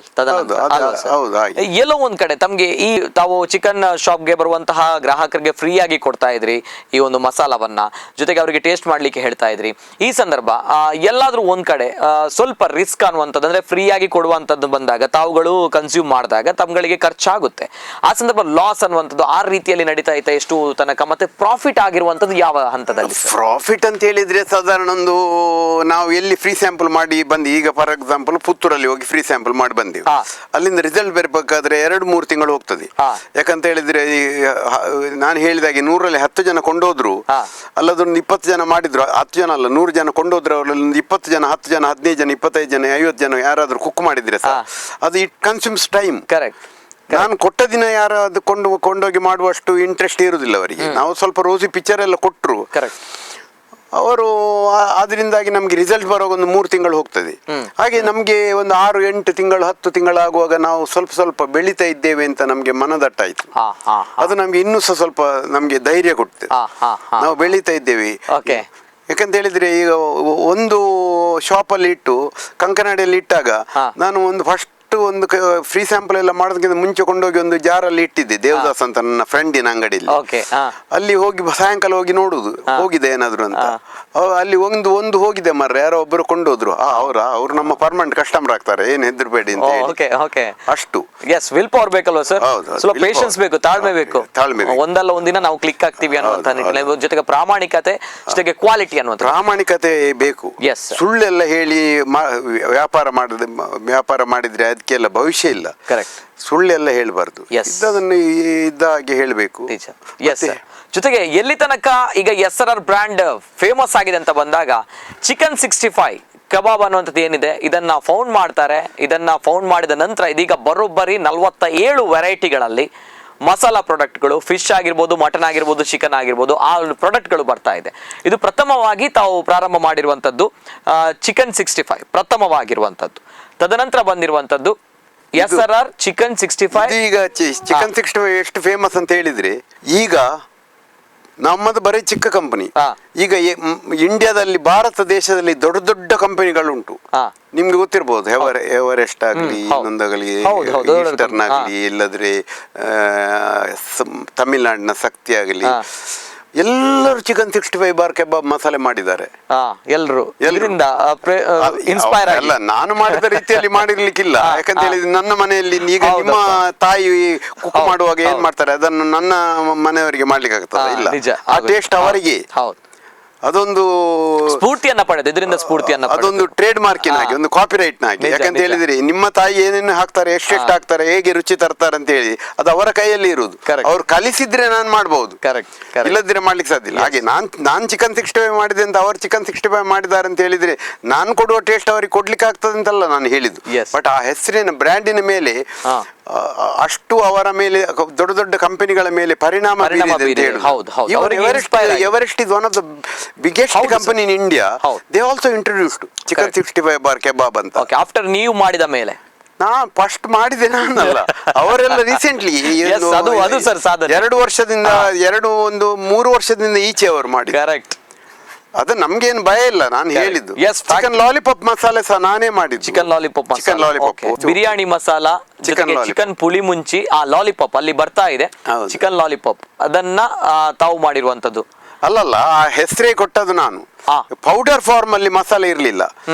ಎಲ್ಲೋ ಒಂದ್ ಕಡೆ ತಮ್ಗೆ ಈ ತಾವು ಚಿಕನ್ ಶಾಪ್ಗೆ ಬರುವಂತಹ ಗ್ರಾಹಕರಿಗೆ ಫ್ರೀ ಆಗಿ ಕೊಡ್ತಾ ಇದ್ರಿ ಈ ಒಂದು ಮಸಾಲವನ್ನ, ಜೊತೆಗೆ ಅವರಿಗೆ ಟೇಸ್ಟ್ ಮಾಡ್ಲಿಕ್ಕೆ ಹೇಳ್ತಾ ಇದ್ರಿ. ಈ ಸಂದರ್ಭ ಎಲ್ಲಾದ್ರೂ ಒಂದ್ ಕಡೆ ಸ್ವಲ್ಪ ರಿಸ್ಕ್ ಅನ್ನುವಂಥದ್ದು, ಅಂದ್ರೆ ಫ್ರೀ ಆಗಿ ಕೊಡುವಂತದ್ದು ಬಂದಾಗ ತಾವುಗಳು ಕನ್ಸ್ಯೂಮ್ ಮಾಡಿದಾಗ ತಮ್ಗಳಿಗೆ ಖರ್ಚಾಗುತ್ತೆ. ಆ ಸಂದರ್ಭ ಲಾಸ್ ಅನ್ನುವಂಥದ್ದು ಆ ರೀತಿಯಲ್ಲಿ ನಡೀತಾ ಇತ್ತು ಎಷ್ಟು ತನಕ? ಮತ್ತೆ ಪ್ರಾಫಿಟ್ ಆಗಿರುವಂತದ್ದು ಯಾವ ಹಂತದಲ್ಲಿ? ಪ್ರಾಫಿಟ್ ಅಂತ ಹೇಳಿದ್ರೆ ಸಾಧಾರಣ ಒಂದು ನಾವು ಎಲ್ಲಿ ಫ್ರೀ ಸ್ಯಾಂಪಲ್ ಮಾಡಿ ಬಂದು, ಈಗ ಫಾರ್ ಎಕ್ಸಾಂಪಲ್ ಪುತ್ತೂರಲ್ಲಿ ಹೋಗಿ ಫ್ರೀ ಸ್ಯಾಂಪಲ್ ಮಾಡಿ ಬಂದೆವು, ಅಲ್ಲಿಂದ ರಿಸಲ್ಟ್ ಬರಬೇಕಾದ್ರೆ 2-3 ತಿಂಗಳು ಹೋಗ್ತದೆ. ಯಾಕಂತ ಹೇಳಿದ್ರೆ ನಾನು ಹೇಳಿದಾಗೆ 100ರಲ್ಲಿ 10 ಜನ ಕೊಂಡೋದ್ರು, ಅಲ್ಲದೊಂದು 20 ಜನ ಮಾಡಿದ್ರು, 10 ಜನ ಅಲ್ಲ 100 ಜನ ಕೊಂಡೋದ್ರು, ಅವರಲ್ಲಿ 20 ಜನ 10 ಜನ 15 ಜನ 25 ಜನ 50 ಜನ ಯಾರಾದ್ರೂ ಕುಕ್ ಮಾಡಿದ್ರೆ ಸಹ ಅದು ಇಟ್ ಕನ್ಸ್ಯೂಮ್ಸ್ ಟೈಮ್. ನಾನು ಕೊಟ್ಟ ದಿನ ಯಾರು ಅದು ಕೊಂಡೋಗಿ ಮಾಡುವಷ್ಟು ಇಂಟ್ರೆಸ್ಟ್ ಇರುವುದಿಲ್ಲ ಅವರಿಗೆ. ನಾವು ಸ್ವಲ್ಪ ರೋಸಿ ಪಿಕ್ಚರ್ ಎಲ್ಲ ಕೊಟ್ಟರು, ಅವರು ಅದರಿಂದಾಗಿ ನಮ್ಗೆ ರಿಸಲ್ಟ್ ಬರುವಾಗ ಒಂದು 3 ತಿಂಗಳು ಹೋಗ್ತದೆ. ಹಾಗೆ ನಮ್ಗೆ ಒಂದು 6-8 ತಿಂಗಳು 10 ತಿಂಗಳಾಗುವಾಗ ನಾವು ಸ್ವಲ್ಪ ಬೆಳೀತಾ ಇದ್ದೇವೆ ಅಂತ ನಮ್ಗೆ ಮನದಟ್ಟಾಯ್ತು. ಅದು ನಮ್ಗೆ ಇನ್ನೂ ಸ್ವಲ್ಪ ನಮ್ಗೆ ಧೈರ್ಯ ಕೊಡ್ತದೆ, ನಾವು ಬೆಳೀತಾ ಇದ್ದೇವೆ. ಯಾಕಂತ ಹೇಳಿದ್ರೆ ಈಗ ಒಂದು ಶಾಪಲ್ಲಿ ಇಟ್ಟು ಕಂಕನಾಡಿಯಲ್ಲಿ ಇಟ್ಟಾಗ ನಾನು ಒಂದು ಫಸ್ಟ್ ಒಂದು ಫ್ರೀ ಸ್ಯಾಂಪಲ್ ಎಲ್ಲ ಮಾಡೋದಕ್ಕಿಂತ ಮುಂಚೆ ಕೊಂಡೋಗಿ ಒಂದು ಜಾರಲ್ಲಿ ಇಟ್ಟಿದ್ದೆ, ದೇವದಾಸ್ ಅಂತ ನನ್ನ ಫ್ರೆಂಡಿನ ಅಂಗಡಿಯಲ್ಲಿ. ಅಲ್ಲಿ ಹೋಗಿ ಸಾಯಂಕಾಲ ಹೋಗಿ ನೋಡುದು ಹೋಗಿದೆ ಏನಾದ್ರು ಅಂತ. ಅಲ್ಲಿ ಒಂದು ಹೋಗಿದೆ ಮಾರ್ರೆ, ಯಾರೋ ಒಬ್ಬರು ಕೊಂಡೋದ್ರು. ಅವ್ರು ನಮ್ಮ ಪರ್ಮನೆಂಟ್ ಕಸ್ಟಮರ್ ಆಗ್ತಾರೆ, ಏನ್ ಹೆದರ್ಬೇಡಿ ಅಂತ ಹೇಳಿ. ಅಷ್ಟು ವಿಲ್ ಪವರ್ ಬೇಕಲ್ವಾ ಸರ್? ಸ್ವಲ್ಪ ಪೇಷನ್ಸ್ ಬೇಕು, ತಾಳ್ಮೆ ಬೇಕು. ಒಂದಲ್ಲ ಒಂದಿನ ನಾವು ಕ್ಲಿಕ್ ಆಗ್ತೀವಿ ಅನ್ನುವಂತ ನಿಟ್ಟಿನಲ್ಲಿ, ಜೊತೆಗೆ ಪ್ರಾಮಾಣಿಕತೆ, ಜೊತೆಗೆ ಕ್ವಾಲಿಟಿ ಅನ್ನುವಂಥ ಪ್ರಾಮಾಣಿಕತೆ ಬೇಕು. ಸುಳ್ಳೆಲ್ಲ ಹೇಳಿ ವ್ಯಾಪಾರ ಮಾಡಿದ್ರೆ ಅದಕ್ಕೆಲ್ಲ ಭವಿಷ್ಯ ಇಲ್ಲ. ಸುಳ್ಳೆಲ್ಲ ಹೇಳ್ಬಾರ್ದು, ಇದನ್ನು ಇದ್ದ ಹಾಗೆ ಹೇಳ್ಬೇಕು. ಜೊತೆಗೆ ಎಲ್ಲಿ ತನಕ ಈಗ SRR ಬ್ರ್ಯಾಂಡ್ ಫೇಮಸ್ ಆಗಿದೆ ಅಂತ ಬಂದಾಗ ಚಿಕನ್ 65 ಕಬಾಬ್ ಅನ್ನುವಂಥದ್ದು ಏನಿದೆ ಇದನ್ನ ಫೌಂಡ್ ಮಾಡ್ತಾರೆ. ಇದನ್ನ ಫೌಂಡ್ ಮಾಡಿದ ನಂತರ ಇದೀಗ ಬರೋಬ್ಬರಿ 47 ವೆರೈಟಿಗಳಲ್ಲಿ ಮಸಾಲಾ ಪ್ರಾಡಕ್ಟ್ಗಳು, ಫಿಶ್ ಆಗಿರ್ಬೋದು, ಮಟನ್ ಆಗಿರ್ಬೋದು, ಚಿಕನ್ ಆಗಿರ್ಬೋದು, ಆ ಪ್ರಾಡಕ್ಟ್ಗಳು ಬರ್ತಾ ಇದೆ. ಇದು ಪ್ರಥಮವಾಗಿ ತಾವು ಪ್ರಾರಂಭ ಮಾಡಿರುವಂತದ್ದು ಚಿಕನ್ 65 ಪ್ರಥಮವಾಗಿರುವಂತದ್ದು. ತದನಂತರ ಬಂದಿರುವಂತದ್ದು SRR ಚಿಕನ್ 65. ಈಗ ಚಿಕನ್ 65 ಎಷ್ಟು ಫೇಮಸ್ ಅಂತ ಹೇಳಿದ್ರೆ, ಈಗ ನಮ್ಮದು ಬರೀ ಚಿಕ್ಕ ಕಂಪನಿ. ಈಗ ಇಂಡಿಯಾದಲ್ಲಿ, ಭಾರತ ದೇಶದಲ್ಲಿ ದೊಡ್ಡ ದೊಡ್ಡ ಕಂಪನಿಗಳುಂಟು. ನಿಮ್ಗೆ ಗೊತ್ತಿರ್ಬೋದು, ಎವರೆಸ್ಟ್ ಆಗ್ಲಿ, ಇನ್ನೊಂದಾಗಲಿ, ಈಸ್ಟರ್ನ್ ಆಗ್ಲಿ, ಇಲ್ಲದ್ರೆ ತಮಿಳ್ನಾಡಿನ ಶಕ್ತಿ ಆಗಲಿ, ಎಲ್ಲರೂ ಚಿಕನ್ 65 ಬಾರ್ ಕೆಬಾಬ್ ಮಸಾಲೆ ಮಾಡಿದ್ದಾರೆ. ಎಲ್ಲರೂ ಇನ್ಸ್ಪೈರ್ ಅಲ್ಲ, ನಾನು ಮಾಡಿದ ರೀತಿಯಲ್ಲಿ ಮಾಡಿರ್ಲಿಕ್ಕಿಲ್ಲ. ಯಾಕಂತ ಹೇಳಿದ್ರೆ ನನ್ನ ಮನೆಯಲ್ಲಿ ಈಗ ನಿಮ್ಮ ತಾಯಿ ಕುಕ್ ಮಾಡುವಾಗ ಏನ್ ಮಾಡ್ತಾರೆ ಅದನ್ನು ನನ್ನ ಮನೆಯವರಿಗೆ ಮಾಡ್ಲಿಕ್ಕೆ ಆಗ್ತದೆ ಇಲ್ಲ. ಆ ಟೇಸ್ಟ್ ಅವರಿಗೆ ಅದೊಂದು ಸ್ಫೂರ್ತಿಯನ್ನ ಪಡೆದು, ಇದರಿಂದ ಸ್ಫೂರ್ತಿಯನ್ನ ಅದೊಂದು ಟ್ರೇಡ್ ಮಾರ್ಕಿನ ಹಾಗೆ, ಒಂದು ಕಾಪಿರೈಟ್ ನಾಗಿ. ಯಾಕಂತ ಹೇಳಿದ್ರೆ ನಿಮ್ಮ ತಾಯಿ ಏನೇನು ಹಾಕ್ತಾರೆ, ಎಷ್ಟೆಷ್ಟು ಹಾಕ್ತಾರೆ, ಹೇಗೆ ರುಚಿ ತರ್ತಾರೆ ಅಂತ ಹೇಳಿ ಅದು ಅವರ ಕೈಯಲ್ಲಿ ಇರುವುದು. ಅವ್ರು ಕಲಿಸಿದ್ರೆ ನಾನು ಮಾಡಬಹುದು, ಇಲ್ಲದಿದ್ರೆ ಮಾಡ್ಲಿಕ್ಕೆ ಸಾಧ್ಯ ಇಲ್ಲ. ಹಾಗೆ ನಾನ್ ಚಿಕನ್ 65 ಮಾಡಿದೆ ಅಂತ ಅವ್ರು ಚಿಕನ್ 65 ಮಾಡಿದ್ದಾರೆ ಅಂತ ಹೇಳಿದ್ರೆ ನಾನು ಕೊಡುವ ಟೇಸ್ಟ್ ಅವ್ರಿಗೆ ಕೊಡ್ಲಿಕ್ಕೆ ಆಗ್ತದೆ ಅಂತಲ್ಲ ನಾನು ಹೇಳಿದ್ದು. ಬಟ್ ಆ ಹೆಸರಿನ ಬ್ರ್ಯಾಂಡಿನ ಮೇಲೆ ಅಷ್ಟು ಅವರ ಮೇಲೆ ದೊಡ್ಡ ದೊಡ್ಡ ಕಂಪನಿಗಳ ಮೇಲೆ ಪರಿಣಾಮ ಬೀರಿದೆ. Everest is one of the biggest company in India. They also introduced chicken 65 bar kebab ಅಂತ. ಆಫ್ಟರ್ ನೀವು ಮಾಡಿದ ಮೇಲೆ ನಾ ಫಸ್ಟ್ ಮಾಡಿದೆ ನಾನಲ್ಲ, ಅವರೆಲ್ಲ ರೀಸೆಂಟ್ಲಿ 2 ವರ್ಷದಿಂದ 3 ವರ್ಷದಿಂದ ಈಚೆ ಅವರು ಮಾಡಿ. ಕರೆಕ್ಟ್. ಅದು ನಮ್ಗೇನು ಭಯ ಇಲ್ಲ. ನಾನು ಹೇಳಿದ್ದು ಚಿಕನ್ ಲಾಲಿಪಾಪ್ ಮಸಾಲೆ ಸಹ ನಾನೇ ಮಾಡಿದ್ದು. Chicken lollipop, biryani masala, chicken ಪುಳಿ ಮುಂಚಿ, ಆ ಲಾಲಿಪಾಪ್ ಅಲ್ಲಿ ಬರ್ತಾ ಇದೆ, ಚಿಕನ್ ಲಾಲಿಪಾಪ್, ಅದನ್ನ ತಾವು ಮಾಡಿರುವಂತದ್ದು ಅಲ್ಲಲ್ಲ, ಆ ಹೆಸರೇ ಕೊಟ್ಟದ್ದು ನಾನು. ಪೌಡರ್ ಫಾರ್ಮ್ ಅಲ್ಲಿ ಮಸಾಲೆ ಇರ್ಲಿಲ್ಲ.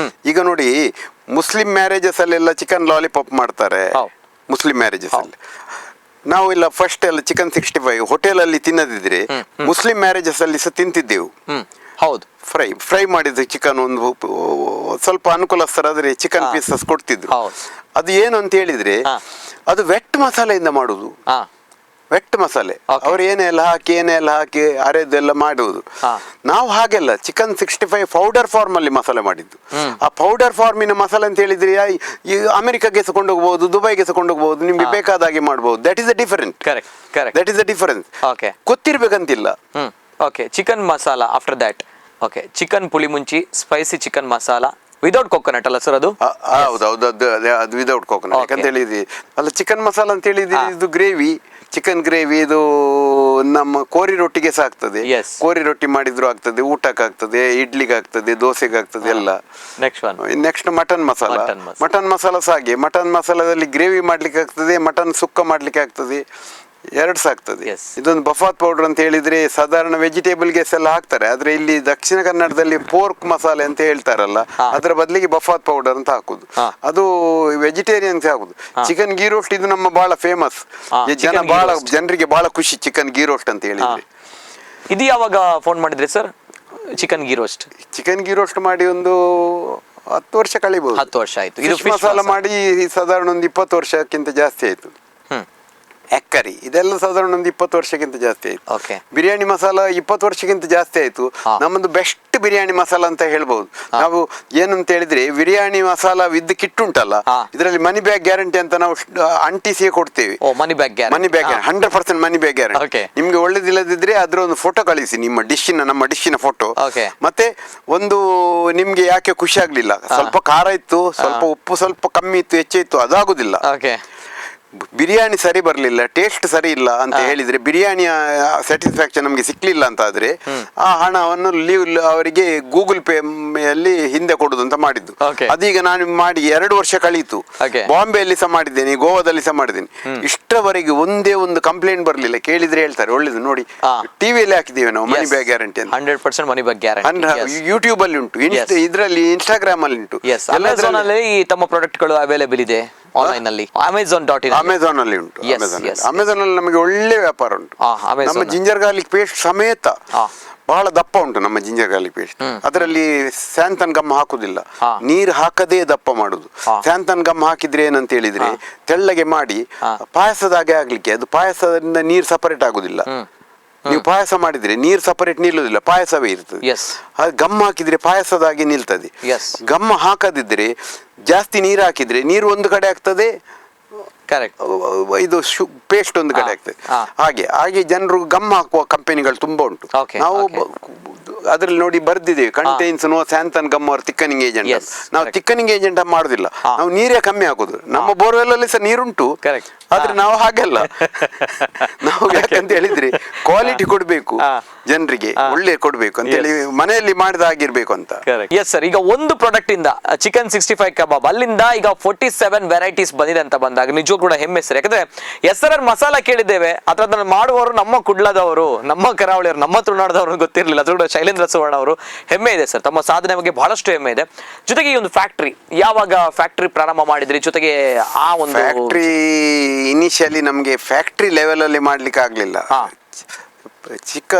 ಈಗ ನೋಡಿ, ಮುಸ್ಲಿಂ ಮ್ಯಾರೇಜಸ್ ಅಲ್ಲೆಲ್ಲ ಚಿಕನ್ ಲಾಲಿಪಾಪ್ ಮಾಡ್ತಾರೆ. ಮುಸ್ಲಿಂ ಮ್ಯಾರೇಜಸ್ ಅಲ್ಲಿ ನಾವು ಇಲ್ಲ ಫಸ್ಟ್ ಎಲ್ಲ ಚಿಕನ್ 65 ಹೋಟೆಲ್ ಅಲ್ಲಿ ತಿನ್ನದಿದ್ರೆ ಮುಸ್ಲಿಂ ಮ್ಯಾರೇಜಸ್ ಅಲ್ಲಿ ಸಹ ತಿಂತಿದ್ದೆವು. ಹೌದು, ಫ್ರೈ ಮಾಡಿದ ಚಿಕನ್ ಒಂದು ಸ್ವಲ್ಪ ಅನುಕೂಲಸ್ಥರಾದ್ರೆ ಚಿಕನ್ ಪೀಸಸ್ ಕೊಡ್ತಿದ್ರು. ಅದು ಏನು ಅಂತ ಹೇಳಿದ್ರೆ ಅದು ವೆಟ್ ಮಸಾಲೆಯಿಂದ ಮಾಡುದು. ವೆಟ್ ಮಸಾಲೆ ಅವ್ರು ಏನೆಲ್ಲ ಹಾಕಿ ಅರೆದೆಲ್ಲ ಮಾಡುವುದು. ನಾವು ಹಾಗೆಲ್ಲ ಚಿಕನ್ 65 ಪೌಡರ್ ಫಾರ್ಮ್ ಅಲ್ಲಿ ಮಸಾಲೆ ಮಾಡಿದ್ದು. ಆ ಪೌಡರ್ ಫಾರ್ಮಿನ ಮಸಾಲೆ ಅಂತ ಹೇಳಿದ್ರೆ ಈ ಅಮೆರಿಕಾಗೆ ಸಕೊಂಡು ಹೋಗ್ಬಹುದು, ದುಬೈಗೆ ಸಕೊಂಡು ಹೋಗ್ಬಹುದು, ನಿಮ್ಗೆ ಬೇಕಾದ ಹಾಗೆ ಮಾಡಬಹುದು. That is the difference. That is the difference. ಗೊತ್ತಿರ್ಬೇಕಂತಿಲ್ಲ. Okay, chicken masala after that. Okay, chicken ಪುಳಿ ಮುಂಚಿ, spicy chicken masala without coconut ಅಲ್ಲ ಸರ್ ಅದು? ಹೌದೌದು, ಅದು ವಿದೌಟ್ ಕೋಕೋನಟ್. ಯಾಕಂತ ಹೇಳಿದ್ವಿ ಅಲ್ಲ, ಚಿಕನ್ ಮಸಾಲ ಅಂತ ಹೇಳಿದ್ವಿ. ಇದು ಗ್ರೇವಿ, ಚಿಕನ್ ಗ್ರೇವಿ, ಇದು ನಮ್ಮ ಕೋರಿ ರೊಟ್ಟಿಗೆ ಸಹ ಆಗ್ತದೆ. ಕೋರಿ ರೊಟ್ಟಿ ಮಾಡಿದ್ರು ಆಗ್ತದೆ, ಊಟಕ್ಕೆ ಆಗ್ತದೆ, ಇಡ್ಲಿಗೆ ಆಗ್ತದೆ, ದೋಸೆಗೆ ಆಗ್ತದೆ ಎಲ್ಲ. Next mutton masala. Mutton masala ಸಹ ಹಾಗೆ, ಮಟನ್ ಮಸಾಲದಲ್ಲಿ ಗ್ರೇವಿ ಮಾಡ್ಲಿಕ್ಕೆ ಆಗ್ತದೆ, ಮಟನ್ ಸುಕ್ಕ ಮಾಡ್ಲಿಕ್ಕೆ ಆಗ್ತದೆ, ಎರಡು ಸಹ ಆಗ್ತದೆ. ಇದೊಂದು ಬಫಾತ್ ಪೌಡರ್ ಅಂತ ಹೇಳಿದ್ರೆ ಸಾಧಾರಣ ವೆಜಿಟೇಬಲ್ಗೆ ಎಲ್ಲ ಹಾಕ್ತಾರೆ, ಆದ್ರೆ ಇಲ್ಲಿ ದಕ್ಷಿಣ ಕನ್ನಡದಲ್ಲಿ ಪೋರ್ಕ್ ಮಸಾಲೆ ಅಂತ ಹೇಳ್ತಾರಲ್ಲ, ಅದರ ಬದಲಿಗೆ ಬಫಾತ್ ಪೌಡರ್ ಅಂತ ಹಾಕುದು. ಅದು ವೆಜಿಟೇರಿಯನ್ಸ್ ಹಾಕುದು. ಚಿಕನ್ ಗೀ ರೋಸ್ಟ್ ಇದು ನಮ್ಮ ಬಹಳ ಫೇಮಸ್. ಜನರಿಗೆ ಬಹಳ ಖುಷಿ ಚಿಕನ್ ಗೀ ರೋಸ್ಟ್ ಅಂತ ಹೇಳಿದ್ರೆ. ಇದು ಯಾವಾಗ ಫೋನ್ ಮಾಡಿದ್ರಿ ಸರ್? ಚಿಕನ್ ಗೀ ರೋಸ್ಟ್ ಮಾಡಿ ಒಂದು 10 ವರ್ಷ ಕಳಿಬಹುದು. 10 ವರ್ಷ ಆಯ್ತು. ಇದು ಮಸಾಲ ಮಾಡಿ ಸಾಧಾರಣ ಒಂದು 20 ವರ್ಷಕ್ಕಿಂತ ಜಾಸ್ತಿ ಆಯ್ತು. ಎಕ್ಕರಿ ಇದೆಲ್ಲ ಸಾಧಾರಣ ಒಂದು 20 ವರ್ಷಕ್ಕಿಂತ ಜಾಸ್ತಿ ಆಯ್ತು. ಬಿರಿಯಾನಿ ಮಸಾಲ 20 ವರ್ಷಕ್ಕಿಂತ ಜಾಸ್ತಿ ಆಯ್ತು. ನಮ್ಮದು ಬೆಸ್ಟ್ ಬಿರಿಯಾನಿ ಮಸಾಲ ಅಂತ ಹೇಳ್ಬಹುದು. ನಾವು ಏನಂತ ಹೇಳಿದ್ರೆ ಬಿರಿಯಾನಿ ಮಸಾಲ ವಿದ್ ಕಿಟ್ ಉಂಟಲ್ಲ, ಇದರಲ್ಲಿ ಮನಿ ಬ್ಯಾಗ್ ಗ್ಯಾರಂಟಿ ಅಂತ ನಾವು ಅಂಟಿಸಿಯೇ ಕೊಡ್ತೇವೆ. ಮನಿ ಬ್ಯಾಗ್ 100% ಮನಿ ಬ್ಯಾಗ್ ಗ್ಯಾರಂಟಿ. ನಿಮ್ಗೆ ಒಳ್ಳೇದಿಲ್ಲದಿದ್ರೆ ಅದ್ರ ಒಂದು ಫೋಟೋ ಕಳಿಸಿ, ನಮ್ಮ ಡಿಶ್ಶಿನ ಫೋಟೋ. ಮತ್ತೆ ಒಂದು ನಿಮ್ಗೆ ಯಾಕೆ ಖುಷಿ ಆಗ್ಲಿಲ್ಲ, ಸ್ವಲ್ಪ ಖಾರ ಇತ್ತು, ಸ್ವಲ್ಪ ಉಪ್ಪು ಸ್ವಲ್ಪ ಕಮ್ಮಿ ಇತ್ತು, ಹೆಚ್ಚಿತ್ತು, ಅದಾಗುದಿಲ್ಲ. ಬಿರಿಯಾನಿ ಸರಿ ಬರ್ಲಿಲ್ಲ, ಟೇಸ್ಟ್ ಸರಿ ಇಲ್ಲ ಅಂತ ಹೇಳಿದ್ರೆ, ಬಿರಿಯಾನಿಯ ಸ್ಯಾಟಿಸ್ಫ್ಯಾಕ್ಷನ್ ನಮ್ಗೆ ಸಿಕ್ಲಿಲ್ಲ ಅಂತ ಆದ್ರೆ ಆ ಹಣವನ್ನು ಅವರಿಗೆ ಗೂಗಲ್ ಪೇ ಅಲ್ಲಿ ಹಿಂದೆ ಕೊಡುದು ಅಂತ ಮಾಡಿದ್ದು. ಅದೀಗ ನಾನು ಮಾಡಿ 2 ವರ್ಷ ಕಳೀತು. ಬಾಂಬೆಯಲ್ಲಿ ಸಹ ಮಾಡಿದ್ದೇನೆ, ಗೋವಾದಲ್ಲಿ ಸಹ ಮಾಡಿದ್ದೇನೆ. ಇಷ್ಟರವರೆಗೆ ಒಂದೇ ಒಂದು ಕಂಪ್ಲೇಂಟ್ ಬರ್ಲಿಲ್ಲ. ಕೇಳಿದ್ರೆ ಹೇಳ್ತಾರೆ ಒಳ್ಳೇದು ನೋಡಿ, ಟಿವಿಯಲ್ಲಿ ಹಾಕಿದ್ದೇವೆ ನಾವು ಮನಿ ಬ್ಯಾಗ್ ಗ್ಯಾರಂಟಿ ಅಂತ. 100% ಮನಿ ಬ್ಯಾಗ್ ಗ್ಯಾರಂಟಿ ಯೂಟ್ಯೂಬ್ ಅಲ್ಲಿ ಉಂಟು, ಇದರಲ್ಲಿ ಇನ್ಸ್ಟಾಗ್ರಾಮ್ ಅಲ್ಲಿ ಉಂಟು. ಅಮೆಜಾನ್ ಅಲ್ಲಿ ತಮ್ಮ ಪ್ರಾಡಕ್ಟ್ ಗಳು ಅವೈಲೇಬಲ್ ಇದೆ ಆನ್ಲೈನ್ ಅಲ್ಲಿ. ಅಮೆಜಾನ್ ಅಲ್ಲಿ ಉಂಟು. ಅಮೆಜಾನ್ ಅಲ್ಲಿ ನಮಗೆ ಒಳ್ಳೆ ವ್ಯಾಪಾರ ಉಂಟು. ನಮ್ಮ ಜಿಂಜರ್ ಗಾರ್ಲಿಕ್ ಪೇಸ್ಟ್ ಸಮೇತ ಬಹಳ ದಪ್ಪ ಉಂಟು ನಮ್ಮ ಜಿಂಜರ್ ಗಾರ್ಲಿಕ್ ಪೇಸ್ಟ್. ಅದರಲ್ಲಿ ಸ್ಯಾಂಥನ್ ಗಮ್ ಹಾಕುದಿಲ್ಲ, ನೀರು ಹಾಕದೇ ದಪ್ಪ ಮಾಡುದು. ಸ್ಯಾಂಥನ್ ಗಮ್ ಹಾಕಿದ್ರೆ ಏನಂತ ಹೇಳಿದ್ರೆ ತೆಳ್ಳಗೆ ಮಾಡಿ ಪಾಯಸದಾಗೆ ಆಗ್ಲಿಕ್ಕೆ, ಅದು ಪಾಯಸದಿಂದ ನೀರು ಸಪರೇಟ್ ಆಗುದಿಲ್ಲ. ನೀವು ಪಾಯಸ ಮಾಡಿದ್ರೆ ನೀರು ಸಪರೇಟ್ ನಿಲ್ಲುವುದಿಲ್ಲ, ಪಾಯಸವೇ ಇರ್ತದೆ. ಗಮ್ ಹಾಕಿದ್ರೆ ಪಾಯಸದಾಗಿ ನಿಲ್ತದೆ. ಗಮ್ ಹಾಕದಿದ್ರೆ ಜಾಸ್ತಿ ನೀರು ಹಾಕಿದ್ರೆ ನೀರು ಒಂದು ಕಡೆ ಆಗ್ತದೆ, Correct. ಇದು ಪೇಸ್ಟ್ ಒಂದು ಕಡೆ ಆಗ್ತದೆ. ಹಾಗೆ ಜನರು ಗಮ್ ಹಾಕುವ ಕಂಪನಿಗಳು ತುಂಬಾ ಉಂಟು. Okay, ನಾವು okay. ಅದ್ರಲ್ಲಿ ನೋಡಿ ಬರ್ದಿದ್ದೇವೆ, ಕಂಟೈನ್ಸ್ ನೋ ಸ್ಯಾಂಥನ್ ಗಮ್ ಅವ್ರ ಥಿಕ್ಕನಿಂಗ್ ಏಜೆಂಟ್. Yes, ನಾವು correct. ಥಿಕ್ಕನಿಂಗ್ ಏಜೆಂಟ್ ಮಾಡುದಿಲ್ಲ, ನಾವು ನೀರೇ ಕಮ್ಮಿ ಹಾಕೋದು. ನಮ್ಮ ಬೋರ್ವೆಲ್ ಅಲ್ಲಿ ಸಹ ನೀರುಂಟು, Correct. ಆದ್ರೆ ನಾವು ಹಾಗೆಲ್ಲ ನಾವು ಯಾಕಂತ ಹೇಳಿದ್ರೆ ಕ್ವಾಲಿಟಿ ಕೊಡ್ಬೇಕು ಜನರಿಗೆ, ಒಳ್ಳೆ ಕೊಡ್ಬೇಕು ಅಂತ ಹೇಳಿ ಮನೆಯಲ್ಲಿ ಮಾಡಿದ ಆಗಿರ್ಬೇಕು ಅಂತ. ಎಸ್ ಸರ್, ಈಗ ಒಂದು ಪ್ರಾಡಕ್ಟ್ ಇಂದ ಚಿಕನ್ 65 ಕಬಾಬ್ ಅಲ್ಲಿಂದ ಈಗ 47 ವೆರೈಟೀಸ್ ಬಂದಿದೆ ಅಂತ ಬಂದಾಗ ನಿಜವೂ ಕೂಡ ಹೆಮ್ಮೆ ಸರ್. ಯಾಕಂದ್ರೆ SRR ಮಸಾಲ ಕೇಳಿದ್ದೇವೆ, ಅದ್ರನ್ನ ಮಾಡುವವರು ನಮ್ಮ ಕುಡ್ಲದವರು, ನಮ್ಮ ಕರಾವಳಿಯವರು, ನಮ್ಮ ತುಳುನಾಡದವರು ಗೊತ್ತಿರಲಿಲ್ಲ. ಅದ್ರ ಕೂಡ ಶೈಲೇಂದ್ರ ಸುವರ್ಣ ಅವರು. ಹೆಮ್ಮೆ ಇದೆ ಸರ್, ತಮ್ಮ ಸಾಧನೆ ಬಗ್ಗೆ ಬಹಳಷ್ಟು ಹೆಮ್ಮೆ ಇದೆ. ಜೊತೆಗೆ ಈ ಒಂದು ಫ್ಯಾಕ್ಟ್ರಿ, ಯಾವಾಗ ಫ್ಯಾಕ್ಟ್ರಿ ಪ್ರಾರಂಭ ಮಾಡಿದ್ರಿ? ಜೊತೆಗೆ ಆ ಒಂದು ಫ್ಯಾಕ್ಟ್ರಿ ಇನಿಷಿಯಲಿ ನಮಗೆ ಫ್ಯಾಕ್ಟ್ರಿ ಲೆವೆಲ್ ಅಲ್ಲಿ ಮಾಡ್ಲಿಕ್ಕೆ ಆಗ್ಲಿಲ್ಲ. ಚಿಕ್ಕ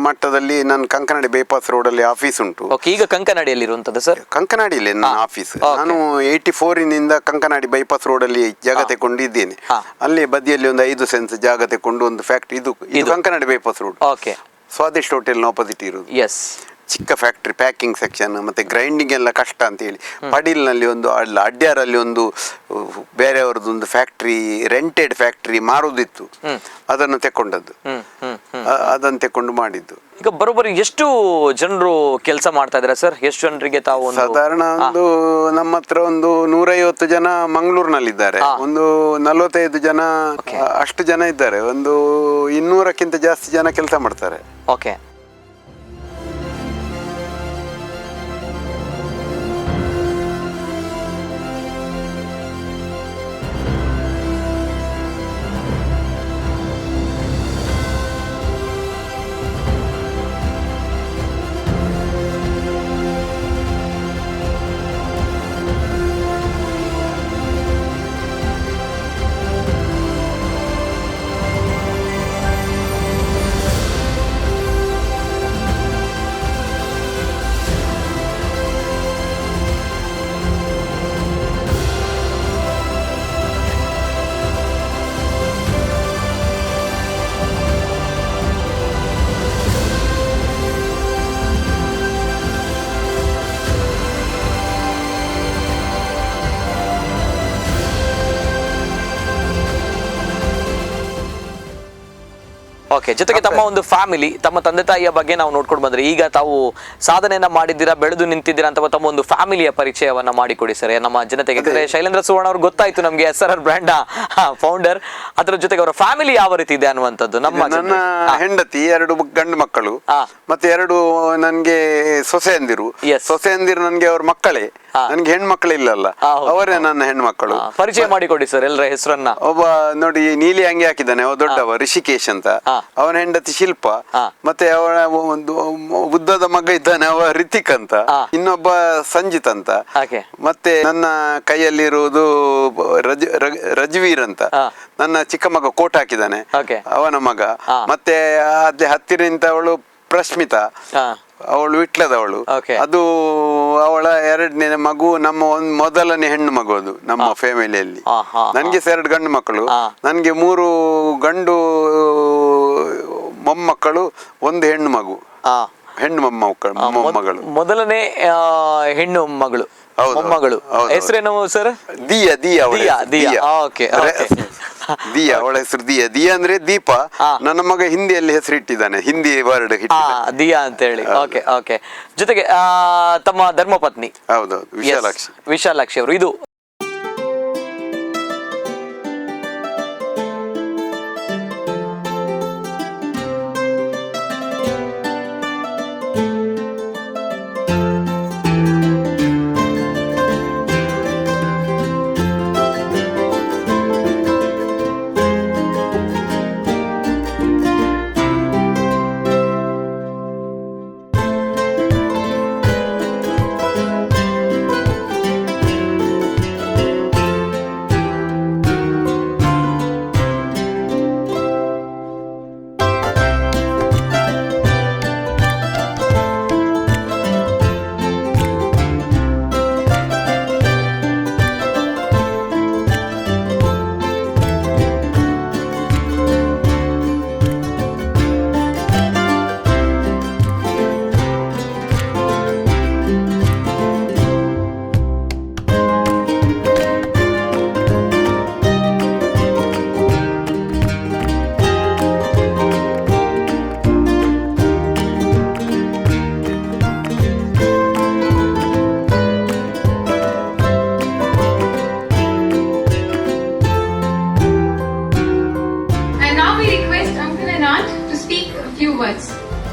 ಮಟ್ಟದಲ್ಲಿ ನನ್ನ ಕಂಕನಾಡಿ ಬೈಪಾಸ್ ರೋಡ್ ಅಲ್ಲಿ ಆಫೀಸ್ ಉಂಟು. ಈಗ ಕಂಕನಾಡಿಯಲ್ಲಿ ಇರುವಂತದ್ದು ಸರ್? ಕಂಕನಾಡಿಯಲ್ಲಿ ನನ್ನ ಆಫೀಸ್. ನಾನು 84 ಕಂಕನಾಡಿ ಬೈಪಾಸ್ ರೋಡ್ ಅಲ್ಲಿ ಜಾಗ ತಗೊಂಡಿದ್ದೇನೆ. ಅಲ್ಲಿ ಬದಿಯಲ್ಲಿ ಒಂದು 5 ಸೆನ್ಸ್ ಜಾಗ ತಗೊಂಡು ಒಂದು ಫ್ಯಾಕ್ಟ್ರಿ, ಇದು Kankanady bypass road, Swadishta hotel opposite ಇರುವುದು. ಎಸ್, ಚಿಕ್ಕ ಫ್ಯಾಕ್ಟ್ರಿ, ಪ್ಯಾಕಿಂಗ್ ಸೆಕ್ಷನ್ ಮತ್ತೆ ಗ್ರೈಂಡಿಂಗ್ ಎಲ್ಲ ಕಷ್ಟ ಅಂತ ಹೇಳಿ ಪಡೀಲ್ನಲ್ಲಿ ಒಂದು, ಅಡ್ಯಾರಲ್ಲಿ ಒಂದು ಬೇರೆಯವರದ್ದು ಒಂದು ಫ್ಯಾಕ್ಟ್ರಿ, ರೆಂಟೆಡ್ ಫ್ಯಾಕ್ಟ್ರಿ ಮಾರುದಿತ್ತು, ಅದನ್ನು ತೆಕೊಂಡದ್ದು, ಅದನ್ನು ತೆಕೊಂಡು ಮಾಡಿದ್ದು. ಈಗ ಬರೋಬ್ಬರಿ ಎಷ್ಟು ಜನರು ಕೆಲಸ ಮಾಡ್ತಾ ಇದ್ದಾರೆ ಸರ್? ಎಷ್ಟು ಜನರಿಗೆ ತಾವು? ಸಾಧಾರಣ ಒಂದು ನಮ್ಮ ಹತ್ರ ಒಂದು 150 ಜನ ಮಂಗಳೂರಿನಲ್ಲಿದ್ದಾರೆ, ಒಂದು 45 ಜನ ಅಷ್ಟು ಜನ ಇದ್ದಾರೆ, ಒಂದು 200ಕ್ಕಿಂತ ಜಾಸ್ತಿ ಜನ ಕೆಲಸ ಮಾಡ್ತಾರೆ. ಓಕೆ. ಓಕೆ. ಜೊತೆಗೆ ತಮ್ಮ ಒಂದು ಫ್ಯಾಮಿಲಿ, ತಮ್ಮ ತಂದೆ ತಾಯಿಯ ಬಗ್ಗೆ ನಾವು ನೋಡ್ಕೊಂಡು ಬಂದ್ರೆ, ಈಗ ತಾವು ಸಾಧನೆಯನ್ನ ಮಾಡಿದ್ದೀರಾ, ಬೆಳೆದು ನಿಂತಿದ್ದೀರಾ ಅಂತ ತಮ್ಮ ಒಂದು ಫ್ಯಾಮಿಲಿಯ ಪರಿಚಯವನ್ನ ಮಾಡಿಕೊಡಿ ಸರ್ ನಮ್ಮ ಜನತೆಗೆ. ಯಾಕಂದ್ರೆ ಶೈಲೇಂದ್ರ ಸುವರ್ಣ ಅವ್ರು ಗೊತ್ತಾಯ್ತು ನಮ್ಗೆ, SRR ಬ್ರ್ಯಾಂಡ್ ಫೌಂಡರ್, ಅದರ ಜೊತೆಗೆ ಅವರ ಫ್ಯಾಮಿಲಿ ಯಾವ ರೀತಿ ಇದೆ ಅನ್ನುವಂಥದ್ದು. ನನ್ನ ಹೆಂಡತಿ, 2 ಗಂಡು ಮಕ್ಕಳು, ಮತ್ತೆ 2 ನನ್ಗೆ ಸೊಸೆಯಂದಿರು. ಸೊಸೆಯಂದಿರು ನನ್ಗೆ ಅವ್ರ ಮಕ್ಕಳೇ, ನನ್ಗೆ ಹೆಣ್ಮಕ್ಳು ಇಲ್ಲಲ್ಲ, ಅವರೇ ನನ್ನ ಹೆಣ್ಮಕ್ಳು. ಪರಿಚಯ ಮಾಡಿಕೊಡಿ ಸರ್ ಎಲ್ಲರ ಹೆಸರನ್ನ. ಒಬ್ಬ ನೋಡಿ ನೀಲಿ ಅಂಗಿ ಹಾಕಿದ್ದಾನೆ, ಅವ ದೊಡ್ಡವ ರಿಷಿಕೇಶ್ ಅಂತ, ಅವನ ಹೆಂಡತಿ ಶಿಲ್ಪ, ಮತ್ತೆ ಅವಳ ಒಂದು ಬುದ್ಧದ ಮಗ ಇದ್ದಾನೆ, ಅವ ರಿತಿಕ್ ಅಂತ, ಇನ್ನೊಬ್ಬ ಸಂಜಿತ್ ಅಂತ, ಮತ್ತೆ ನನ್ನ ಕೈಯಲ್ಲಿರುವುದು ರಜ್ವೀರ್ ಅಂತ, ನನ್ನ ಚಿಕ್ಕ ಮಗ ಕೋಟ್ ಹಾಕಿದ್ದಾನೆ, ಅವನ ಮಗ, ಮತ್ತೆ ಅದೇ ಹತ್ತಿರ ನಿಂತವಳು ಪ್ರಶ್ಮಿತಾ, ಅವಳು ವಿಟ್ಲದವಳು, ಅದು ಅವಳ 2ನೇ ಮಗು, ನಮ್ಮ ಮೊದಲನೇ ಹೆಣ್ಣು ಮಗು ಅದು ನಮ್ಮ ಫ್ಯಾಮಿಲಿಯಲ್ಲಿ. ನನ್ಗೆ 2 ಗಂಡು ಮಕ್ಕಳು, ನನ್ಗೆ 3 ಗಂಡು ಮೊಮ್ಮಕ್ಕಳು, 1 ಹೆಣ್ಣು ಮಗು, ಹೆಣ್ಣು ಮೊಮ್ಮಗಳು. ಮೊದಲನೇ ಹೆಣ್ಣು ಮಗಳು, ಮೊಮ್ಮಗಳು. ಹೆಸರೇನು ಸರ್? ದಿಯಾ. ದಿಯಾ, ಅವಳ ಹೆಸರು ದಿಯಾ. ದಿಯಾ ಅಂದ್ರೆ ದೀಪ. ನನ್ನ ಮಗ ಹಿಂದಿಯಲ್ಲಿ ಹೆಸರಿಟ್ಟಿದ್ದಾನೆ, ಹಿಂದಿ ವರ್ಡ್ ದಿಯಾ ಅಂತ ಹೇಳಿ. Okay okay. ಜೊತೆಗೆ ತಮ್ಮ ಧರ್ಮಪತ್ನಿ? ಹೌದೌದು, ವಿಶಾಲಾಕ್ಷಿ ಅವರು. ಇದು much.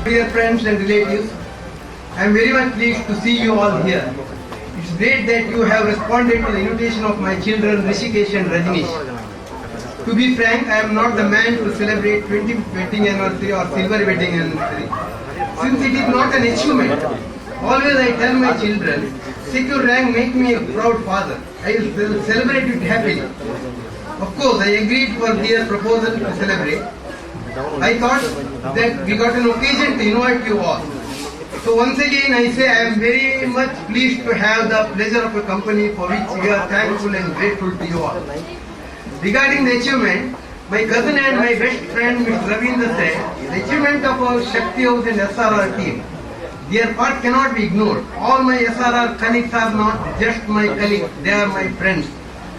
Dear friends and relatives, I am very much pleased to see you all here. It's great that you have responded to the invitation of my children Rishikesh and Rajnish. To be frank, I am not the man to celebrate 20th wedding anniversary or silver wedding anniversary, since it is not an achievement. Always I tell my children, secure rank make me a proud father. I will celebrate it happily. Of course, I agreed for their proposal to celebrate. I thought that we got an occasion to invite you all. So once again I say I am very much pleased to have the pleasure of a company for which we are thankful and grateful to you all. Regarding the achievement, my cousin and my best friend Mr. Ravindra said, the achievement of our Shakti House and SRR team, their part cannot be ignored. All my SRR colleagues are not just my colleagues, they are my friends,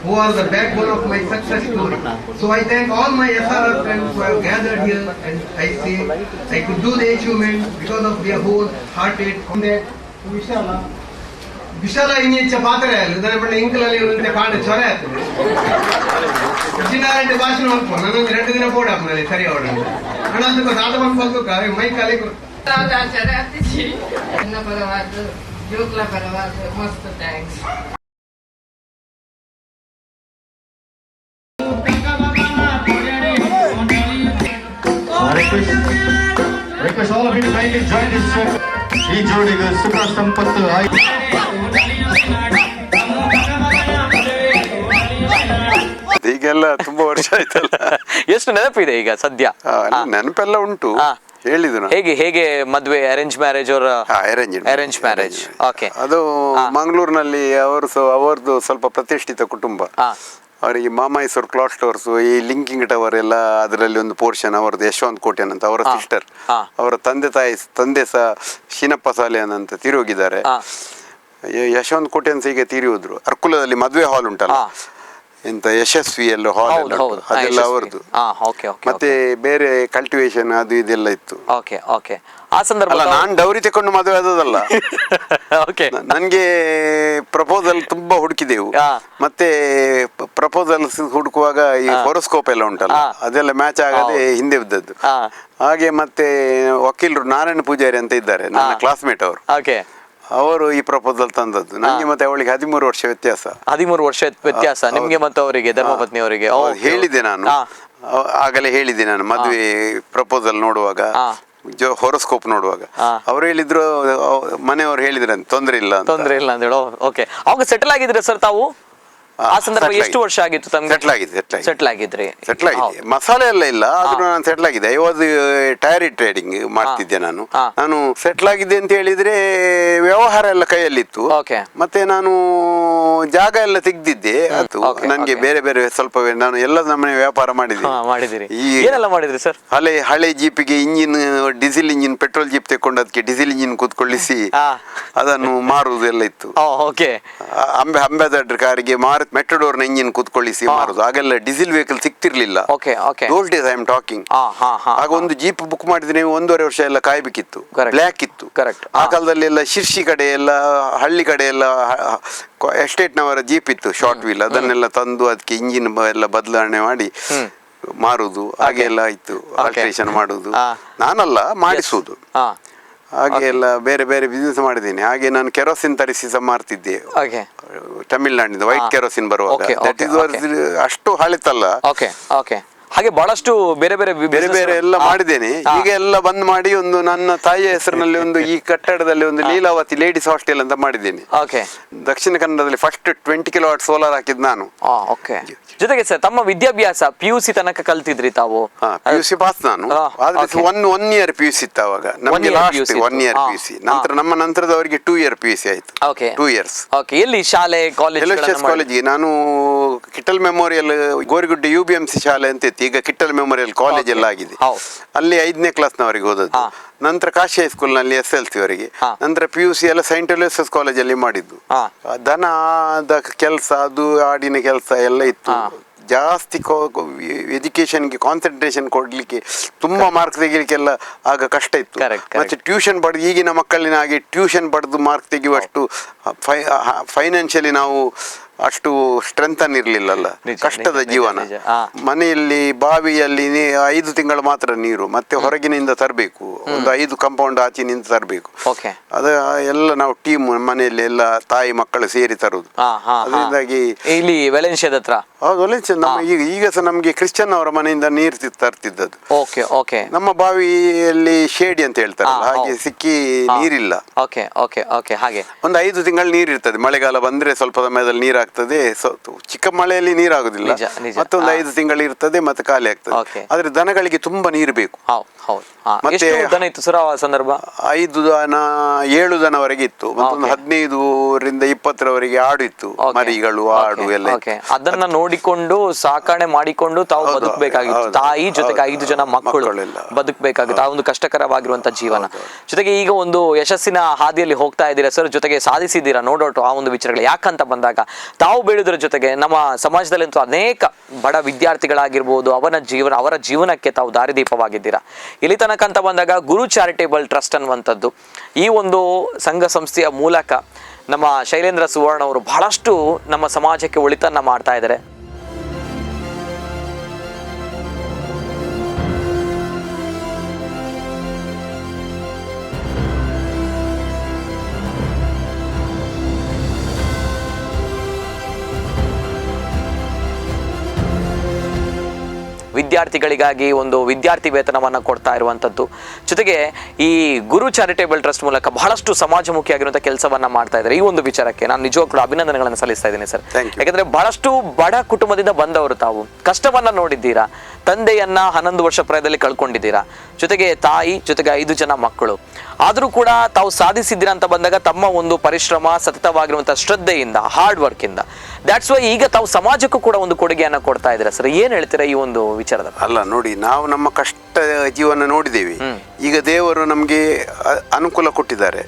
who are the backbone of my success story. So I thank all my SRR friends who have gathered here, and I say I could do the achievement because of their wholehearted that ವಿಶಾಲ ಇನ್ನೆಚ್ಚ ಪಾತ್ರ ಇದನ್ನ ಪಂಡ ಇಂಕಲಲ್ಲಿ ಒಂದು ಕಾಂಡ ಚೊರೆ ಆಗ್ತದೆ ಚಿನ್ನಾರೆಡ್ಡಿ ಭಾಷಣ ಹೋಗ್ಬೋದು ನಾನು 2 ದಿನ ಬೋರ್ಡ್ ಹಾಕ್ನಲ್ಲಿ ಸರಿ ಅವಡ ಹಣದಕ್ಕೆ ದಾದ ಬಂದು ಮೈ ಕಾಲಿ ಆಚಾರ್ಯ ಅತಿಥಿ ನನ್ನ ಪರವಾದ ಜೋಕ್ಲ ಪರವಾದ ಮಸ್ತ್ thanks. Request all of you to kindly join this ಈ ಜೋಡಿಗೆ ಸುಖ ಸಂಪತ್ತು ಈಗೆಲ್ಲ ತುಂಬಾ ವರ್ಷ ಆಯ್ತಲ್ಲ. ಎಷ್ಟು ನೆನಪಿದೆ ಈಗ ಸದ್ಯ? ನೆನಪೆಲ್ಲ ಉಂಟು. ಹೇಳಿದ್ರು ಹೇಗೆ ಹೇಗೆ ಮದ್ವೆ ಅರೇಂಜ್ ಮ್ಯಾರೇಜ್ ಅವರ ಅರೇಂಜ್ ಮ್ಯಾರೇಜ್? ಓಕೆ. ಅದು ಮಂಗಳೂರಿನಲ್ಲಿ ಅವರದ್ದು ಸ್ವಲ್ಪ ಪ್ರತಿಷ್ಠಿತ ಕುಟುಂಬ. ಅವರಿಗೆ ಮಾಮಾಯಿಸೋರ್ ಕ್ಲಾತ್ ಸ್ಟೋರ್ಸ್, ಈ ಲಿಂಕಿಂಗ್ ಟವರ್ ಎಲ್ಲ ಅದರಲ್ಲಿ ಒಂದು ಪೋರ್ಷನ್ ಅವರದ್ದು. ಯಶವಂತ್ ಕೋಟ್ಯಾನ್ ಅಂತ ಅವರ ಸಿಸ್ಟರ್, ಅವರ ತಂದೆ ಸಹ ಶೀನಪ್ಪ ಸಾಲಿಯನ್ ಅಂತ ತೀರೋಗಿದ್ದಾರೆ. ಯಶವಂತ್ ಕೋಟ್ಯಾನ್ ಈಗ ತೀರಿ ಹೋದ್ರು. ಅರ್ಕುಲದಲ್ಲಿ ಮದುವೆ ಹಾಲ್ ಉಂಟಲ್ಲ, ಎಂತ ಯಶಸ್ವಿ ಎಲ್ಲ ಹಾಲ್ ಅದೆಲ್ಲ ಅವರದ್ದು. ಮತ್ತೆ ಬೇರೆ ಕಲ್ಟಿವೇಶನ್ ಅದು ಇದೆಲ್ಲ ಇತ್ತು. ಆ ಸಂದರ್ಭ ನಾನು ಡೌರಿ ತಕೊಂಡು ಮದುವೆ ಆದದಲ್ಲ. ನನ್ಗೆ ಪ್ರಪೋಸಲ್ ತುಂಬಾ ಹುಡುಕಿದೆವು. ಮತ್ತೆ ಪ್ರಪೋಸಲ್ಸ್ ಹುಡುಕುವಾಗ ಈ ಹೊರೋಸ್ಕೋಪ್ ಎಲ್ಲ ಉಂಟಲ್ಲ, ಅದೆಲ್ಲ ಮ್ಯಾಚ್ ಆಗದೆ ಹಿಂದೆ ಬಿದ್ದದ್ದು. ಹಾಗೆ ಮತ್ತೆ ವಕೀಲರು ನಾರಾಯಣ ಪೂಜಾರಿ ಅಂತ ಇದ್ದಾರೆ, ನನ್ನ ಕ್ಲಾಸ್ಮೇಟ್ ಅವರು ಈ ಪ್ರಪೋಸಲ್ ತಂದದ್ದು. ನಂಗೆ ಮತ್ತೆ ಅವಳಿಗೆ 13 ವರ್ಷ ವ್ಯತ್ಯಾಸ. 13 ವರ್ಷ ವ್ಯತ್ಯಾಸ ನಿಮ್ಗೆ ಮತ್ತೆ ಅವರಿಗೆ, ಧರ್ಮಪತ್ನಿ ಅವರಿಗೆ? ಹೇಳಿದ್ದೆ ನಾನು ಆಗಲೇ ಹೇಳಿದ್ದೆ ನಾನು ಮದುವೆ ಪ್ರಪೋಸಲ್ ನೋಡುವಾಗ, ಹೊರೋಸ್ಕೋಪ್ ನೋಡುವಾಗ ಅವ್ರು ಹೇಳಿದ್ರು, ಮನೆಯವ್ರು ಹೇಳಿದ್ರಂತೆ ತೊಂದ್ರೆ ಇಲ್ಲ ಅಂತ ಹೇಳಿ. ಓಕೆ. ಅವಾಗ ಸೆಟಲ್ ಆಗಿದ್ರೆ ಸರ್ ತಾವು? ಆ ಸಂದರ್ಭ ಎಷ್ಟು ವರ್ಷ ಆಗಿತ್ತು ತಮ್ಗೆ? ಸೆಟ್ಲ್ ಆಗಿದ್ರಿ? ಸೆಟ್ಲ್ ಆಗಿದೆ. ಮಸಾಲೆ ಎಲ್ಲ ಇಲ್ಲ, ಆದ್ರೂ ನಾನು ಸೆಟ್ಲ್ ಆಗಿದೆ. ಐ ವಾಸ್ ಟೈರಿ ಟ್ರೇಡಿಂಗ್ ಮಾಡ್ತಿದ್ದೆ ನಾನು. ಸೆಟ್ಲ್ ಆಗಿದ್ದೆ ಅಂತ ಹೇಳಿದ್ರೆ ವ್ಯವಹಾರ ಎಲ್ಲ ಕೈಯಲ್ಲಿತ್ತು. ಮತ್ತೆ ನಾನು ಜಾಗ ಎಲ್ಲ ತೆಗ್ದಿದ್ದೆ. ಅದು ನನ್ಗೆ ಬೇರೆ ಬೇರೆ ಸ್ವಲ್ಪ ನಾನು ಎಲ್ಲ ನಮ್ಮನೆ ವ್ಯಾಪಾರ ಮಾಡಿದ್ದೆ. ಏನೆಲ್ಲ ಮಾಡಿದ್ರಿ ಸರ್? ಹಳೆ ಜೀಪಿಗೆ engine, diesel engine, petrol jeep ತೆಕೊಂಡು ಅದಕ್ಕೆ ಡೀಸೆಲ್ ಇಂಜಿನ್ ಕೂತ್ಕೊಳ್ಳಿಸಿ ಅದನ್ನು ಮಾರುವುದೆಲ್ಲ ಇತ್ತು. ಅಂಬಾಸಡರ್ ಕಾರಿಗೆ ಮೆಟ್ರೋಡೋರ್ನ ಇಂಜಿನ್ ಕೂತ್ಕೊಳ್ಳಿಸಿ ಮಾರುದು. ಆಗೆಲ್ಲ ಡೀಸೆಲ್ ವೆಹಿಕಲ್ ಸಿಕ್ತಿರ್ಲಿಲ್ಲ. Those days I am talking. ಆಗ ಒಂದು ಜೀಪ್ ಬುಕ್ ಮಾಡಿದ್ರೆ ನೀವು 1.5 ವರ್ಷ ಎಲ್ಲ ಕಾಯ್ಬೇಕಿತ್ತು. ಬ್ಲ್ಯಾಕ್ ಇತ್ತು. ಆ ಕಾಲದಲ್ಲಿ ಎಲ್ಲ ಶಿರ್ಸಿ ಕಡೆ ಎಲ್ಲ, ಹಳ್ಳಿ ಕಡೆ ಎಲ್ಲ ಎಸ್ಟೇಟ್ನವರ ಜೀಪ್ ಇತ್ತು, ಶಾರ್ಟ್ ವೀಲ್. ಅದನ್ನೆಲ್ಲ ತಂದು ಅದಕ್ಕೆ ಇಂಜಿನ್ ಎಲ್ಲ ಬದಲಾವಣೆ ಮಾಡಿ ಮಾರುದು. ಹಾಗೆ ಎಲ್ಲ ಇತ್ತು. ಆಲ್ಟ್ರೇಷನ್ ಮಾಡುದು ನಾನಲ್ಲ, ಮಾಡಿಸುವುದು. ಹಾಗೆ ಎಲ್ಲ ಬೇರೆ ಬೇರೆ ಬಿಸ್ನೆಸ್ ಮಾಡಿದ್ದೀನಿ. ಹಾಗೆ ನಾನು ಕೆರೋಸಿನ್ ತರಿಸಿ ಸಹ ಮಾರ್ತಿದ್ದೆ ತಮಿಳ್ನಾಡಿಂದ, ವೈಟ್ ಕೆರೋಸಿನ್ ಬರುವಾಗ. ದಟ್ ಇಸ್ ಅಷ್ಟು ಹಳೆತಲ್ಲ. ಹಾಗೆ ಬಹಳಷ್ಟು ಬೇರೆ ಬೇರೆ ಬೇರೆ ಎಲ್ಲ ಮಾಡಿದ್ದೇನೆ. ಈಗ ಎಲ್ಲ ಬಂದ್ ಮಾಡಿ ಒಂದು ನನ್ನ ತಾಯಿಯ ಹೆಸರಿನಲ್ಲಿ ಒಂದು ಈ ಕಟ್ಟಡದಲ್ಲಿ ಒಂದು ಲೀಲಾವತಿ ಲೇಡೀಸ್ ಹಾಸ್ಟೆಲ್ ಅಂತ ಮಾಡಿದ್ದೇನೆ. ದಕ್ಷಿಣ ಕನ್ನಡದಲ್ಲಿ ಫಸ್ಟ್ 20 ಕಿಲೋವಾಟ್ ಸೋಲಾರ್ ಹಾಕಿದ್ ನಾನು. ಜೊತೆಗೆ ಸರ್ ತಮ್ಮ ವಿದ್ಯಾಭ್ಯಾಸ PUC ತನಕ ಕಲ್ತಿದ್ರಿ ತಾವು? PUC ಪಾಸ್ ನಾನು. ಒನ್ ಇಯರ್ PUC ಇತ್ತು ಅವಾಗ ನಮಗೆ. Last 1 year PUC. ನಂತರ ನಮ್ಮ ನಂತರದವರಿಗೆ 2 ಇಯರ್ PUC ಆಯ್ತು. 2 ಇಯರ್ಸ್. ಎಲ್ಲಿ ಶಾಲೆ, ಕಾಲೇಜ್? ಕಾಲೇಜಿಗೆ ನಾನು ಕಿಟ್ಟಲ್ ಮೆಮೋರಿಯಲ್, ಗೋರಿಗುಡ್ಡ UBMC ಶಾಲೆ ಅಂತ ಇತ್ತು. ಈಗ ಕಿಟ್ಟಲ್ ಮೆಮೋರಿಯಲ್ ಕಾಲೇಜ್ ಎಲ್ಲ ಆಗಿದೆ. ಅಲ್ಲಿ 5ನೇ ಕ್ಲಾಸ್ನವರೆಗೆ ಓದದ್ದು. ನಂತರ ಕಾಶಿ ಹೈಸ್ಕೂಲ್ ನಲ್ಲಿ SLC ವರೆಗೆ. ನಂತರ PUC ಎಲ್ಲ ಸೈಂಟ್ ಅಲೋಸಿಯಸ್ ಕಾಲೇಜ್ ಅಲ್ಲಿ ಮಾಡಿದ್ದು. ದನದ ಕೆಲಸ, ಅದು ಆಡಿನ ಕೆಲಸ ಎಲ್ಲ ಇತ್ತು. ಜಾಸ್ತಿ ಎಜುಕೇಶನ್ಗೆ ಕಾನ್ಸಂಟ್ರೇಷನ್ ಕೊಡ್ಲಿಕ್ಕೆ, ತುಂಬಾ ಮಾರ್ಕ್ ತೆಗಿಲಿಕ್ಕೆಲ್ಲ ಆಗ ಕಷ್ಟ ಇತ್ತು. ಮತ್ತೆ ಟ್ಯೂಷನ್ ಪಡೆದು, ಈಗಿನ ಮಕ್ಕಳಿನ ಹಾಗೆ ಟ್ಯೂಷನ್ ಪಡೆದು ಮಾರ್ಕ್ ತೆಗೆಯುವಷ್ಟು ಫೈನಾನ್ಷಿಯಲಿ ನಾವು ಅಷ್ಟು ಸ್ಟ್ರೆಂಥನ್ ಇರ್ಲಿಲ್ಲಲ್ಲ, ನಿಜ, ಕಷ್ಟದ ನಿಜ, ಜೀವನ. ನಿಜ. ಹಾ. ಮನೆಯಲ್ಲಿ ಬಾವಿಯಲ್ಲಿ 5 ತಿಂಗಳು ಮಾತ್ರ ನೀರು, ಮತ್ತೆ ಹೊರಗಿನಿಂದ ತರಬೇಕು, ಒಂದು 5 ಕಾಂಪೌಂಡ್ ಆಚಿನಿಂದ ತರಬೇಕು. ಓಕೆ. ಅದು ಎಲ್ಲ ನಾವು ಟೀಮ್ ಮನೆಯಲ್ಲಿ ಎಲ್ಲ ತಾಯಿ ಮಕ್ಕಳು ಸೇರಿ ತರುದು. ಅದರಿಂದಾಗಿ ಇಲ್ಲಿ ವೆಲೆನ್ಶಿಯಾದ ಹತ್ರ. ಹೌದು, ನಮ್ಮ ಈಗ ಸಹ ನಮ್ಗೆ ಕ್ರಿಶ್ಚಿಯನ್ ಅವರ ಮನೆಯಿಂದ ನೀರು ತರ್ತಿದ್ದದ್ದು. Okay okay. ನಮ್ಮ ಬಾವಿಯಲ್ಲಿ ಶೇಡಿ ಅಂತ ಹೇಳ್ತಾರಲ್ಲ, ಹಾಗೆ ಸಿಕ್ಕಿ ನೀರಿಲ್ಲ. Okay okay okay. ಹಾಗೆ ಒಂದು 5 ತಿಂಗಳು ನೀರು ಇರ್ತದೆ. ಮಳೆಗಾಲ ಬಂದ್ರೆ ಸ್ವಲ್ಪ ಸಮಯದಲ್ಲಿ ನೀರಾಗ್ತದೆ, ಚಿಕ್ಕ ಮಳೆಯಲ್ಲಿ ನೀರಾಗುದಿಲ್ಲ. ನಿಜ, ನಿಜ. ಮತ್ತೊಂದು 5 ತಿಂಗಳು ಇರ್ತದೆ, ಮತ್ತೆ ಖಾಲಿ ಆಗ್ತದೆ. Okay. ಆದ್ರೆ ದನಗಳಿಗೆ ತುಂಬಾ ನೀರು ಬೇಕು. ಹೌದು. ಮತ್ತೆ ಎಷ್ಟು ದನ ಇತ್ತು ಸರ್ ಆ ಸಂದರ್ಭ? 5 ದನ 7 ದನವರೆಗೆ ಇತ್ತು. ಮತ್ತೊಂದು 15ರಿಂದ 20ರವರೆಗೆ ಆಡು ಇತ್ತು, ಮರಿಗಳು ಆಡು ಎಲ್ಲ ಇತ್ತು. ಅದನ್ನ ನೋಡಿಕೊಂಡು ಸಾಕಣೆ ಮಾಡಿಕೊಂಡು ತಾವು ಬದುಕಬೇಕಾಗಿತ್ತು. ತಾಯಿ ಜೊತೆಗೆ 5 ಜನ ಮಕ್ಕಳು ಬದುಕಬೇಕಾಗಿತ್ತು. ಆ ಒಂದು ಕಷ್ಟಕರವಾಗಿರುವಂತ ಜೀವನ. ಜೊತೆಗೆ ಈಗ ಒಂದು ಯಶಸ್ಸಿನ ಹಾದಿಯಲ್ಲಿ ಹೋಗ್ತಾ ಇದ್ದೀರಾ ಸರ್, ಜೊತೆಗೆ ಸಾಧಿಸಿದ್ದೀರಾ, ನೋ ಡೌಟ್. ಆ ಒಂದು ವಿಚಾರಗಳು ಯಾಕಂತ ಬಂದಾಗ ತಾವು ಬೆಳೆಯೋದ್ರ ಜೊತೆಗೆ ನಮ್ಮ ಸಮಾಜದಲ್ಲಂತೂ ಅನೇಕ ಬಡ ವಿದ್ಯಾರ್ಥಿಗಳಾಗಿರ್ಬೋದು, ಅವರ ಜೀವನಕ್ಕೆ ತಾವು ದಾರಿದೀಪವಾಗಿದ್ದೀರಾ. ಇಲ್ಲಿ ತನಕ ಅಂತ ಬಂದಾಗ ಗುರು ಚಾರಿಟೇಬಲ್ ಟ್ರಸ್ಟ್ ಅನ್ನುವಂಥದ್ದು ಈ ಒಂದು ಸಂಘ ಸಂಸ್ಥೆಯ ಮೂಲಕ ನಮ್ಮ ಶೈಲೇಂದ್ರ ಸುವರ್ಣ ಅವರು ಬಹಳಷ್ಟು ನಮ್ಮ ಸಮಾಜಕ್ಕೆ ಒಳಿತನ್ನ ಮಾಡ್ತಾ ಇದ್ದಾರೆ. ವಿದ್ಯಾರ್ಥಿಗಳಿಗಾಗಿ ಒಂದು ವಿದ್ಯಾರ್ಥಿ ವೇತನವನ್ನು ಕೊಡ್ತಾ ಇರುವಂಥದ್ದು, ಜೊತೆಗೆ ಈ ಗುರು ಚಾರಿಟೇಬಲ್ ಟ್ರಸ್ಟ್ ಮೂಲಕ ಬಹಳಷ್ಟು ಸಮಾಜಮುಖಿಯಾಗಿರುವಂಥ ಕೆಲಸವನ್ನ ಮಾಡ್ತಾ ಇದ್ದಾರೆ. ಈ ಒಂದು ವಿಚಾರಕ್ಕೆ ನಾನು ನಿಜವಾಗ್ಲೂ ಅಭಿನಂದನೆಗಳನ್ನು ಸಲ್ಲಿಸ್ತಾ ಇದ್ದೀನಿ ಸರ್. ಯಾಕಂದ್ರೆ ಬಹಳಷ್ಟು ಬಡ ಕುಟುಂಬದಿಂದ ಬಂದವರು ತಾವು, ಕಷ್ಟವನ್ನ ನೋಡಿದ್ದೀರಾ, ತಂದೆಯನ್ನ 11 ವರ್ಷ ಪ್ರಾಯದಲ್ಲಿ ಕಳ್ಕೊಂಡಿದ್ದೀರಾ, ಜೊತೆಗೆ ತಾಯಿ, ಜೊತೆಗೆ 5 ಜನ ಮಕ್ಕಳು. ಆದರೂ ಕೂಡ ತಾವು ಸಾಧಿಸಿದ್ದೀರಾ ಅಂತ ಬಂದಾಗ ತಮ್ಮ ಒಂದು ಪರಿಶ್ರಮ, ಸತತವಾಗಿರುವಂತಹ ಶ್ರದ್ಧೆಯಿಂದ, ಹಾರ್ಡ್ ವರ್ಕ್ ಇಂದ, ದ್ಯಾಟ್ಸ್ ವೈ ಈಗ ತಾವು ಸಮಾಜಕ್ಕೂ ಕೂಡ ಒಂದು ಕೊಡುಗೆಯನ್ನ ಕೊಡ್ತಾ ಇದ್ದೀರಾ ಸರ್. ಏನ್ ಹೇಳ್ತೀರಾ ಈ ಒಂದು ವಿಚಾರದ? ಅಲ್ಲ ನೋಡಿ, ನಾವು ನಮ್ಮ ಕಷ್ಟ ಜೀವನ ನೋಡಿದ್ದೇವೆ. ಈಗ ದೇವರು ನಮ್ಗೆ ಅನುಕೂಲ ಕೊಟ್ಟಿದ್ದಾರೆ.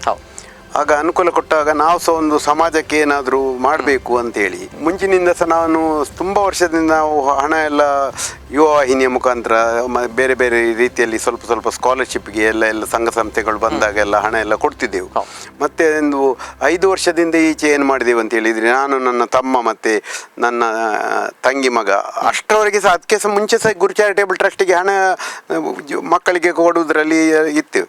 ಆಗ ಅನುಕೂಲ ಕೊಟ್ಟಾಗ ನಾವು ಸಹ ಒಂದು ಸಮಾಜಕ್ಕೆ ಏನಾದರೂ ಮಾಡಬೇಕು ಅಂತೇಳಿ ಮುಂಚಿನಿಂದ ಸಹ ನಾನು ತುಂಬ ವರ್ಷದಿಂದ ನಾವು ಹಣ ಎಲ್ಲ ಯುವವಾಹಿನಿಯ ಮುಖಾಂತರ ಬೇರೆ ಬೇರೆ ರೀತಿಯಲ್ಲಿ ಸ್ವಲ್ಪ ಸ್ಕಾಲರ್ಶಿಪ್ಗೆ ಎಲ್ಲ ಸಂಘ ಸಂಸ್ಥೆಗಳು ಬಂದಾಗೆಲ್ಲ ಹಣ ಎಲ್ಲ ಕೊಡ್ತಿದ್ದೆವು. ಮತ್ತೆ ಒಂದು 5 ವರ್ಷದಿಂದ ಈಚೆ ಏನು ಮಾಡಿದೆವು ಅಂತ ಹೇಳಿದರೆ, ನಾನು, ನನ್ನ ತಮ್ಮ ಮತ್ತು ನನ್ನ ತಂಗಿ ಮಗ ಅಷ್ಟರವರೆಗೆ ಸಹ, ಅದಕ್ಕೆ ಸಹ ಮುಂಚೆ ಸಹ ಗುರು ಚಾರಿಟೇಬಲ್ ಟ್ರಸ್ಟಿಗೆ ಹಣ ಮಕ್ಕಳಿಗೆ ಕೊಡುವುದರಲ್ಲಿ ಇತ್ತು.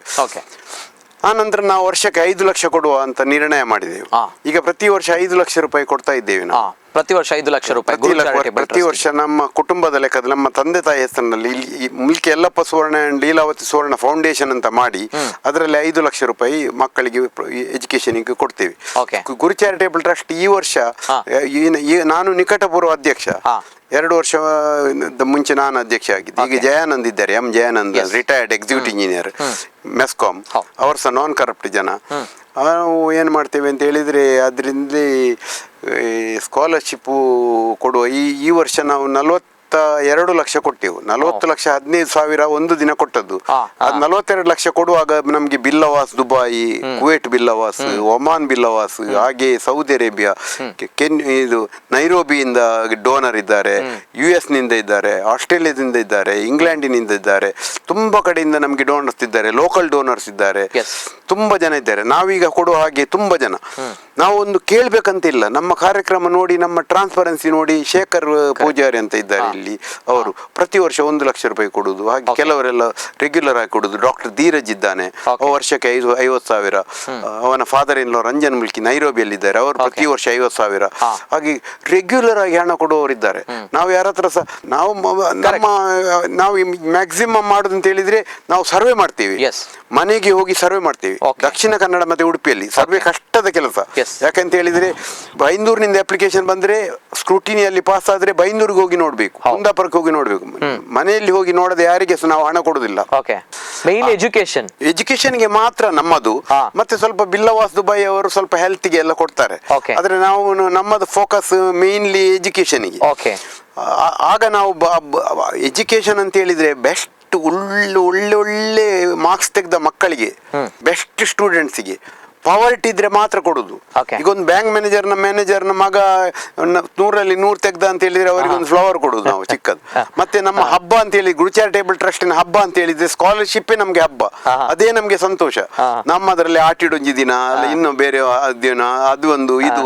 ಆ ನಂತರ ನಾವು ವರ್ಷಕ್ಕೆ 5 ಲಕ್ಷ ಕೊಡುವ ಅಂತ ನಿರ್ಣಯ ಮಾಡಿದೆವು. ಈಗ ಪ್ರತಿ ವರ್ಷ 5 ಲಕ್ಷ ರೂಪಾಯಿ ಕೊಡ್ತಾ ಇದ್ದೇವೆ ನಾವು. ಪ್ರತಿ ವರ್ಷ 5 ಲಕ್ಷ ರೂಪಾಯಿ ಪ್ರತಿ ವರ್ಷ ನಮ್ಮ ಕುಟುಂಬದ ಲೆಕ್ಕದಲ್ಲಿ ನಮ್ಮ ತಂದೆ ತಾಯಿ ಹೆಸರಿನಲ್ಲಿ ಇಲ್ಲಿ ಮುಲ್ಕಿ ಯಲ್ಲಪ್ಪ ಸುವರ್ಣ ಅಂಡ್ ಲೀಲಾವತಿ ಸುವರ್ಣ ಫೌಂಡೇಶನ್ ಅಂತ ಮಾಡಿ ಅದರಲ್ಲಿ 5 ಲಕ್ಷ ರೂಪಾಯಿ ಮಕ್ಕಳಿಗೆ ಎಜುಕೇಶನ್ಗೆ ಕೊಡ್ತೇವೆ. ಗುರು ಚಾರಿಟೇಬಲ್ ಟ್ರಸ್ಟ್ ಈ ವರ್ಷ ನಾನು ನಿಕಟಪೂರ್ವ ಅಧ್ಯಕ್ಷ, 2 ವರ್ಷ ಮುಂಚೆ ನಾನು ಅಧ್ಯಕ್ಷ ಆಗಿದ್ದೆ. ಈಗ ಜಯಾನಂದ್ ಇದ್ದಾರೆ, M Jayanand, retired executive engineer MESCOM, ಅವರು ಸಹ ನಾನ್ ಕರಪ್ಟ್ ಜನ. ನಾವು ಏನು ಮಾಡ್ತೇವೆ ಅಂತ ಹೇಳಿದರೆ, ಅದರಿಂದ ಸ್ಕಾಲರ್ಶಿಪ್ಪು ಕೊಡುವ ಈ ವರ್ಷ ನಾವು 42 ಲಕ್ಷ ಕೊಟ್ಟೆವು. 40 ಲಕ್ಷ 15,000 ಒಂದು ದಿನ ಕೊಟ್ಟದ್ದು. ಅದು 42 ಲಕ್ಷ ಕೊಡುವಾಗ ನಮಗೆ ಬಿಲ್ಲವಾಸ್ ದುಬಾಯಿ, ಕುವೈಟ್ ಬಿಲ್ಲವಾಸ್, ಒಮಾನ್ ಬಿಲ್ಲವಾಸ್, ಹಾಗೆ ಸೌದಿ ಅರೇಬಿಯಾ, ಇದು ನೈರೋಬಿಯಿಂದ ಡೋನರ್ ಇದ್ದಾರೆ, US ನಿಂದ ಇದ್ದಾರೆ, ಆಸ್ಟ್ರೇಲಿಯಾದಿಂದ ಇದ್ದಾರೆ, ಇಂಗ್ಲೆಂಡಿನಿಂದ ಇದ್ದಾರೆ, ತುಂಬ ಕಡೆಯಿಂದ ನಮಗೆ ಡೋನರ್ಸ್ ಇದ್ದಾರೆ, ಲೋಕಲ್ ಡೋನರ್ಸ್ ಇದ್ದಾರೆ, ತುಂಬ ಜನ ಇದ್ದಾರೆ. ನಾವೀಗ ಕೊಡುವ ಹಾಗೆ ತುಂಬ ಜನ. ನಾವು ಒಂದು ಕೇಳಬೇಕಂತಿಲ್ಲ, ನಮ್ಮ ಕಾರ್ಯಕ್ರಮ ನೋಡಿ, ನಮ್ಮ ಟ್ರಾನ್ಸ್ಪರೆನ್ಸಿ ನೋಡಿ, ಶೇಖರ್ ಪೂಜಾರಿ ಅಂತ ಇದ್ದಾರೆ ಇಲ್ಲಿ, ಅವರು ಪ್ರತಿ ವರ್ಷ 1 ಲಕ್ಷ ರೂಪಾಯಿ ಕೊಡುದು. ಹಾಗೆ ಕೆಲವರೆಲ್ಲ ರೆಗ್ಯುಲರ್ ಆಗಿ ಕೊಡುದು. ಡಾಕ್ಟರ್ ಧೀರಜ್ ಇದ್ದಾನೆ, ವರ್ಷಕ್ಕೆ 50,000. ಅವನ ಫಾದರ್ ಇನ್ ಲಾ ರಂಜನ್ ಮುಲ್ಕಿ ನೈರೋಬಿಯಲ್ಲಿದ್ದಾರೆ, ಅವರು ಪ್ರತಿ ವರ್ಷ 50,000. ಹಾಗೆ ರೆಗ್ಯುಲರ್ ಆಗಿ ಹಣ ಕೊಡುವವರಿದ್ದಾರೆ. ನಾವು ಯಾರ ಹತ್ರ ಸಹ ನಾವು ಮ್ಯಾಕ್ಸಿಮಮ್ ಮಾಡುದು ಅಂತ ಹೇಳಿದ್ರೆ, ನಾವು ಸರ್ವೆ ಮಾಡ್ತೀವಿ, ಮನೆಗೆ ಹೋಗಿ ಸರ್ವೆ ಮಾಡ್ತೀವಿ. ದಕ್ಷಿಣ ಕನ್ನಡ ಮತ್ತೆ ಉಡುಪಿಯಲ್ಲಿ ಸರ್ವೆ ಕಷ್ಟದ ಕೆಲಸ. ಯಾಕಂತ ಹೇಳಿದ್ರೆ, ಬೈಂದೂರಿನಿಂದ ಅಪ್ಲಿಕೇಶನ್ ಬಂದ್ರೆ ಸ್ಕ್ರೂಟಿನಿಯಲ್ಲಿ ಪಾಸ್ ಆದ್ರೆ ಬೈಂದೂರಿಗೆ ಹೋಗಿ ನೋಡ್ಬೇಕು, ಕುಂದಾಪುರಕ್ಕೆ ಹೋಗಿ ನೋಡ್ಬೇಕು. ಮನೆಯಲ್ಲಿ ಹೋಗಿ ನೋಡದೆ ಯಾರಿಗೆ ಸಹ ನಾವು ಹಣ ಕೊಡುದಿಲ್ಲ. ಎಜುಕೇಶನ್ಗೆ ಮಾತ್ರ ನಮ್ಮದು. ಮತ್ತೆ ಸ್ವಲ್ಪ ಬಿಲ್ಲವಾಸ್ ದುಬೈ ಅವರು ಸ್ವಲ್ಪ ಹೆಲ್ತ್ಗೆ ಎಲ್ಲ ಕೊಡ್ತಾರೆ. ಆದ್ರೆ ನಾವು ನಮ್ಮದು ಫೋಕಸ್ ಮೇನ್ಲಿ ಎಜುಕೇಶನ್ಗೆ. ಆಗ ನಾವು ಎಜುಕೇಶನ್ ಅಂತ ಹೇಳಿದ್ರೆ ಬೆಸ್ಟ್ ಒಳ್ಳೆ ಮಾರ್ಕ್ಸ್ ತೆಗೆದ ಮಕ್ಕಳಿಗೆ, ಬೆಸ್ಟ್ ಸ್ಟೂಡೆಂಟ್ಸಿಗೆ ಪಾವರ್ಟಿ ಇದ್ರೆ ಮಾತ್ರ ಕೊಡುದು. Okay. ಈಗ ಒಂದು ಬ್ಯಾಂಕ್ ಮ್ಯಾನೇಜರ್ನ ಮಗ 100ರಲ್ಲಿ 100 ತೆಗ್ದ ಅಂತ ಹೇಳಿದ್ರೆ ಅವರಿಗೆ ಒಂದು ಫ್ಲವರ್ ಕೊಡುದು ನಾವು ಚಿಕ್ಕದು. ಮತ್ತೆ ನಮ್ಮ ಹಬ್ಬ ಅಂತ ಹೇಳಿ ಗುರು ಚಾರಿಟೇಬಲ್ ಟ್ರಸ್ಟಿನ ಹಬ್ಬ ಅಂತ ಹೇಳಿದ್ರೆ ಸ್ಕಾಲರ್ಶಿಪ್ ನಮ್ಗೆ ಹಬ್ಬ, ಅದೇ ನಮ್ಗೆ ಸಂತೋಷ. ನಮ್ಮದ್ರಲ್ಲಿ ಆಟಿಡೊಂಜಿ ದಿನ ಅಲ್ಲ ಇನ್ನು ಬೇರೆ ದಿನ ಅದು ಒಂದು ಇದು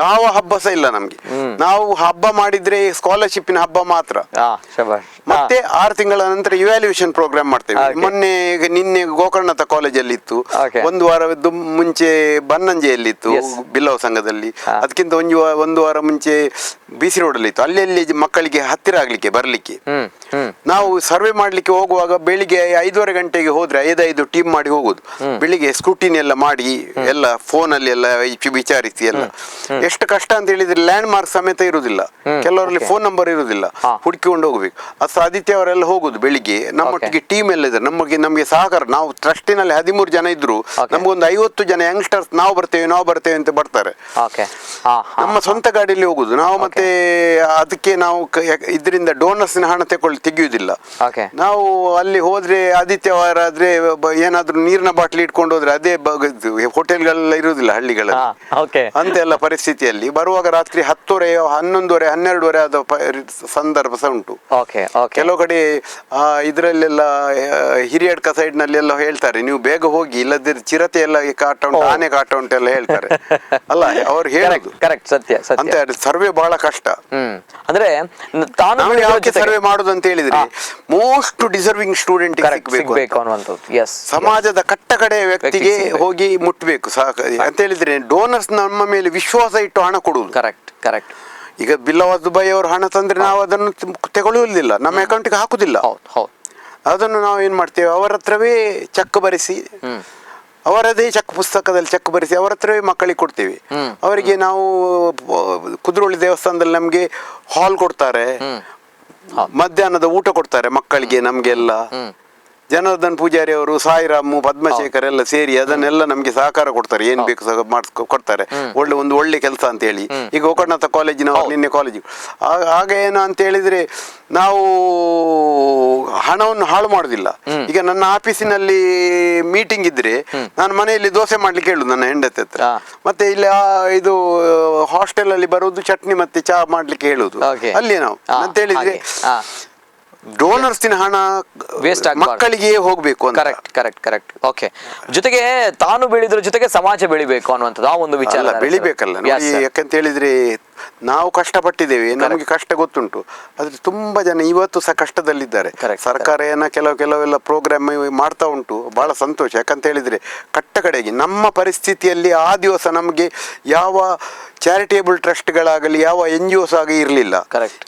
ಯಾವ ಹಬ್ಬ ಸಹ ಇಲ್ಲ ನಮ್ಗೆ. ನಾವು ಹಬ್ಬ ಮಾಡಿದ್ರೆ ಸ್ಕಾಲರ್ಶಿಪ್ಪಿನ ಹಬ್ಬ ಮಾತ್ರ. ಮತ್ತೆ 6 ತಿಂಗಳ ನಂತರ ಇವ್ಯಾಲ್ಯೂಯೇಷನ್ ಪ್ರೋಗ್ರಾಮ್ ಮಾಡ್ತೇವೆ. ನಿನ್ನೆ ಗೋಕರ್ಣದ ಕಾಲೇಜಲ್ಲಿ ಇತ್ತು, ಒಂದು ವಾರದ್ದು ಮುಂಚೆ ಬನ್ನಂಜೆಯಲ್ಲಿತ್ತು ಬಿಲ್ಲವ ಸಂಘದಲ್ಲಿ, ಅದಕ್ಕಿಂತ ಒಂದು ವಾರ ಮುಂಚೆ ಬಿಸಿ ರೋಡಲ್ಲಿ ಇತ್ತು. ಅಲ್ಲಿ ಮಕ್ಕಳಿಗೆ ಹತ್ತಿರ ಆಗ್ಲಿಕ್ಕೆ ಬರ್ಲಿಕ್ಕೆ ನಾವು ಸರ್ವೆ ಮಾಡ್ಲಿಕ್ಕೆ ಹೋಗುವಾಗ ಬೆಳಿಗ್ಗೆ 5:30 ಗಂಟೆಗೆ ಹೋದ್ರೆ 5 ಟೀಮ್ ಮಾಡಿ ಹೋಗುದು. ಬೆಳಿಗ್ಗೆ ಸ್ಕ್ರೂಟಿನಿ ಎಲ್ಲ ಮಾಡಿ ಎಲ್ಲ ಫೋನ್ ಅಲ್ಲಿ ಎಲ್ಲ ವಿಚಾರಿಸಿ ಎಲ್ಲ ಎಷ್ಟು ಕಷ್ಟ ಅಂತ ಹೇಳಿದ್ರೆ ಲ್ಯಾಂಡ್ ಮಾರ್ಕ್ ಸಮೇತ ಇರುವುದಿಲ್ಲ, ಕೆಲವರಲ್ಲಿ ಫೋನ್ ನಂಬರ್ ಇರುವುದಿಲ್ಲ, ಹುಡುಕಿಕೊಂಡು ಹೋಗ್ಬೇಕು. ಅದು ಆದಿತ್ಯ ಅವರೆಲ್ಲ ಹೋಗುದು ಬೆಳಿಗ್ಗೆ. ನಮ್ಮೊಟ್ಟಿಗೆ ಟೀಮ್ ಎಲ್ಲ ಇದ್ದಾರೆ, ನಮಗೆ ಸಹಕಾರ. ನಾವು ಟ್ರಸ್ಟಿನಲ್ಲಿ 13 ಜನ ಇದ್ರು, ನಮ್ಗೊಂದು 50 ಜನ ಯಂಗ್ಸ್ಟರ್ಸ್ ನಾವು ಬರ್ತೇವೆ ಅಂತ ಬರ್ತಾರೆ. ನಮ್ಮ ಸ್ವಂತ ಗಾಡಿಯಲ್ಲಿ ಹೋಗುದು ನಾವು. ಮತ್ತೆ ಅದಕ್ಕೆ ನಾವು ಇದರಿಂದ ಡೋನರ್ಸ್ನ ಹಣ ತೆಗೆಯುವುದಿಲ್ಲ ನಾವು. ಅಲ್ಲಿ ಹೋದ್ರೆ ಆದಿತ್ಯವಾರ ಆದ್ರೆ ಏನಾದ್ರೂ ನೀರಿನ ಬಾಟ್ಲಿ ಇಟ್ಕೊಂಡು ಹೋದ್ರೆ ಅದೇ ಹೋಟೆಲ್ಗಳೆಲ್ಲ ಇರುವುದಿಲ್ಲ ಹಳ್ಳಿಗಳಲ್ಲಿ ಅಂತೆಲ್ಲ ಪರಿಸ್ಥಿತಿಯಲ್ಲಿ ಬರುವಾಗ ರಾತ್ರಿ 10:30, 11:30, 12:30 ಆದ ಸಂದರ್ಭ ಸಹ ಉಂಟು. ಕೆಲವು ಕಡೆ ಇದರಲ್ಲೆಲ್ಲ ಹಿರಿಯಡ್ಕ ಸೈಡ್ ನಲ್ಲಿ ಎಲ್ಲ ಹೇಳ್ತಾರೆ, ನೀವು ಬೇಗ ಹೋಗಿ ಇಲ್ಲದಿದ್ರೆ ಚಿರತೆ ಎಲ್ಲ ಕಾಟ ಉಂಟು, ಆನೆ ಕಾಟ ಉಂಟು ಎಲ್ಲ ಹೇಳ್ತಾರೆ ಅಲ್ಲ, ಅವ್ರು ಹೇಳುದು ಕರೆಕ್ಟ್, ಸತ್ಯ ಅಂತ. ಸರ್ವೆ ಬಹಳ ಕಷ್ಟ. ಅಂದ್ರೆ ನಾವು ಯಾಕೆ ಸರ್ವೆ ಮಾಡುದು ಅಂತ ಹೇಳಿದ್ರೆ ಮೋಸ್ಟ್ ಡಿಸರ್ವಿಂಗ್ ಸ್ಟೂಡೆಂಟ್ ಸಿಗಬೇಕು ಅನ್ನುವಂಥದ್ದು. ಸಮಾಜದ ಕಟ್ಟ ಕಡೆಯ ವ್ಯಕ್ತಿಗೆ ಹೋಗಿ ಮುಟ್ಬೇಕು ಅಂತ ಹೇಳಿದ್ರೆ ಡೋನರ್ಸ್ ನಮ್ಮ ಮೇಲೆ ವಿಶ್ವಾಸ ಇಟ್ಟು ಹಣ ಕೊಡುವುದು. ಕರೆಕ್ಟ್. ಈಗ ಬಿಲ್ಲವ ದುಬೈ ಅವರು ಹಣ ತಂದ್ರೆ ನಾವು ಅದನ್ನು ತಗೊಳ್ಳುವುದಿಲ್ಲ, ನಮ್ಮ ಅಕೌಂಟ್ಗೆ ಹಾಕುದಿಲ್ಲ. ಅದನ್ನು ನಾವು ಏನ್ ಮಾಡ್ತೇವೆ, ಅವರ ಹತ್ರವೇ ಚೆಕ್ ಬರೆಸಿ, ಅವರದೇ ಚೆಕ್ ಪುಸ್ತಕದಲ್ಲಿ ಚೆಕ್ ಬರೆಸಿ ಅವರ ಹತ್ರವೇ ಮಕ್ಕಳಿಗೆ ಕೊಡ್ತೇವೆ. ಅವರಿಗೆ ನಾವು ಕುದ್ರೋಳಿ ದೇವಸ್ಥಾನದಲ್ಲಿ ನಮ್ಗೆ ಹಾಲ್ ಕೊಡ್ತಾರೆ, ಮಧ್ಯಾಹ್ನದ ಊಟ ಕೊಡ್ತಾರೆ ಮಕ್ಕಳಿಗೆ ನಮ್ಗೆಲ್ಲ. ಜನಾರ್ದನ್ ಪೂಜಾರಿ ಅವರು, ಸಾಯಿರಾಮು, ಪದ್ಮಶೇಖರ್ ಎಲ್ಲ ಸೇರಿ ಅದನ್ನೆಲ್ಲ ನಮ್ಗೆ ಸಹಕಾರ ಕೊಡ್ತಾರೆ, ಏನ್ ಬೇಕು ಕೊಡ್ತಾರೆ. ಒಳ್ಳೆ ಕೆಲಸ ಅಂತ ಹೇಳಿ. ಈಗ ಗೋಕರ್ಣದ ಕಾಲೇಜಿನವರು ನಿನ್ನೆ ಕಾಲೇಜು ಆಗ ಏನು ಅಂತ ಹೇಳಿದ್ರೆ ನಾವು ಹಣವನ್ನು ಹಾಳು ಮಾಡುದಿಲ್ಲ. ಈಗ ನನ್ನ ಆಫೀಸಿನಲ್ಲಿ ಮೀಟಿಂಗ್ ಇದ್ರೆ ನಾನು ಮನೆಯಲ್ಲಿ ದೋಸೆ ಮಾಡ್ಲಿಕ್ಕೆ ಹೇಳುದು ನನ್ನ ಹೆಂಡತಿ ಹತ್ರ. ಮತ್ತೆ ಇಲ್ಲಿ ಇದು ಹಾಸ್ಟೆಲ್ ಅಲ್ಲಿ ಬರುವುದು ಚಟ್ನಿ ಮತ್ತೆ ಚಹಾ ಮಾಡ್ಲಿಕ್ಕೆ ಹೇಳುದು ಅಲ್ಲಿ ನಾವು ಅಂತ ಹೇಳಿದ್ರೆ ಡೋನರ್ಸ್ನ ಹಣ ಮಕ್ಕಳಿಗೆ ಹೋಗ್ಬೇಕು ಅಂತ. ಕರೆಕ್ಟ್. ಓಕೆ. ಜೊತೆಗೆ ತಾನು ಬೆಳೆದ್ರ ಜೊತೆಗೆ ಸಮಾಜ ಬೆಳಿಬೇಕು ಅನ್ನುವಂಥದ್ದು ಆ ಒಂದು ವಿಚಾರ ಬೆಳಿಬೇಕಲ್ಲ. ಯಾಕಂತ ಹೇಳಿದ್ರೆ ನಾವು ಕಷ್ಟಪಟ್ಟಿದ್ದೇವೆ, ನಮಗೆ ಕಷ್ಟ ಗೊತ್ತುಂಟು. ಆದ್ರೆ ತುಂಬಾ ಜನ ಇವತ್ತು ಸಹ ಕಷ್ಟದಲ್ಲಿದ್ದಾರೆ. ಸರ್ಕಾರ ಕೆಲವೆಲ್ಲ ಪ್ರೋಗ್ರಾಮ್ ಮಾಡ್ತಾ ಉಂಟು, ಬಹಳ ಸಂತೋಷ. ಯಾಕಂತ ಹೇಳಿದ್ರೆ ಕಟ್ಟ ಕಡೆಗೆ ನಮ್ಮ ಪರಿಸ್ಥಿತಿಯಲ್ಲಿ ಆ ದಿವಸ ನಮಗೆ ಯಾವ ಚಾರಿಟೇಬಲ್ ಟ್ರಸ್ಟ್ಗಳಾಗಲಿ ಯಾವ NGOs ಆಗಿ ಇರಲಿಲ್ಲ,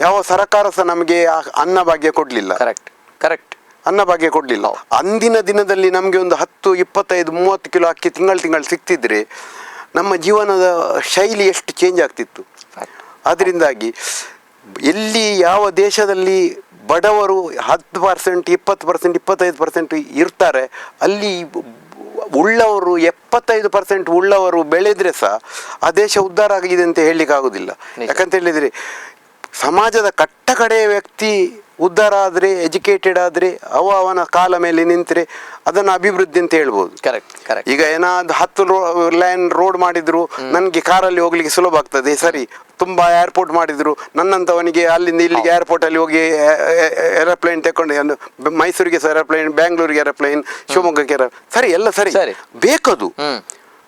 ಯಾವ ಸರ್ಕಾರ ಸಹ ನಮಗೆ ಅನ್ನಭಾಗ್ಯ ಕೊಡ್ಲಿಲ್ಲ. ಅನ್ನಭಾಗ್ಯ ಕೊಡ್ಲಿಲ್ಲ. ಅಂದಿನ ದಿನದಲ್ಲಿ ನಮ್ಗೆ ಒಂದು 10, 25, 30 ಕಿಲೋ ಅಕ್ಕಿ ತಿಂಗಳು ಸಿಕ್ತಿದ್ರೆ ನಮ್ಮ ಜೀವನದ ಶೈಲಿ ಎಷ್ಟು ಚೇಂಜ್ ಆಗ್ತಿತ್ತು. ಅದರಿಂದಾಗಿ ಎಲ್ಲಿ ಯಾವ ದೇಶದಲ್ಲಿ ಬಡವರು 10%, 20%, 25% ಇರ್ತಾರೆ, ಅಲ್ಲಿ ಉಳ್ಳವರು 75% ಉಳ್ಳವರು ಬೆಳೆದ್ರೆ ಸಹ ಆ ದೇಶ ಉದ್ಧಾರ ಆಗಿದೆ ಅಂತ ಹೇಳಲಿಕ್ಕೆ ಆಗುದಿಲ್ಲ. ಯಾಕಂತ ಹೇಳಿದ್ರೆ ಸಮಾಜದ ಕಟ್ಟ ಕಡೆಯ ವ್ಯಕ್ತಿ ಉದ್ಧಾರ ಆದ್ರೆ, ಎಜುಕೇಟೆಡ್ ಆದ್ರೆ, ಅವನ ಕಾಲ ಮೇಲೆ ನಿಂತರೆ ಅದನ್ನು ಅಭಿವೃದ್ಧಿ ಅಂತ ಹೇಳ್ಬೋದು. ಈಗ ಏನಾದ್ರು 10 ಲೈನ್ ರೋಡ್ ಮಾಡಿದ್ರು ನನ್ಗೆ ಕಾರಲ್ಲಿ ಹೋಗ್ಲಿಕ್ಕೆ ಸುಲಭ ಆಗ್ತದೆ, ಸರಿ. ತುಂಬಾ ಏರ್ಪೋರ್ಟ್ ಮಾಡಿದ್ರು, ನನ್ನಂತವನಿಗೆ ಅಲ್ಲಿಂದ ಇಲ್ಲಿಗೆ ಏರ್ಪೋರ್ಟ್ ಅಲ್ಲಿ ಹೋಗಿ ಏರೋಪ್ಲೇನ್ ತಕೊಂಡು ಮೈಸೂರಿಗೆ ಏರೋಪ್ಲೇನ್, ಬ್ಯಾಂಗ್ಳೂರಿಗೆ ಏರೋಪ್ಲೇನ್, ಶಿವಮೊಗ್ಗಕ್ಕೆ ಸರಿ, ಎಲ್ಲ ಸರಿ ಬೇಕದು,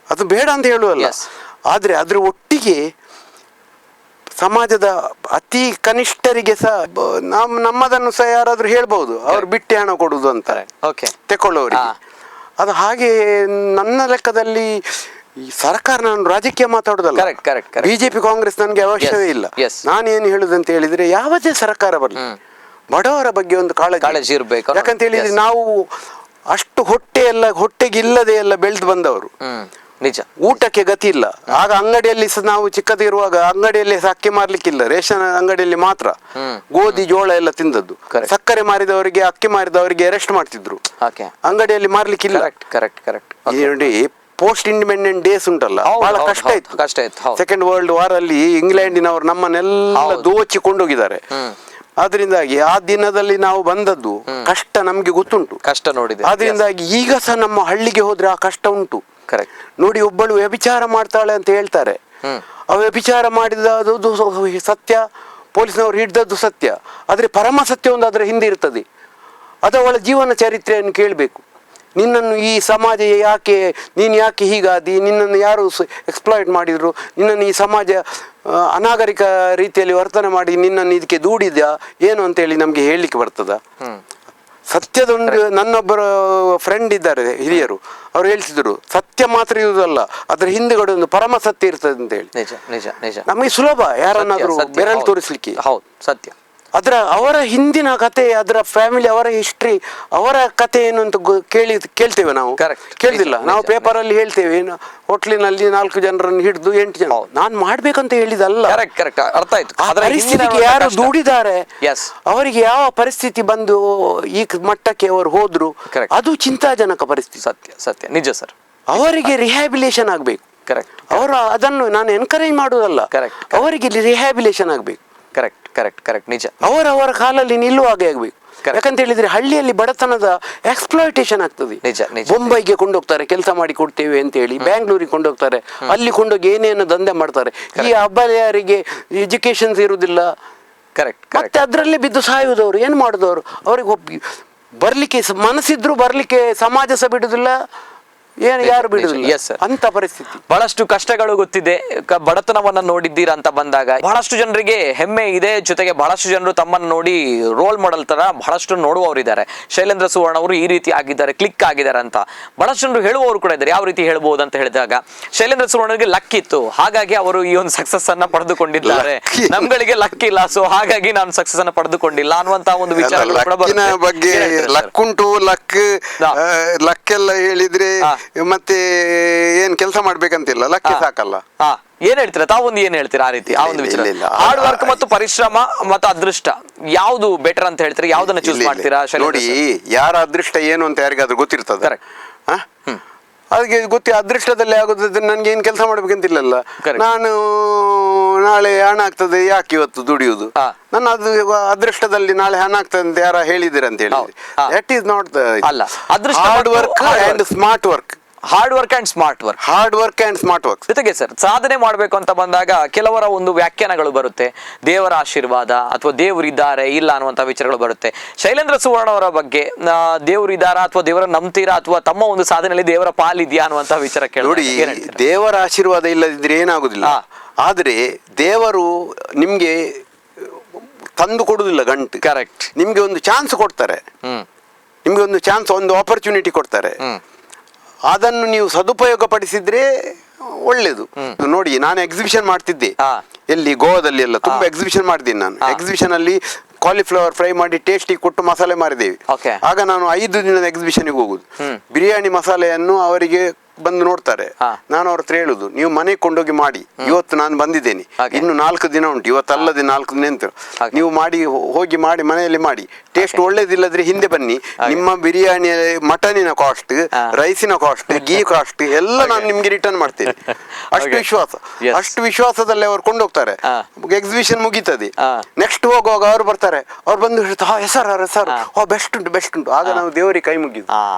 ಅದು ಬೇಡ ಅಂತ ಹೇಳುವಲ್ಲ. ಆದ್ರೆ ಅದ್ರ ಒಟ್ಟಿಗೆ ಸಮಾಜದ ಅತಿ ಕನಿಷ್ಠರಿಗೆ ಸಹ ನಮ್ಮದನ್ನು ಸಹ ಯಾರಾದ್ರೂ ಹೇಳ್ಬಹುದು, ಅವ್ರು ಬಿಟ್ಟಿ ಹಣ ಕೊಡುದು ಅಂತ ತಕೊಳ್ಳೋರಿಗೆ. ಅದು ಹಾಗೆ ನನ್ನ ಲೆಕ್ಕದಲ್ಲಿ ಈ ಸರ್ಕಾರ, ನಾನು ರಾಜಕೀಯ ಮಾತಾಡುದಲ್ಲ, ಬಿಜೆಪಿ ಕಾಂಗ್ರೆಸ್ ನನ್ಗೆ ಅವಶ್ಯವೇ ಇಲ್ಲ. ನಾನೇನು ಹೇಳುದಂತ ಹೇಳಿದ್ರೆ ಯಾವುದೇ ಸರ್ಕಾರ ಬರಲಿ ಬಡವರ ಬಗ್ಗೆ ಒಂದು ಕಾಳಜಿ ಇರಬೇಕು. ಯಾಕಂತ ಹೇಳಿದ್ರೆ ನಾವು ಅಷ್ಟು ಹೊಟ್ಟೆಗೆ ಇಲ್ಲದೆ ಎಲ್ಲ ಬೆಳೆದು ಬಂದವರು, ನಿಜ. ಊಟಕ್ಕೆ ಗತಿ ಇಲ್ಲ. ಆಗ ಅಂಗಡಿಯಲ್ಲಿ ನಾವು ಚಿಕ್ಕದಿರುವಾಗ ಅಂಗಡಿಯಲ್ಲಿ ಅಕ್ಕಿ ಮಾರ್ಲಿಕ್ಕಿಲ್ಲ, ರೇಷನ್ ಅಂಗಡಿಯಲ್ಲಿ ಮಾತ್ರ ಗೋಧಿ ಜೋಳ ಎಲ್ಲ ತಿಂದದ್ದು. ಸಕ್ಕರೆ ಮಾರಿದವರಿಗೆ, ಅಕ್ಕಿ ಮಾರಿದವರಿಗೆ ಅರೆಸ್ಟ್ ಮಾಡ್ತಿದ್ರು, ಅಂಗಡಿಯಲ್ಲಿ ಮಾರ್ಲಿಕ್ಕಿಲ್ಲ. ನೋಡಿ, ಪೋಸ್ಟ್ ಇಂಡಿಪೆಂಡೆಂಟ್ ಡೇಸ್ ಉಂಟಲ್ಲ, ಬಹಳ ಕಷ್ಟ ಇತ್ತು. ಸೆಕೆಂಡ್ ವರ್ಲ್ಡ್ ವಾರ್ ಅಲ್ಲಿ ಇಂಗ್ಲೆಂಡಿನವರು ನಮ್ಮನ್ನೆಲ್ಲ ದೋಚಿಕೊಂಡೋಗಿದ್ದಾರೆ. ಅದರಿಂದಾಗಿ ಆ ದಿನದಲ್ಲಿ ನಾವು ಬಂದದ್ದು ಕಷ್ಟ ನಮ್ಗೆ ಗೊತ್ತುಂಟು, ಕಷ್ಟ ನೋಡಿದೆ. ಅದರಿಂದಾಗಿ ಈಗ ಸಹ ನಮ್ಮ ಹಳ್ಳಿಗೆ ಹೋದ್ರೆ ಆ ಕಷ್ಟ ಉಂಟು. ಕರೆಕ್ಟ್. ನೋಡಿ, ಒಬ್ಬಳು ವ್ಯಭಿಚಾರ ಮಾಡ್ತಾಳೆ ಅಂತ ಹೇಳ್ತಾರೆ. ಆ ವ್ಯಭಿಚಾರ ಮಾಡಿದ್ದು ಸತ್ಯ, ಪೊಲೀಸ್ನವರು ಹಿಡಿದದ್ದು ಸತ್ಯ, ಆದರೆ ಪರಮ ಸತ್ಯ ಒಂದು ಅದರ ಹಿಂದೆ ಇರ್ತದೆ. ಅದು ಅವಳ ಜೀವನ ಚರಿತ್ರೆಯನ್ನು ಕೇಳಬೇಕು. ನಿನ್ನನ್ನು ಈ ಸಮಾಜ ಯಾಕೆ, ನೀನು ಯಾಕೆ ಹೀಗಾದಿ, ನಿನ್ನನ್ನು ಯಾರು ಎಕ್ಸ್ಪ್ಲಾಯ್ಟ್ ಮಾಡಿದರು, ನಿನ್ನನ್ನು ಈ ಸಮಾಜ ಅನಾಗರಿಕ ರೀತಿಯಲ್ಲಿ ವರ್ತನೆ ಮಾಡಿ ನಿನ್ನನ್ನು ಇದಕ್ಕೆ ದೂಡಿದ ಏನು ಅಂತೇಳಿ ನಮಗೆ ಹೇಳಲಿಕ್ಕೆ ಬರ್ತದ? ಸತ್ಯದೊಂದು, ನನ್ನೊಬ್ಬರ ಫ್ರೆಂಡ್ ಇದ್ದಾರೆ ಹಿರಿಯರು, ಅವ್ರು ಹೇಳ್ತಿದ್ರು ಸತ್ಯ ಮಾತ್ರ ಇರುವುದಲ್ಲ, ಅದರ ಹಿಂದುಗಡೆ ಒಂದು ಪರಮ ಸತ್ಯ ಇರ್ತದೆ ಅಂತ ಹೇಳಿ. ನಿಜ ನಿಜ ನಿಜ. ನಮಗೆ ಸುಲಭ ಯಾರನ್ನಾದ್ರೂ ಬೆರಳು ತೋರಿಸ್ಲಿಕ್ಕೆ. ಹೌದು, ಸತ್ಯ. ಅವರ ಹಿಂದಿನ ಕತೆ, ಅದರ ಫ್ಯಾಮಿಲಿ, ಅವರ ಹಿಸ್ಟ್ರಿ, ಅವರ ಕತೆ ಏನು ಅಂತ ಕೇಳ್ತೇವೆ ನಾವು. ಕೇಳ್ತಿಲ್ಲ ನಾವು. ಪೇಪರಲ್ಲಿ ಹೇಳ್ತೇವೆ, ಹೋಟ್ಲಿನಲ್ಲಿ 4 ಜನರನ್ನು ಹಿಡಿದು 8 ಜನ. ನಾನು ಮಾಡ್ಬೇಕಂತ ಹೇಳಿದಲ್ಲ. ಅರ್ಥ ಆಯ್ತು. ಪರಿಸ್ಥಿತಿಗೆ ಯಾರು ದುಡಿದಾರೆ, ಅವರಿಗೆ ಯಾವ ಪರಿಸ್ಥಿತಿ ಬಂದು ಈ ಮಟ್ಟಕ್ಕೆ ಅವರು ಹೋದ್ರು, ಅದು ಚಿಂತಾಜನಕ ಪರಿಸ್ಥಿತಿ. ಸತ್ಯ ಸತ್ಯ, ನಿಜ ಸರ್. ಅವರಿಗೆ ರಿಹ್ಯಾಬಿಲೇಷನ್ ಆಗಬೇಕು. ಅವರು ಅದನ್ನು ನಾನು ಎನ್ಕರೇಜ್ ಮಾಡುವುದಲ್ಲ, ಅವರಿಗೆ ರಿಹ್ಯಾಬಿಲೇಷನ್ ಆಗಬೇಕು. ಕರೆಕ್ಟ್ ನಿಜ. ಅವರ ಕಾಲಲ್ಲಿ ನಿಲ್ಲುವಾಗೆ ಆಗ್ಬೇಕು. ಯಾಕಂತ ಹೇಳಿದ್ರೆ ಹಳ್ಳಿಯಲ್ಲಿ ಬಡತನದ ಎಕ್ಸ್ಪ್ಲಾಯಿಟೇಷನ್ ಆಗ್ತದೆ. ಬೊಂಬೈಗೆ ಕೊಂಡೋಗ್ತಾರೆ, ಕೆಲಸ ಮಾಡಿ ಕೊಡ್ತೇವೆ ಅಂತ ಹೇಳಿ, ಬ್ಯಾಂಗ್ಳೂರಿಗೆ ಕೊಂಡೋಗ್ತಾರೆ, ಅಲ್ಲಿ ಕೊಂಡೋಗಿ ಏನೇನು ದಂಧೆ ಮಾಡ್ತಾರೆ. ಈ ಅಬ್ಬಲೆಯರಿಗೆ ಎಜುಕೇಶನ್ಸ್ ಇರುವುದಿಲ್ಲ. ಮತ್ತೆ ಅದರಲ್ಲಿ ಬಿದ್ದು ಸಾಯುವುದವರು, ಏನು ಮಾಡಿದವರು, ಅವ್ರಿಗೆ ಬರ್ಲಿಕ್ಕೆ ಮನಸ್ಸಿದ್ರು ಬರ್ಲಿಕ್ಕೆ ಸಮಾಜ ಸಹ ಬಿಡುದಿಲ್ಲ, ಯಾರು ಬಿಡುದಿಲ್ಲ. ಅಂತ ಪರಿಸ್ಥಿತಿ. ಬಹಳಷ್ಟು ಕಷ್ಟಗಳು ಗೊತ್ತಿದೆ, ಬಡತನವನ್ನ ನೋಡಿದ್ದೀರಾ ಅಂತ ಬಂದಾಗ ಬಹಳಷ್ಟು ಜನರಿಗೆ ಹೆಮ್ಮೆ ಇದೆ. ಜೊತೆಗೆ ಬಹಳಷ್ಟು ಜನರು ತಮ್ಮನ್ನು ನೋಡಿ ರೋಲ್ ಮಾಡೆಲ್ ತರ ಬಹಳಷ್ಟು ನೋಡುವವರಿದ್ದಾರೆ. ಶೈಲೇಂದ್ರ ಸುವರ್ಣ ಅವರು ಈ ರೀತಿ ಆಗಿದ್ದಾರೆ, ಕ್ಲಿಕ್ ಆಗಿದ್ದಾರೆ ಅಂತ ಬಹಳಷ್ಟು ಜನರು ಹೇಳುವವರು ಕೂಡ ಇದ್ದಾರೆ. ಯಾವ ರೀತಿ ಹೇಳ್ಬಹುದು ಅಂತ ಹೇಳಿದಾಗ, ಶೈಲೇಂದ್ರ ಸುವರ್ಣರಿಗೆ ಲಕ್ ಇತ್ತು, ಹಾಗಾಗಿ ಅವರು ಈ ಒಂದು ಸಕ್ಸಸ್ ಅನ್ನ ಪಡೆದುಕೊಂಡಿದ್ದಾರೆ. ನಮ್ಗಳಿಗೆ ಲಕ್ ಇಲ್ಲ, ಸೊ ಹಾಗಾಗಿ ನಾನು ಸಕ್ಸಸ್ ಅನ್ನ ಪಡೆದುಕೊಂಡಿಲ್ಲ ಅನ್ನುವಂತ ಒಂದು ವಿಚಾರ ಬಗ್ಗೆ. ಲಕ್ ಉಂಟು, ಲಕ್ ಎಲ್ಲ ಹೇಳಿದ್ರೆ ಮತ್ತೆ ಏನ್ ಕೆಲಸ ಮಾಡ್ಬೇಕಂತಿಲ್ಲ, ಲಕ್ಕೆ ಸಾಕಲ್ಲ. ಏನ್ ಹೇಳ್ತೀರಾ ತಾವೊಂದು, ಏನ್ ಹೇಳ್ತೀರಾ ಆ ರೀತಿ? ಆ ಒಂದು ವಿಚಾರ, ಹಾರ್ಡ್ ವರ್ಕ್ ಮತ್ತು ಪರಿಶ್ರಮ ಮತ್ತು ಅದೃಷ್ಟ ಯಾವ್ದು ಬೆಟರ್ ಅಂತ ಹೇಳ್ತೀರಾ? ಯಾವ್ದನ್ನ ಚೂಸ್ ಮಾಡ್ತೀರಾ? ನೋಡಿ, ಯಾರ ಅದೃಷ್ಟ ಏನು ಅಂತ ಯಾರಿಗಾದ್ರೂ ಗೊತ್ತಿರ್ತದೆ. ಅದಕ್ಕೆ ಅದೃಷ್ಟದಲ್ಲಿ ಆಗೋದ್ರೆ ನನ್ಗೆ ಏನ್ ಕೆಲಸ ಮಾಡ್ಬೇಕಂತಿಲ್ಲಲ್ಲ. ನಾನು ನಾಳೆ ಹಣ ಆಗ್ತದೆ, ಯಾಕೆ ಇವತ್ತು ದುಡಿಯುವುದು? ನನ್ನ ಅದೃಷ್ಟದಲ್ಲಿ ನಾಳೆ ಹಣ ಆಗ್ತದೆ ಅಂತ ಯಾರ ಹೇಳಿದಿರ ಅಂತ ಹೇಳಿ, that is not the hard work and smart work. Hard work and smart work ಜೊತೆಗೆ ಸರ್, ಸಾಧನೆ ಮಾಡಬೇಕು ಅಂತ ಬಂದಾಗ ಕೆಲವರ ಒಂದು ವ್ಯಾಖ್ಯಾನಗಳು ಬರುತ್ತೆ. ದೇವರ ಆಶೀರ್ವಾದ ಅಥವಾ ದೇವರಿದ್ದಾರೆ ಇಲ್ಲ ಅನ್ನುವಂತ ವಿಚಾರಗಳು ಬರುತ್ತೆ. ಶೈಲೇಂದ್ರ ಸುವರ್ಣ ಅವರ ಬಗ್ಗೆ ದೇವರಿದ್ದಾರ ಅಥವಾ ದೇವರ ನಂಬ್ತೀರಾ ಅಥವಾ ತಮ್ಮ ಒಂದು ಸಾಧನೆಯಲ್ಲಿ ದೇವರ ಪಾಲಿದ್ಯಾ ಅನ್ನುವಂತ ವಿಚಾರ ನೋಡಿ. ದೇವರ ಆಶೀರ್ವಾದ ಇಲ್ಲದಿದ್ರೆ ಏನಾಗುದಿಲ್ಲ, ಆದ್ರೆ ದೇವರು ನಿಮ್ಗೆ ತಂದು ಕೊಡುದಿಲ್ಲ ಗಂಟು. ಕರೆಕ್ಟ್. ನಿಮ್ಗೆ ಒಂದು ಚಾನ್ಸ್ ಕೊಡ್ತಾರೆ, ನಿಮ್ಗೆ ಒಂದು ಚಾನ್ಸ್, ಒಂದು ಆಪರ್ಚುನಿಟಿ ಕೊಡ್ತಾರೆ. ಅದನ್ನು ನೀವು ಸದುಪಯೋಗ ಪಡಿಸಿದ್ರೆ ಒಳ್ಳೇದು. ನೋಡಿ, ನಾನು ಎಕ್ಸಿಬಿಷನ್ ಮಾಡ್ತಿದ್ದೆ ಎಲ್ಲಿ, ಗೋವಾದಲ್ಲಿ ಎಲ್ಲ ತುಂಬಾ ಎಕ್ಸಿಬಿಷನ್ ಮಾಡಿದ್ದೀನಿ ನಾನು. ಎಕ್ಸಿಬಿಷನ್ ಅಲ್ಲಿ ಕಾಲಿಫ್ಲವರ್ ಫ್ರೈ ಮಾಡಿ ಟೇಸ್ಟಿ ಕೊಟ್ಟು ಮಸಾಲೆ ಮಾರಿದ್ದೇವೆ. ಆಗ ನಾನು 5 ದಿನದ ಎಕ್ಸಿಬಿಷನ್ಗೆ ಹೋಗುದು. ಬಿರಿಯಾನಿ ಮಸಾಲೆಯನ್ನು ಅವರಿಗೆ ಬಂದು ನೋಡ್ತಾರೆ. ನಾನು ಅವ್ರ ಹತ್ರ ಹೇಳುದು, ನೀವು ಮನೆಗೆ ಕೊಂಡೋಗಿ ಮಾಡಿ, ಇವತ್ತು ನಾನು ಬಂದಿದ್ದೇನೆ, ಇನ್ನು 4 ದಿನ ಉಂಟು, ಇವತ್ತಲ್ಲದೆ 4 ದಿನ ಅಂತ ನೀವು ಮಾಡಿ ಹೋಗಿ ಮಾಡಿ ಮನೆಯಲ್ಲಿ ಮಾಡಿ, ಟೇಸ್ಟ್ ಒಳ್ಳೇದಿಲ್ಲದ್ರೆ ಹಿಂದೆ ಬನ್ನಿ, ನಿಮ್ಮ ಬಿರಿಯಾನಿ ಮಟನಿನ ಕಾಸ್ಟ್, ರೈಸಿನ ಕಾಸ್ಟ್, ಗೀ ಕಾಸ್ಟ್ ಎಲ್ಲ ನಾನು ನಿಮ್ಗೆ ರಿಟರ್ನ್ ಮಾಡ್ತೇನೆ. ಅಷ್ಟು ವಿಶ್ವಾಸದಲ್ಲಿ ಅವ್ರು ಕೊಂಡೋಗ್ತಾರೆ. ಎಕ್ಸಿಬಿಷನ್ ಮುಗೀತದೆ, ನೆಕ್ಸ್ಟ್ ಹೋಗುವಾಗ ಅವ್ರು ಬರ್ತಾರೆ, ಅವ್ರು ಬಂದು ಹೆಸರು ಬೆಸ್ಟ್ ಉಂಟು. ಆಗ ನಾವು ದೇವರಿಗೆ ಕೈ ಮುಗಿದು,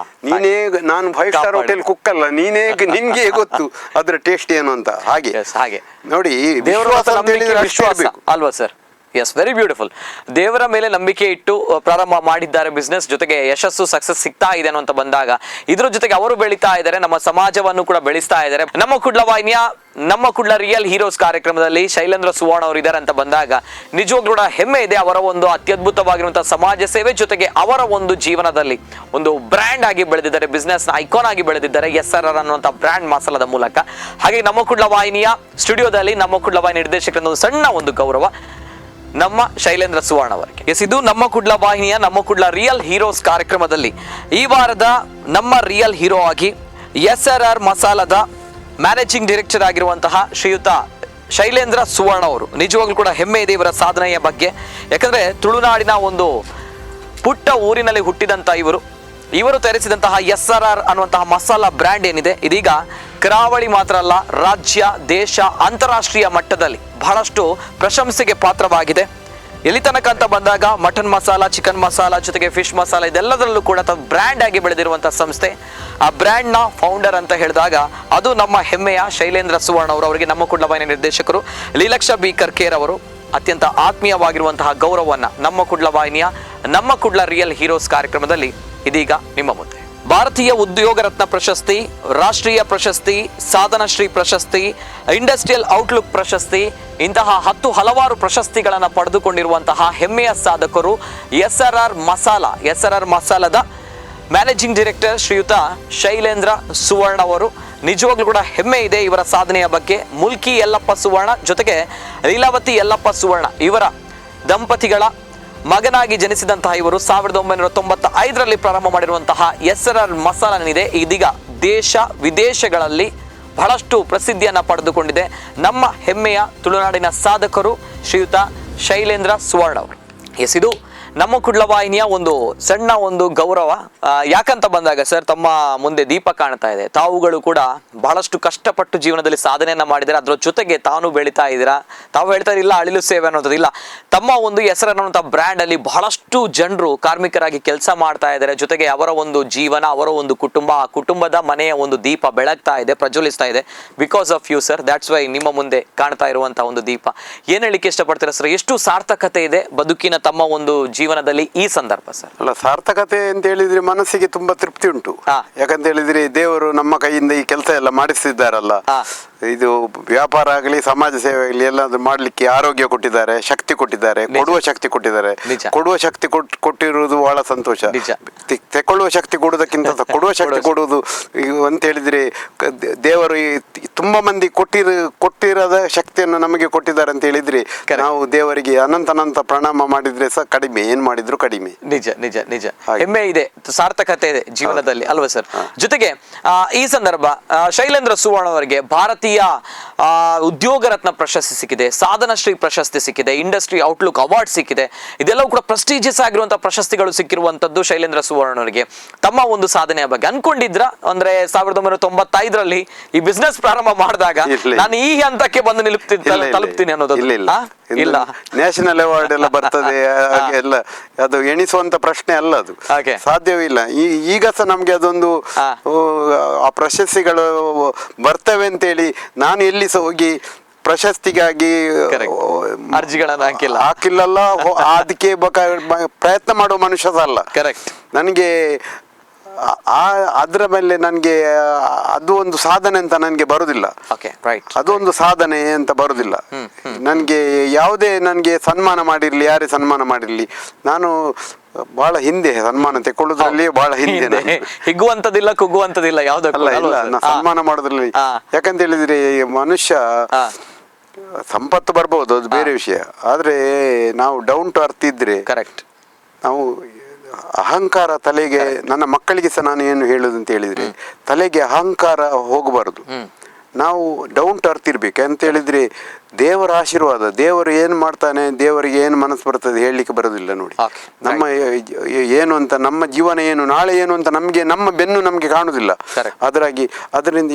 ನೀನೇ, ನಾನು 5 ಸ್ಟಾರ್ ಹೋಟೆಲ್ ಕುಕ್ ಅಲ್ಲ, ನಿನ್ಗೆ ಗೊತ್ತು ಅದ್ರ ಟೇಸ್ಟ್ ಏನು ಅಂತ. ಹಾಗೆ ನೋಡಿ, ವಿಶ್ವಾಸ ಅಲ್ವಾ ಸರ್? S, very beautiful. ದೇವರ ಮೇಲೆ ನಂಬಿಕೆ ಇಟ್ಟು ಪ್ರಾರಂಭ ಮಾಡಿದ್ದಾರೆ ಬಿಸ್ನೆಸ್, ಜೊತೆಗೆ ಯಶಸ್ಸು ಸಕ್ಸಸ್ ಸಿಗ್ತಾ ಇದೆ ಅಂತ ಬಂದಾಗ ಇದ್ರ ಜೊತೆಗೆ ಅವರು ಬೆಳೀತಾ ಇದ್ದಾರೆ, ನಮ್ಮ ಸಮಾಜವನ್ನು ಕೂಡ ಬೆಳೆಸ್ತಾ ಇದ್ದಾರೆ. ನಮ್ಮ ಕುಡ್ಲ ವಾಹಿನಿಯ ನಮ್ಮ ಕುಡ್ಲ ರಿಯಲ್ ಹೀರೋಸ್ ಕಾರ್ಯಕ್ರಮದಲ್ಲಿ ಶೈಲೇಂದ್ರ ಸುವರ್ಣ ಅವರು ಇದ್ದಾರೆ ಅಂತ ಬಂದಾಗ ನಿಜವಾಗ್ಲೂ ಕೂಡ ಹೆಮ್ಮೆ ಇದೆ. ಅವರ ಒಂದು ಅತ್ಯದ್ಭುತವಾಗಿರುವಂತಹ ಸಮಾಜ ಸೇವೆ ಜೊತೆಗೆ ಅವರ ಒಂದು ಜೀವನದಲ್ಲಿ ಒಂದು ಬ್ರ್ಯಾಂಡ್ ಆಗಿ ಬೆಳೆದಿದ್ದಾರೆ, ಬಿಸ್ನೆಸ್ ನ ಐಕಾನ್ ಆಗಿ ಬೆಳೆದಿದ್ದಾರೆ, SRR ಅನ್ನುವಂಥ ಬ್ರ್ಯಾಂಡ್ ಮಸಾಲದ ಮೂಲಕ. ಹಾಗೆ ನಮ್ಮ ಕುಡ್ಲ ವಾಹಿನಿಯ ಸ್ಟುಡಿಯೋದಲ್ಲಿ ನಮ್ಮ ಕುಡ್ಲ ವಾಹಿನಿ ನಿರ್ದೇಶಕರ ಒಂದು ಸಣ್ಣ ಒಂದು ಗೌರವ ನಮ್ಮ ಶೈಲೇಂದ್ರ ಸುವರ್ಣ ಅವರಿಗೆ. ಎಸ್, ಇದು ನಮ್ಮ ಕುಡ್ಲ ವಾಹಿನಿಯ ನಮ್ಮ ಕುಡ್ಲ ರಿಯಲ್ ಹೀರೋಸ್ ಕಾರ್ಯಕ್ರಮದಲ್ಲಿ ಈ ವಾರದ ನಮ್ಮ ರಿಯಲ್ ಹೀರೋ ಆಗಿ SRR ಮಸಾಲದ ಮ್ಯಾನೇಜಿಂಗ್ ಡೈರೆಕ್ಟರ್ ಆಗಿರುವಂತಹ ಶ್ರೀಯುತ ಶೈಲೇಂದ್ರ ಸುವರ್ಣ ಅವರು. ನಿಜವಾಗ್ಲೂ ಕೂಡ ಹೆಮ್ಮೆ ಇದೆ ಇವರ ಸಾಧನೆಯ ಬಗ್ಗೆ. ಯಾಕಂದ್ರೆ ತುಳುನಾಡಿನ ಒಂದು ಪುಟ್ಟ ಊರಿನಲ್ಲಿ ಹುಟ್ಟಿದಂತ ಇವರು ತಯಾರಿಸಿದಂತಹ SRR ಅನ್ನುವಂತಹ ಮಸಾಲಾ ಬ್ರ್ಯಾಂಡ್ ಏನಿದೆ, ಇದೀಗ ಕರಾವಳಿ ಮಾತ್ರ ಅಲ್ಲ, ರಾಜ್ಯ, ದೇಶ, ಅಂತಾರಾಷ್ಟ್ರೀಯ ಮಟ್ಟದಲ್ಲಿ ಬಹಳಷ್ಟು ಪ್ರಶಂಸೆಗೆ ಪಾತ್ರವಾಗಿದೆ. ಎಲ್ಲಿ ತನಕ ಅಂತ ಬಂದಾಗ ಮಟನ್ ಮಸಾಲ, ಚಿಕನ್ ಮಸಾಲ ಜೊತೆಗೆ ಫಿಶ್ ಮಸಾಲ ಇದೆಲ್ಲದರಲ್ಲೂ ಕೂಡ ಬ್ರ್ಯಾಂಡ್ ಆಗಿ ಬೆಳೆದಿರುವಂತಹ ಸಂಸ್ಥೆ. ಆ ಬ್ರ್ಯಾಂಡ್ ನ ಫೌಂಡರ್ ಅಂತ ಹೇಳಿದಾಗ ಅದು ನಮ್ಮ ಹೆಮ್ಮೆಯ ಶೈಲೇಂದ್ರ ಸುವರ್ಣ ಅವರು. ಅವರಿಗೆ ನಮ್ಮ ಕುಡ್ಲ ವಾಹಿನಿಯ ನಿರ್ದೇಶಕರು ಲೀಲಕ್ಷ ಬಿ ಕರ್ಕೇರ್ ಅವರು ಅತ್ಯಂತ ಆತ್ಮೀಯವಾಗಿರುವಂತಹ ಗೌರವವನ್ನ ನಮ್ಮ ಕುಡ್ಲ ವಾಹಿನಿಯ ನಮ್ಮ ಕುಡ್ಲ ರಿಯಲ್ ಹೀರೋಸ್ ಕಾರ್ಯಕ್ರಮದಲ್ಲಿ ಇದೀಗ ನಿಮ್ಮ ಮುಂದೆ. ಭಾರತೀಯ ಉದ್ಯೋಗ ರತ್ನ ಪ್ರಶಸ್ತಿ, ರಾಷ್ಟ್ರೀಯ ಪ್ರಶಸ್ತಿ, ಸಾಧನಶ್ರೀ ಪ್ರಶಸ್ತಿ, ಇಂಡಸ್ಟ್ರಿಯಲ್ ಔಟ್ಲುಕ್ ಪ್ರಶಸ್ತಿ, ಇಂತಹ ಹಲವಾರು ಪ್ರಶಸ್ತಿಗಳನ್ನು ಪಡೆದುಕೊಂಡಿರುವಂತಹ ಹೆಮ್ಮೆಯ ಸಾಧಕರು SRR ಮಸಾಲದ ಮ್ಯಾನೇಜಿಂಗ್ ಡೈರೆಕ್ಟರ್ ಶ್ರೀಯುತ ಶೈಲೇಂದ್ರ ಸುವರ್ಣ ಅವರು. ನಿಜವಾಗ್ಲೂ ಕೂಡ ಹೆಮ್ಮೆ ಇದೆ ಇವರ ಸಾಧನೆಯ ಬಗ್ಗೆ. ಮುಲ್ಕಿ ಯಲ್ಲಪ್ಪ ಸುವರ್ಣ ಜೊತೆಗೆ ಲೀಲಾವತಿ ಯಲ್ಲಪ್ಪ ಸುವರ್ಣ ಇವರ ದಂಪತಿಗಳ ಮಗನಾಗಿ ಜನಿಸಿದಂತಹ ಇವರು 1995ರಲ್ಲಿ ಪ್ರಾರಂಭ ಮಾಡಿರುವಂತಹ SRR ಮಸಾಲನಿದೆ ಇದೀಗ ದೇಶ ವಿದೇಶಗಳಲ್ಲಿ ಬಹಳಷ್ಟು ಪ್ರಸಿದ್ಧಿಯನ್ನ ಪಡೆದುಕೊಂಡಿದೆ. ನಮ್ಮ ಹೆಮ್ಮೆಯ ತುಳುನಾಡಿನ ಸಾಧಕರು ಶ್ರೀಯುತ ಶೈಲೇಂದ್ರ ಸುವರ್ಣ ಅವರು. ಇದು ನಮ್ಮ ಕುಡ್ಲ ವಾಹಿನಿಯ ಒಂದು ಸಣ್ಣ ಒಂದು ಗೌರವ. ಯಾಕಂತ ಬಂದಾಗ ಸರ್, ತಮ್ಮ ಮುಂದೆ ದೀಪ ಕಾಣ್ತಾ ಇದೆ. ತಾವುಗಳು ಕೂಡ ಬಹಳಷ್ಟು ಕಷ್ಟಪಟ್ಟು ಜೀವನದಲ್ಲಿ ಸಾಧನೆಯನ್ನ ಮಾಡಿದರೆ, ಅದರ ಜೊತೆಗೆ ತಾನು ಬೆಳೀತಾ ಇದ್ದೀರಾ. ತಾವು ಹೇಳ್ತಾ ಇಲ್ಲ ಅಳಿಲು ಸೇವೆ ಅನ್ನೋದು ಇಲ್ಲ. ತಮ್ಮ ಒಂದು ಹೆಸರು ಅನ್ನುವಂಥ ಬ್ರ್ಯಾಂಡ್ ಅಲ್ಲಿ ಬಹಳಷ್ಟು ಜನರು ಕಾರ್ಮಿಕರಾಗಿ ಕೆಲಸ ಮಾಡ್ತಾ ಇದ್ದಾರೆ. ಜೊತೆಗೆ ಅವರ ಒಂದು ಜೀವನ, ಅವರ ಒಂದು ಕುಟುಂಬ, ಆ ಕುಟುಂಬದ ಮನೆಯ ಒಂದು ದೀಪ ಬೆಳಗ್ತಾ ಇದೆ, ಪ್ರಜ್ವಲಿಸ್ತಾ ಇದೆ. Because of you sir, that's why ನಿಮ್ಮ ಮುಂದೆ ಕಾಣ್ತಾ ಇರುವಂತಹ ಒಂದು ದೀಪ. ಏನ್ ಹೇಳಿಕ್ಕೆ ಇಷ್ಟಪಡ್ತೀರಾ ಸರ್? ಎಷ್ಟು ಸಾರ್ಥಕತೆ ಇದೆ ಬದುಕಿನ ತಮ್ಮ ಒಂದು ಜೀವನದಲ್ಲಿ ಈ ಸಂದರ್ಭ ಸರ್? ಅಲ್ಲ, ಸಾರ್ಥಕತೆ ಅಂತ ಹೇಳಿದ್ರೆ ಮನಸ್ಸಿಗೆ ತುಂಬಾ ತೃಪ್ತಿ ಉಂಟು. ಯಾಕಂತ ಹೇಳಿದ್ರೆ ದೇವರು ನಮ್ಮ ಕೈಯಿಂದ ಈ ಕೆಲಸ ಎಲ್ಲ ಮಾಡಿಸಿದ್ದಾರಲ್ಲ. ಇದು ವ್ಯಾಪಾರ ಆಗಲಿ, ಸಮಾಜ ಸೇವೆ ಆಗಲಿ, ಎಲ್ಲಾದ್ರೂ ಮಾಡ್ಲಿಕ್ಕೆ ಆರೋಗ್ಯ ಕೊಟ್ಟಿದ್ದಾರೆ, ಶಕ್ತಿ ಕೊಟ್ಟಿದ್ದಾರೆ, ಕೊಡುವ ಶಕ್ತಿ ಕೊಟ್ಟಿದ್ದಾರೆ. ಕೊಡುವ ಶಕ್ತಿ ಕೊಟ್ಟಿರುವುದು ಬಹಳ ಸಂತೋಷ. ತೆಕೊಳ್ಳುವ ಶಕ್ತಿ ಕೊಡುವುದಕ್ಕಿಂತ ಕೊಡುವ ಶಕ್ತಿ ಕೊಡುವುದು ಅಂತ ಹೇಳಿದ್ರೆ ದೇವರು ತುಂಬಾ ಮಂದಿ ಕೊಟ್ಟಿರದ ಶಕ್ತಿಯನ್ನು ನಮಗೆ ಕೊಟ್ಟಿದ್ದಾರೆ ಅಂತ ಹೇಳಿದ್ರೆ ನಾವು ದೇವರಿಗೆ ಅನಂತ ಪ್ರಣಾಮ ಮಾಡಿದ್ರೆ ಸಹ ಕಡಿಮೆ, ಏನ್ ಮಾಡಿದ್ರು ಕಡಿಮೆ. ನಿಜ ನಿಜ ನಿಜ, ಹೆಮ್ಮೆ ಇದೆ, ಸಾರ್ಥಕತೆ ಇದೆ ಜೀವನದಲ್ಲಿ ಅಲ್ವಾ ಸರ್? ಜೊತೆಗೆ ಈ ಸಂದರ್ಭ ಶೈಲೇಂದ್ರ ಸುವರ್ಣ ಅವರಿಗೆ ಭಾರತೀಯ ಉದ್ಯೋಗ ರತ್ನ ಪ್ರಶಸ್ತಿ ಸಿಕ್ಕಿದೆ, ಸಾಧನಶ್ರೀ ಪ್ರಶಸ್ತಿ ಸಿಕ್ಕಿದೆ, ಇಂಡಸ್ಟ್ರಿ ಔಟ್ಲುಕ್ ಅವಾರ್ಡ್ ಸಿಕ್ಕಿದೆ. ಇದೆಲ್ಲವೂ ಕೂಡ ಪ್ರೆಸ್ಟೀಜಿಯಸ್ ಆಗಿರುವಂತಹ ಪ್ರಶಸ್ತಿಗಳು ಸಿಕ್ಕಿರುವಂತದ್ದು ಶೈಲೇಂದ್ರ ಸುವರ್ಣ ಅವರಿಗೆ. ತಮ್ಮ ಒಂದು ಸಾಧನೆಯ ಬಗ್ಗೆ ಅನ್ಕೊಂಡಿದ್ರ ಅಂದ್ರೆ 1995ರಲ್ಲಿ ಈ ಬಿಸ್ನೆಸ್ ಪ್ರಾರಂಭ ಮಾಡಿದಾಗ ನಾನು ಈ ಹಂತಕ್ಕೆ ಬಂದು ತಲುಪ್ತೀನಿ ಅನ್ನೋದು ಇಲ್ಲ? ನ್ಯಾಷನಲ್ ಅವಾರ್ಡ್ ಎಲ್ಲ ಬರ್ತದೆ ಎಲ್ಲ, ಅದು ಎಣಿಸುವಂತ ಪ್ರಶ್ನೆ ಅಲ್ಲ, ಅದು ಸಾಧ್ಯವಿಲ್ಲ. ಈಗ ಸಹ ನಮ್ಗೆ ಅದೊಂದು ಆ ಪ್ರಶಸ್ತಿಗಳು ಬರ್ತವೆ ಅಂತೇಳಿ ನಾನು ಎಲ್ಲಿ ಸಹ ಹೋಗಿ ಪ್ರಶಸ್ತಿಗಾಗಿ ಅರ್ಜಿಗಳನ್ನು ಹಾಕಿಲ್ಲಲ್ಲ. ಅದಕ್ಕೆ ಪ್ರಯತ್ನ ಮಾಡುವ ಮನುಷ್ಯ ಅಲ್ಲ. ಕರೆಕ್ಟ್. ನನಗೆ ಅದರ ಮೇಲೆ ನನಗೆ ಅದು ಒಂದು ಸಾಧನೆ ಅಂತ ನನಗೆ ಬರುದಿಲ್ಲ. ಅದು ಒಂದು ಸಾಧನೆ ಅಂತ ಬರುದಿಲ್ಲ ನನಗೆ. ಯಾವುದೇ ನನಗೆ ಸನ್ಮಾನ ಮಾಡಿರ್ಲಿ, ಯಾರೇ ಸನ್ಮಾನ ಮಾಡಿರ್ಲಿ, ನಾನು ಬಹಳ ಹಿಂದೆ ಸನ್ಮಾನ ತೆಕೊಳ್ಳುದ್ರಲ್ಲಿ ಬಹಳ ಹಿಂದೆ. ಹಿಗ್ಗುವಂತದಿಲ್ಲ, ಕುಗ್ಗುವಂತದಿಲ್ಲ, ಯಾವುದಲ್ಲ ಇಲ್ಲ ಸನ್ಮಾನ ಮಾಡೋದ್ರಲ್ಲಿ. ಯಾಕಂತ ಹೇಳಿದ್ರೆ ಮನುಷ್ಯ ಸಂಪತ್ತು ಬರ್ಬೋದು, ಅದು ಬೇರೆ ವಿಷಯ. ಆದ್ರೆ ನಾವು ಡೌನ್ ಟು ಅರ್ತ್ ಇದ್ರೆ, ಕರೆಕ್ಟ್, ನಾವು ಅಹಂಕಾರ ತಲೆಗೆ, ನನ್ನ ಮಕ್ಕಳಿಗೆ ಸಹ ನಾನು ಏನು ಹೇಳುದು ಅಂತ ಹೇಳಿದ್ರೆ, ತಲೆಗೆ ಅಹಂಕಾರ ಹೋಗಬಾರದು. ನಾವು ಡೌನ್ ಟು ಅರ್ತ್ ಇರ್ಬೇಕು. ಅಂತ ಹೇಳಿದ್ರೆ ದೇವರ ಆಶೀರ್ವಾದ, ದೇವರು ಏನು ಮಾಡ್ತಾನೆ, ದೇವರಿಗೆ ಏನು ಮನಸ್ಸು ಬರ್ತದೆ ಹೇಳಲಿಕ್ಕೆ ಬರೋದಿಲ್ಲ. ನೋಡಿ, ನಮ್ಮ ಏನು ಅಂತ, ನಮ್ಮ ಜೀವನ ಏನು, ನಾಳೆ ಏನು ಅಂತ ನಮಗೆ, ನಮ್ಮ ಬೆನ್ನು ನಮಗೆ ಕಾಣುದಿಲ್ಲ. ಅದರಿಂದ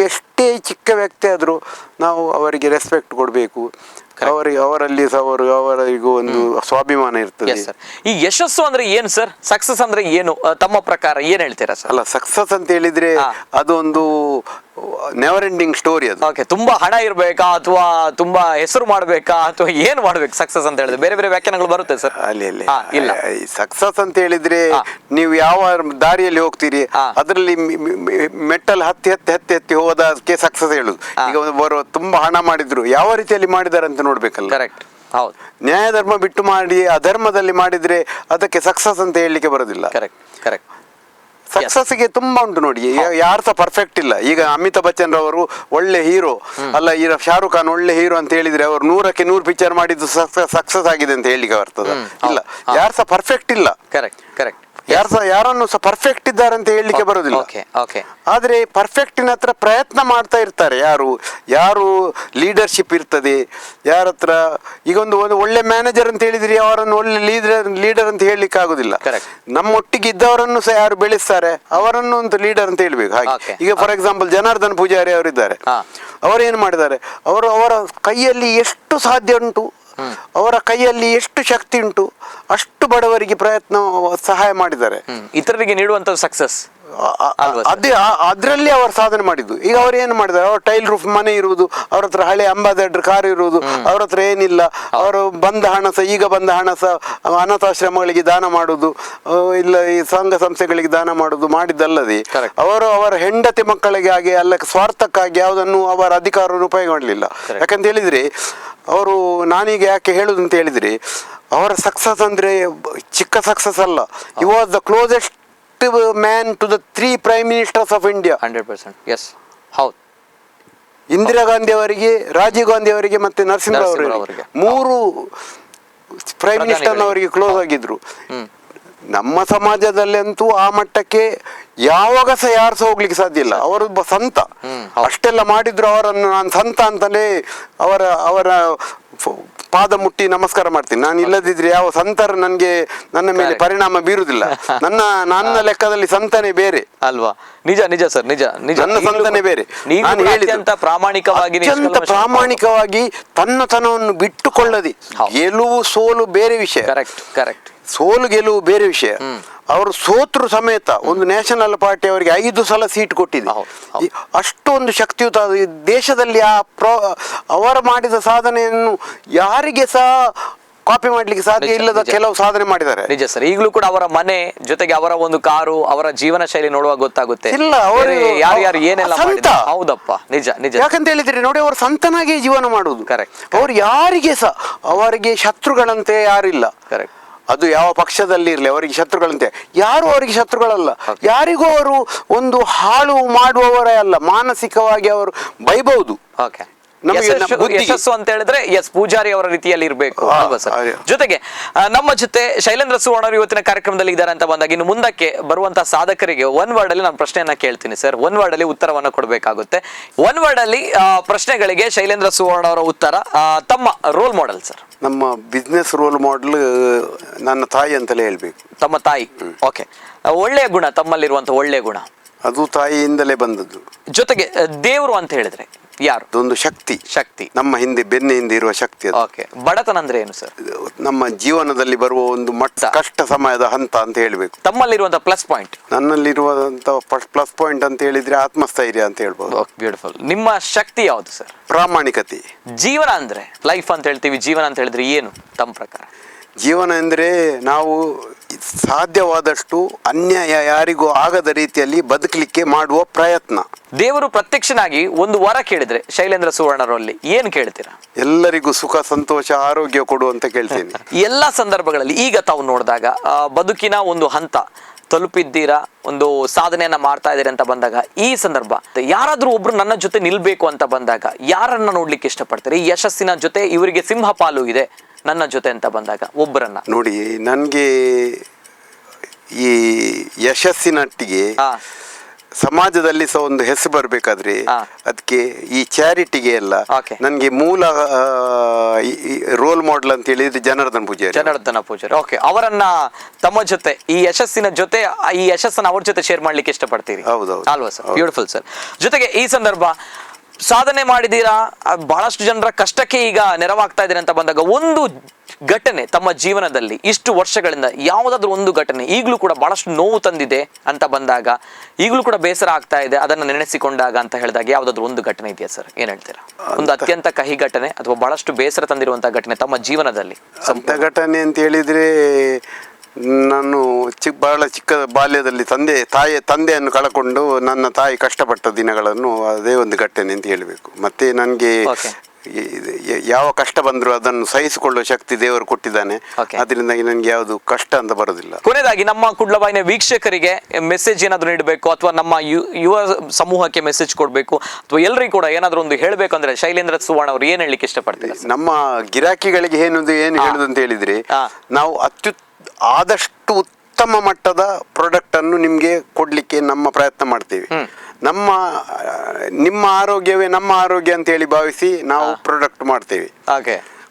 ಎಷ್ಟೇ ಚಿಕ್ಕ ವ್ಯಕ್ತಿ ಆದರೂ ನಾವು ಅವರಿಗೆ ರೆಸ್ಪೆಕ್ಟ್ ಕೊಡಬೇಕು. ಅವರಲ್ಲಿ ಅವರಿಗೂ ಒಂದು ಸ್ವಾಭಿಮಾನ ಇರ್ತದೆ. ಈ ಯಶಸ್ಸು ಅಂದ್ರೆ ಏನು ಸರ್? ಸಕ್ಸಸ್ ಅಂದ್ರೆ ಏನು ತಮ್ಮ ಪ್ರಕಾರ? ಏನ್ ಹೇಳ್ತೀರಾ ಸರ್? ಅಲ್ಲ, ಸಕ್ಸಸ್ ಅಂತ ಹೇಳಿದ್ರೆ ಅದೊಂದು ನೆವರ್ ಎಂಡಿಂಗ್ ಸ್ಟೋರಿ. ಅದು ತುಂಬಾ ಹಣ ಇರ್ಬೇಕಾ ಅಥವಾ ತುಂಬಾ ಹೆಸರು ಮಾಡ್ಬೇಕಾ ಅಥವಾ ಏನ್ ಮಾಡ್ಬೇಕು ಸಕ್ಸಸ್ ಅಂತ ಹೇಳಿದ್ರೆ? ಬೇರೆ ಬೇರೆ ವ್ಯಾಖ್ಯಾನಗಳು ಬರುತ್ತೆ ಸರ್. ಅಲ್ಲಿ ಇಲ್ಲ, ಸಕ್ಸಸ್ ಅಂತ ಹೇಳಿದ್ರೆ ನೀವು ಯಾವ ದಾರಿಯಲ್ಲಿ ಹೋಗ್ತೀರಿ ಅದರಲ್ಲಿ ಮೆಟ್ಟಲ್ ಹತ್ತಿ ಹೋದಕ್ಕೆ ಸಕ್ಸಸ್ ಹೇಳುದು. ಈಗ ತುಂಬಾ ಹಣ ಮಾಡಿದ್ರು, ಯಾವ ರೀತಿಯಲ್ಲಿ ಮಾಡಿದಾರೆ ಅಂತ ನೋಡ್ಬೇಕಲ್ಲ. ಕರೆಕ್ಟ್, ಹೌದು. ನ್ಯಾಯ ಧರ್ಮ ಬಿಟ್ಟು ಮಾಡಿ ಅಧರ್ಮದಲ್ಲಿ ಮಾಡಿದ್ರೆ ಅದಕ್ಕೆ ಸಕ್ಸಸ್ ಅಂತ ಹೇಳಲಿಕ್ಕೆ ಬರೋದಿಲ್ಲ. Correct correct. ಸಕ್ಸಸ್ಗೆ ತುಂಬಾ ಉಂಟು ನೋಡಿ, ಯಾರು ಸಹ ಪರ್ಫೆಕ್ಟ್ ಇಲ್ಲ. ಈಗ ಅಮಿತಾಬ್ ಬಚ್ಚನ್ ರವರು ಒಳ್ಳೆ ಹೀರೋ ಅಲ್ಲ, ಈಗ ಶಾರುಖ್ ಖಾನ್ ಒಳ್ಳೆ ಹೀರೋ ಅಂತ ಹೇಳಿದ್ರೆ ಅವರು 100ಕ್ಕೆ 100 ಪಿಕ್ಚರ್ ಮಾಡಿದ್ದು ಸಕ್ಸಸ್ ಆಗಿದೆ ಅಂತ ಹೇಳಿಕ್ಕೆ ಬರ್ತದ? ಇಲ್ಲ, ಯಾರು ಸಹ ಪರ್ಫೆಕ್ಟ್ ಇಲ್ಲ. Correct correct. ಯಾರನ್ನು ಸಹ ಪರ್ಫೆಕ್ಟ್ ಇದ್ದಾರೆ ಅಂತ ಹೇಳಲಿಕ್ಕೆ ಬರೋದಿಲ್ಲ. ಆದ್ರೆ ಪರ್ಫೆಕ್ಟಿನ ಹತ್ರ ಪ್ರಯತ್ನ ಮಾಡ್ತಾ ಇರ್ತಾರೆ. ಯಾರು ಲೀಡರ್ಶಿಪ್ ಇರ್ತದೆ ಯಾರ ಹತ್ರ. ಈಗ ಒಂದು ಒಳ್ಳೆ ಮ್ಯಾನೇಜರ್ ಅಂತ ಹೇಳಿದ್ರೆ ಅವರನ್ನು ಒಳ್ಳೆ ಲೀಡರ್ ಅಂತ ಹೇಳಲಿಕ್ಕೆ ಆಗುದಿಲ್ಲ. ನಮ್ಮೊಟ್ಟಿಗೆ ಇದ್ದವರನ್ನು ಸಹ ಯಾರು ಬೆಳೆಸ್ತಾರೆ ಅವರನ್ನು ಒಂದು ಲೀಡರ್ ಅಂತ ಹೇಳ್ಬೇಕು. ಹಾಗೆ ಈಗ ಫಾರ್ ಎಕ್ಸಾಂಪಲ್ ಜನಾರ್ದನ್ ಪೂಜಾರಿ ಅವರಿದ್ದಾರೆ, ಅವರೇನು ಮಾಡಿದ್ದಾರೆ, ಅವರ ಕೈಯಲ್ಲಿ ಎಷ್ಟು ಸಾಧ್ಯ ಉಂಟು ಅವರ ಕೈಯಲ್ಲಿ ಎಷ್ಟು ಶಕ್ತಿ ಉಂಟು ಅಷ್ಟು ಬಡವರಿಗೆ ಪ್ರಯತ್ನ ಸಹಾಯ ಮಾಡಿದ್ದಾರೆ. ಇತರರಿಗೆ ನೀಡುವಂತ ಸಕ್ಸಸ್ ಅದೇ ಅದರಲ್ಲಿ ಅವರು ಸಾಧನೆ ಮಾಡಿದ್ದು. ಈಗ ಅವ್ರು ಏನು ಮಾಡಿದ್ದಾರೆ, ಅವ್ರ ಟೈಲ್ ರೂಫ್ ಮನೆ ಇರುವುದು, ಅವ್ರ ಹತ್ರ ಹಳೆ ಅಂಬಾಸಡರ್ ಕಾರ್ ಇರುವುದು, ಅವ್ರ ಹತ್ರ ಏನಿಲ್ಲ. ಅವರು ಬಂದ ಹಣ ಸಹ ಈಗ ಬಂದ ಹಣ ಸಹ ಅನಾಥಾಶ್ರಮಗಳಿಗೆ ದಾನ ಮಾಡುದು, ಇಲ್ಲ ಈ ಸಂಘ ಸಂಸ್ಥೆಗಳಿಗೆ ದಾನ ಮಾಡುದು ಮಾಡಿದ್ದಲ್ಲದೆ ಅವರು ಅವರ ಹೆಂಡತಿ ಮಕ್ಕಳಿಗಾಗಿ ಅಲ್ಲ ಸ್ವಾರ್ಥಕ್ಕಾಗಿ ಯಾವುದನ್ನು ಅವರ ಅಧಿಕಾರವನ್ನು ಉಪಯೋಗ ಮಾಡಲಿಲ್ಲ. ಯಾಕಂತ ಹೇಳಿದ್ರೆ ಅವರು ನಾನೀಗ ಯಾಕೆ ಹೇಳುದು ಅಂತ ಹೇಳಿದ್ರೆ ಅವರ ಸಕ್ಸಸ್ ಅಂದ್ರೆ ಚಿಕ್ಕ ಸಕ್ಸಸ್ ಅಲ್ಲ. He was the closest man to the 3 prime ministers of India. 100%. Yes. ಹೌದು. ಇಂದಿರಾ ಗಾಂಧಿ ಅವರಿಗೆ, ರಾಜೀವ್ ಗಾಂಧಿ ಅವರಿಗೆ ಮತ್ತೆ ನರಸಿಂಹರಾವ್ ಅವರಿಗೆ 3 ಪ್ರೈಮ್ ಮಿನಿಸ್ಟರ್ ಅವರಿಗೆ ಕ್ಲೋಸ್ ಆಗಿದ್ರು. ನಮ್ಮ ಸಮಾಜದಲ್ಲಂತೂ ಆ ಮಟ್ಟಕ್ಕೆ ಯಾವಾಗ ಸಹ ಯಾರು ಸಹ ಹೋಗ್ಲಿಕ್ಕೆ ಸಾಧ್ಯ ಇಲ್ಲ. ಅವರೊಬ್ಬ ಸಂತ. ಅಷ್ಟೆಲ್ಲ ಮಾಡಿದ್ರು ಅವರನ್ನು ನಾನು ಸಂತ ಅಂತಲೇ ಅವರ ಪಾದ ಮುಟ್ಟಿ ನಮಸ್ಕಾರ ಮಾಡ್ತೀನಿ. ನಾನು ಇಲ್ಲದಿದ್ರೆ ಯಾವ ಸಂತರ ನನ್ನ ಮೇಲೆ ಪರಿಣಾಮ ಬೀರುವುದಿಲ್ಲ. ನನ್ನ ಲೆಕ್ಕದಲ್ಲಿ ಸಂತನೇ ಬೇರೆ ಅಲ್ವಾ? ನಿಜ ನಿಜ ಸರ್, ನಿಜ ನಿಜ. ನನ್ನ ಸಂತನೇ ಬೇರೆ. ನಾನು ಅತ್ಯಂತ ಪ್ರಾಮಾಣಿಕವಾಗಿ ತನ್ನತನವನ್ನು ಬಿಟ್ಟುಕೊಳ್ಳದೆ, ಗೆಲುವು ಸೋಲು ಬೇರೆ ವಿಷಯ. Correct correct. ಸೋಲು ಗೆಲುವು ಬೇರೆ ವಿಷಯ. ಅವರು ಸೋತರು ಸಮೇತ ಒಂದು ನ್ಯಾಷನಲ್ ಪಾರ್ಟಿ ಅವರಿಗೆ 5 ಸಲ ಸೀಟ್ ಕೊಟ್ಟಿದೆ. ಅಷ್ಟೊಂದು ಶಕ್ತಿಯುತ ದೇಶದಲ್ಲಿ ಅವರು ಮಾಡಿದ ಸಾಧನೆಯನ್ನು ಯಾರಿಗೆ ಸಹ ಕಾಪಿ ಮಾಡ್ಲಿಕ್ಕೆ ಸಾಧ್ಯ ಇಲ್ಲದ ಕೆಲವು ಸಾಧನೆ ಮಾಡಿದ್ದಾರೆ. ನಿಜ ಸರ್. ಈಗಲೂ ಕೂಡ ಅವರ ಮನೆ ಜೊತೆಗೆ ಅವರ ಒಂದು ಕಾರು, ಅವರ ಜೀವನ ಶೈಲಿ ನೋಡುವಾಗ ಗೊತ್ತಾಗುತ್ತೆ ಇಲ್ಲ ಅವರು ಯಾರ್ಯಾರು ಏನೆಲ್ಲ ಮಾಡಿದ್ದಾರೆ. ಹೌದಪ್ಪ, ನಿಜ ನಿಜ. ಯಾಕಂತ ಹೇಳಿದ್ರೆ ನೋಡಿ, ಅವರು ಸಂತನಾಗಿ ಜೀವನ ಮಾಡುವುದು. ಕರೆಕ್ಟ್. ಅವರು ಯಾರಿಗೆ ಸಹ ಅವರಿಗೆ ಶತ್ರುಗಳಂತೆ ಯಾರಿಲ್ಲ. ಕರೆಕ್ಟ್. ಅದು ಯಾವ ಪಕ್ಷದಲ್ಲಿ ಇರಲಿ ಅವರಿಗೆ ಶತ್ರುಗಳಂತೆ ಯಾರು ಅವರಿಗೆ ಶತ್ರುಗಳಲ್ಲ. ಯಾರಿಗೂ ಅವರು ಒಂದು ಹಾಳು ಮಾಡುವವರೇ ಅಲ್ಲ. ಮಾನಸಿಕವಾಗಿ ಅವರು ಬೈಬಹುದು. ಓಕೆ. ಯಶಸ್ಸು ಅಂತ ಹೇಳಿದ್ರೆ ಪೂಜಾರಿ ಅವರ ರೀತಿಯಲ್ಲಿ ಇರಬೇಕು. ಜೊತೆಗೆ ನಮ್ಮ ಜೊತೆ ಶೈಲೇಂದ್ರ ಸುವರ್ಣ ಅವರು ಇವತ್ತಿನ ಕಾರ್ಯಕ್ರಮದಲ್ಲಿ ಇದ್ದಾರೆ ಅಂತ ಬಂದಾಗ ಇನ್ನು ಮುಂದಕ್ಕೆ ಬರುವಂತಹ ಸಾಧಕರಿಗೆ 1 ವರ್ಡ್ ಅಲ್ಲಿ ನಾನು ಪ್ರಶ್ನೆಯನ್ನ ಕೇಳ್ತೀನಿ ಸರ್. 1 ವರ್ಡ್ ಅಲ್ಲಿ ಉತ್ತರವನ್ನು ಕೊಡಬೇಕಾಗುತ್ತೆ. 1 ವರ್ಡ್ ಅಲ್ಲಿ ಪ್ರಶ್ನೆಗಳಿಗೆ ಶೈಲೇಂದ್ರ ಸುವರ್ಣ ಅವರ ಉತ್ತರ. ತಮ್ಮ ರೋಲ್ ಮಾಡೆಲ್ ಸರ್. ನಮ್ಮ ಬಿಸ್ನೆಸ್ ರೋಲ್ ಮಾಡೆಲ್ ನನ್ನ ತಾಯಿ ಅಂತಲೇ ಹೇಳ್ಬೇಕು. ತಮ್ಮ ತಾಯಿ. ಓಕೆ. ಒಳ್ಳೆಯ ಗುಣ, ತಮ್ಮಲ್ಲಿರುವಂತ ಒಳ್ಳೆಯ ಗುಣ ಅದು ತಾಯಿಯಿಂದಲೇ ಬಂದದ್ದು. ಜೊತೆಗೆ ದೇವರು ಅಂತ ಹೇಳಿದ್ರೆ ಯಾರು? ಅದೊಂದು ಶಕ್ತಿ. ನಮ್ಮ ಹಿಂದೆ ಬೆನ್ನ ಹಿಂದೆ ಇರುವ ಶಕ್ತಿ ಅದು. ಓಕೆ. ಬಡತನ ಅಂದ್ರೆ ಏನು ಸರ್? ನಮ್ಮ ಜೀವನದಲ್ಲಿ ಬರುವ ಒಂದು ಕಷ್ಟ ಸಮಯದ ಹಂತ ಅಂತ ಹೇಳ್ಬೇಕು. ತಮ್ಮಲ್ಲಿರುವಂತಹ ಪ್ಲಸ್ ಪಾಯಿಂಟ್? ನನ್ನಲ್ಲಿರುವಂತಹ ಪ್ಲಸ್ ಪಾಯಿಂಟ್ ಅಂತ ಹೇಳಿದ್ರೆ ಆತ್ಮಸ್ಥೈರ್ಯ ಅಂತ ಹೇಳ್ಬೋದು. ಬ್ಯೂಟಿಫುಲ್. ನಿಮ್ಮ ಶಕ್ತಿ ಯಾವುದು ಸರ್? ಪ್ರಾಮಾಣಿಕತೆ. ಜೀವನ ಅಂದ್ರೆ ಲೈಫ್ ಅಂತ ಹೇಳ್ತೀವಿ, ಜೀವನ ಅಂತ ಹೇಳಿದ್ರೆ ಏನು ತಮ್ಮ ಪ್ರಕಾರ? ಜೀವನ ಎಂದರೆ ನಾವು ಸಾಧ್ಯವಾದಷ್ಟು ಅನ್ಯಾಯ ಯಾರಿಗೂ ಆಗದ ರೀತಿಯಲ್ಲಿ ಬದುಕಲಿಕ್ಕೆ ಮಾಡುವ ಪ್ರಯತ್ನ. ದೇವರು ಪ್ರತ್ಯಕ್ಷನಾಗಿ ಒಂದು ವರ ಕೇಳಿದ್ರೆ ಶೈಲೇಂದ್ರ ಸುವರ್ಣರಲ್ಲಿ ಏನು ಕೇಳ್ತೀರಾ? ಎಲ್ಲರಿಗೂ ಸುಖ, ಸಂತೋಷ, ಆರೋಗ್ಯ ಕೊಡು ಅಂತ ಕೇಳ್ತೀನಿ. ಎಲ್ಲಾ ಸಂದರ್ಭಗಳಲ್ಲಿ ಈಗ ತಾವು ನೋಡಿದಾಗ ಬದುಕಿನ ಒಂದು ಹಂತ ತಲುಪಿದ್ದೀರಾ, ಒಂದು ಸಾಧನೆಯನ್ನ ಮಾಡ್ತಾ ಇದ್ದೀರಿ ಅಂತ ಬಂದಾಗ ಈ ಸಂದರ್ಭ ಯಾರಾದ್ರೂ ಒಬ್ರು ನನ್ನ ಜೊತೆ ನಿಲ್ಬೇಕು ಅಂತ ಬಂದಾಗ ಯಾರನ್ನ ನೋಡ್ಲಿಕ್ಕೆ ಇಷ್ಟಪಡ್ತಾರೆ? ಈ ಯಶಸ್ಸಿನ ಜೊತೆ ಇವರಿಗೆ ಸಿಂಹ ಪಾಲು ಇದೆ ನನ್ನ ಜೊತೆ ಅಂತ ಬಂದಾಗ ಒಬ್ಬರನ್ನ ನೋಡಿ. ನನಗೆ ಈ ಯಶಸ್ಸಿನಟ್ಟಿಗೆ ಸಮಾಜದಲ್ಲಿ ಸಹ ಒಂದು ಹೆಸರು ಬರಬೇಕಾದ್ರೆ ಅದಕ್ಕೆ ಈ ಚಾರಿಟಿಗೆ ಎಲ್ಲ ನನಗೆ ಮೂಲ ರೋಲ್ ಮಾಡೆಲ್ ಅಂತ ಹೇಳಿದ್ರೆ ಜನಾರ್ದನ ಪೂಜಾರಿ. ಓಕೆ. ಅವರನ್ನ ತಮ್ಮ ಜೊತೆ ಈ ಯಶಸ್ಸಿನ ಜೊತೆ ಈ ಯಶಸ್ಸನ್ನ ಅವ್ರ ಜೊತೆ ಶೇರ್ ಮಾಡ್ಲಿಕ್ಕೆ ಇಷ್ಟಪಡ್ತೀರಿ? ಹೌದೌದು ಅಲ್ವಾ ಸರ್? Beautiful sir. ಜೊತೆಗೆ ಈ ಸಂದರ್ಭ ಸಾಧನೆ ಮಾಡಿದೀರಾ, ಬಹಳಷ್ಟು ಜನರ ಕಷ್ಟಕ್ಕೆ ಈಗ ನೆರವಾಗ್ತಾ ಇದ್ದೀರಿ ಅಂತ ಬಂದಾಗ ಒಂದು ಘಟನೆ ತಮ್ಮ ಜೀವನದಲ್ಲಿ ಇಷ್ಟು ವರ್ಷಗಳಿಂದ ಯಾವುದಾದ್ರೂ ಒಂದು ಘಟನೆ ಈಗಲೂ ಕೂಡ ಬಹಳಷ್ಟು ನೋವು ತಂದಿದೆ ಅಂತ ಬಂದಾಗ, ಈಗಲೂ ಕೂಡ ಬೇಸರ ಆಗ್ತಾ ಇದೆ ಅದನ್ನ ನೆನೆಸಿಕೊಂಡಾಗ ಅಂತ ಹೇಳಿದಾಗ ಯಾವುದಾದ್ರೂ ಒಂದು ಘಟನೆ ಇದೆಯಾ ಸರ್? ಏನ್ ಹೇಳ್ತೀರಾ? ಒಂದು ಅತ್ಯಂತ ಕಹಿ ಘಟನೆ ಅಥವಾ ಬಹಳಷ್ಟು ಬೇಸರ ತಂದಿರುವಂತಹ ಘಟನೆ ತಮ್ಮ ಜೀವನದಲ್ಲಿ? ಅಂತ ಘಟನೆ ಅಂತ ಹೇಳಿದ್ರೆ ನಾನು ಬಹಳ ಚಿಕ್ಕ ಬಾಲ್ಯದಲ್ಲಿ ತಂದೆಯನ್ನು ಕಳಕೊಂಡು ನನ್ನ ತಾಯಿ ಕಷ್ಟಪಟ್ಟ ದಿನಗಳನ್ನು ಅದೇ ಒಂದು ಘಟನೆ ಅಂತ ಹೇಳಬೇಕು. ಮತ್ತೆ ನನಗೆ ಯಾವ ಕಷ್ಟ ಬಂದರೂ ಅದನ್ನು ಸಹಿಸಿಕೊಳ್ಳುವ ಶಕ್ತಿ ದೇವರು ಕೊಟ್ಟಿದ್ದಾನೆ. ಅದರಿಂದಾಗಿ ನನಗೆ ಯಾವುದು ಕಷ್ಟ ಅಂತ ಬರೋದಿಲ್ಲ. ಕೊನೆಯದಾಗಿ ನಮ್ಮ ಕುಡ್ಲವಾಹಿನಿಯ ವೀಕ್ಷಕರಿಗೆ ಮೆಸೇಜ್ ಏನಾದ್ರು ನೀಡಬೇಕು ಅಥವಾ ನಮ್ಮ ಯುವ ಸಮೂಹಕ್ಕೆ ಮೆಸೇಜ್ ಕೊಡಬೇಕು ಅಥವಾ ಎಲ್ಲರಿಗೂ ಕೂಡ ಏನಾದ್ರು ಒಂದು ಹೇಳಬೇಕು ಅಂದ್ರೆ ಶೈಲೇಂದ್ರ ಸುವರ್ಣ ಅವರು ಏನ್ ಹೇಳಲಿಕ್ಕೆ ಇಷ್ಟಪಡ್ತಾರೆ? ನಮ್ಮ ಗಿರಾಕಿಗಳಿಗೆ ಏನು ಹೇಳುದು ಅಂತ ಹೇಳಿದ್ರೆ, ನಾವು ಆದಷ್ಟು ಉತ್ತಮ ಮಟ್ಟದ ಪ್ರಾಡಕ್ಟ್ ಅನ್ನು ನಿಮ್ಗೆ ಕೊಡ್ಲಿಕ್ಕೆ ನಮ್ಮ ಪ್ರಯತ್ನ ಮಾಡ್ತೇವೆ. ನಿಮ್ಮ ಆರೋಗ್ಯವೇ ನಮ್ಮ ಆರೋಗ್ಯ ಅಂತ ಹೇಳಿ ಭಾವಿಸಿ ನಾವು ಪ್ರಾಡಕ್ಟ್ ಮಾಡ್ತೇವೆ.